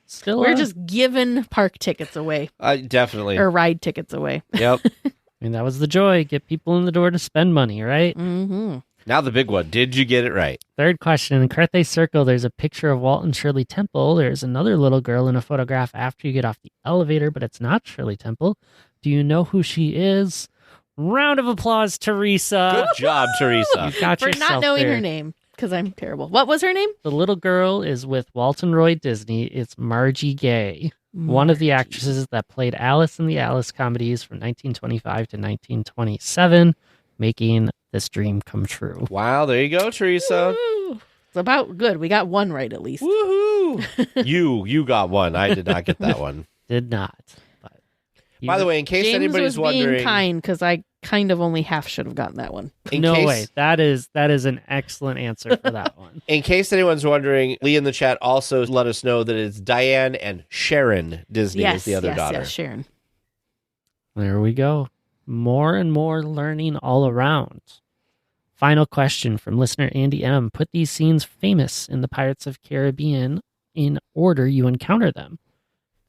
still, We're just giving park tickets away Definitely. or ride tickets away. Yep. I mean, that was the joy. Get people in the door to spend money, right? Mm-hmm. Now the big one. Did you get it right? Third question. In Carthay Circle, there's a picture of Walt and Shirley Temple. There's another little girl in a photograph after you get off the elevator, but it's not Shirley Temple. Do you know who she is? Round of applause, Teresa. Good job, Teresa. You got For yourself not knowing there. her name, because I'm terrible. What was her name? The little girl is with Walt and Roy Disney. It's Margie Gay, one of the actresses that played Alice in the Alice comedies from 1925 to 1927, making this dream come true. Wow, there you go, Teresa. Woo. It's about good. We got one right at least. Woohoo! you got one. I did not get that one. Did not. But By the way, in case James anybody's was being wondering, kind because I kind of only half should have gotten that one. no way. That is an excellent answer for that one. In case anyone's wondering, Lee in the chat also let us know that it's Diane and Sharon Disney is the other daughter. Yes, Sharon. There we go. More and more learning all around. Final question from listener Andy M. Put these scenes famous in the Pirates of Caribbean in order you encounter them.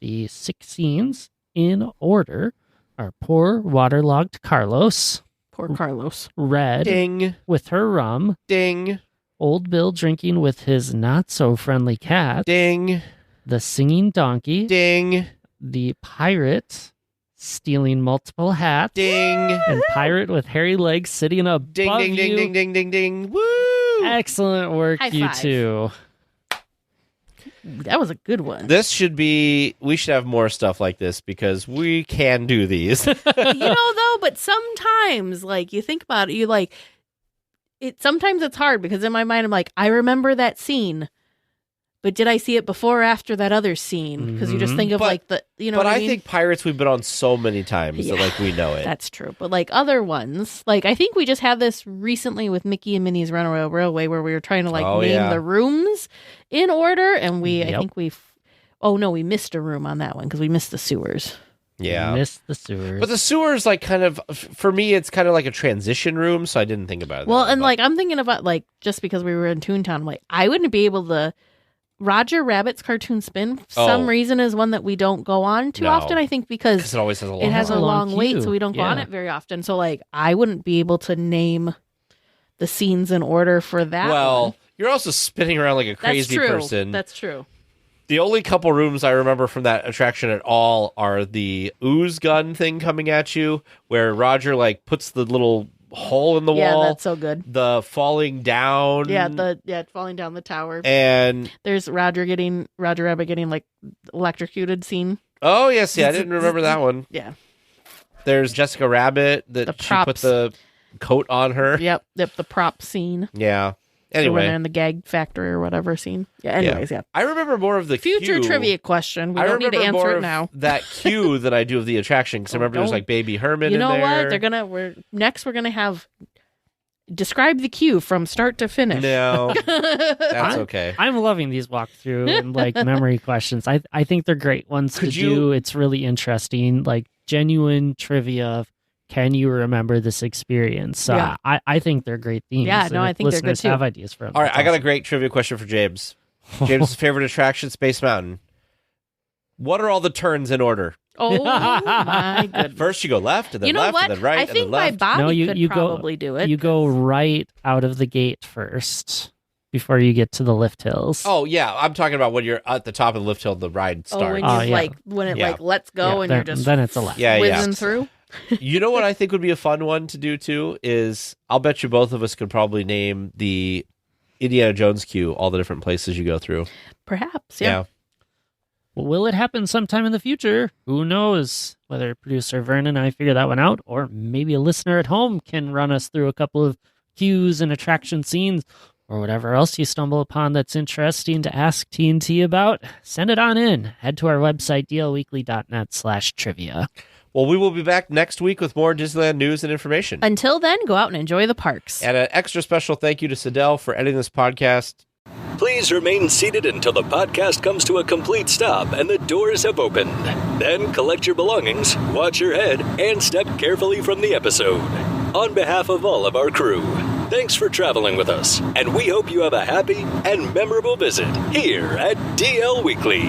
The 6 scenes in order are poor waterlogged Carlos. Poor Carlos. Red Ding. with her rum. Ding. Old Bill drinking with his not-so-friendly cat. Ding. The singing donkey. Ding. The pirate stealing multiple hats. Ding. And pirate with hairy legs sitting above Ding, ding, ding, you. ding, ding, ding, ding. Woo! Excellent work, High you five. two. That was a good one. We should have more stuff like this because we can do these. You know, though, but sometimes, like, you think about it, you like, sometimes it's hard because in my mind, I'm like, I remember that scene, but did I see it before or after that other scene? Because you just think of But- like the, you know But what I I mean? think Pirates we've been on so many times that like we know it. That's true. But like other ones, like I think we just had this recently with Mickey and Minnie's Runaway Railway where we were trying to like Oh, name yeah. the rooms in order. And I Yep. think we missed a room on that one because we missed the sewers. Yeah. Missed the sewers. But the sewers, like, kind of, for me, it's kind of like a transition room, so I didn't think about it. Well, that way, and but- like I'm thinking about like just because we were in Toontown, I'm like I wouldn't be able to. Roger Rabbit's Cartoon Spin, for some reason, is one that we don't go on too No. often. I think because it always has a long it has line. a long long wait, queue. so we don't go on Yeah. it very often. So like I wouldn't be able to name the scenes in order for that. Well, one. you're also spinning around like a That's crazy true. person. That's true. The only couple rooms I remember from that attraction at all are the ooze gun thing coming at you, where Roger like puts the little hole in the wall. Yeah, that's so good. The falling down. Yeah, falling down the tower. And there's Roger Rabbit getting like electrocuted scene. Oh yes, yeah, I didn't remember that one. Yeah. There's Jessica Rabbit that she put the coat on her. Yep, the prop scene. Yeah. Anyway, in the gag factory or whatever scene. Yeah. Anyways, yeah. I remember more of the future queue. Trivia question. We don't need to answer it now. That queue than I do of the attraction because I remember there's like Baby Herman. You know in there. what? We're gonna have describe the queue from start to finish. No, that's okay. I'm loving these walkthrough and like memory questions. I think they're great ones to do. It's really interesting, like genuine trivia of can you remember this experience? Yeah. I think they're great themes. Yeah, no, I think they're good too. Have ideas for them. All right, I got a great trivia question for James. James's favorite attraction, Space Mountain. What are all the turns in order? Oh my goodness! First you go left, and then you know left, what? and then right, I think and then left. my body you could probably do it. You go right out of the gate first before you get to the lift hills. Oh yeah, I'm talking about when you're at the top of the lift hill, the ride starts. When it like lets go and you're just then it's a left. whizzing through. You know what I think would be a fun one to do too is I'll bet you both of us could probably name the Indiana Jones queue, all the different places you go through. Perhaps, yeah. Well, will it happen sometime in the future? Who knows? Whether producer Vernon and I figure that one out, or maybe a listener at home can run us through a couple of queues and attraction scenes, or whatever else you stumble upon that's interesting to ask TNT about. Send it on in. Head to our website, dlweekly.net/trivia. Well, we will be back next week with more Disneyland news and information. Until then, go out and enjoy the parks. And an extra special thank you to Sidel for editing this podcast. Please remain seated until the podcast comes to a complete stop and the doors have opened. Then collect your belongings, watch your head, and step carefully from the episode. On behalf of all of our crew, thanks for traveling with us, and we hope you have a happy and memorable visit here at DL Weekly.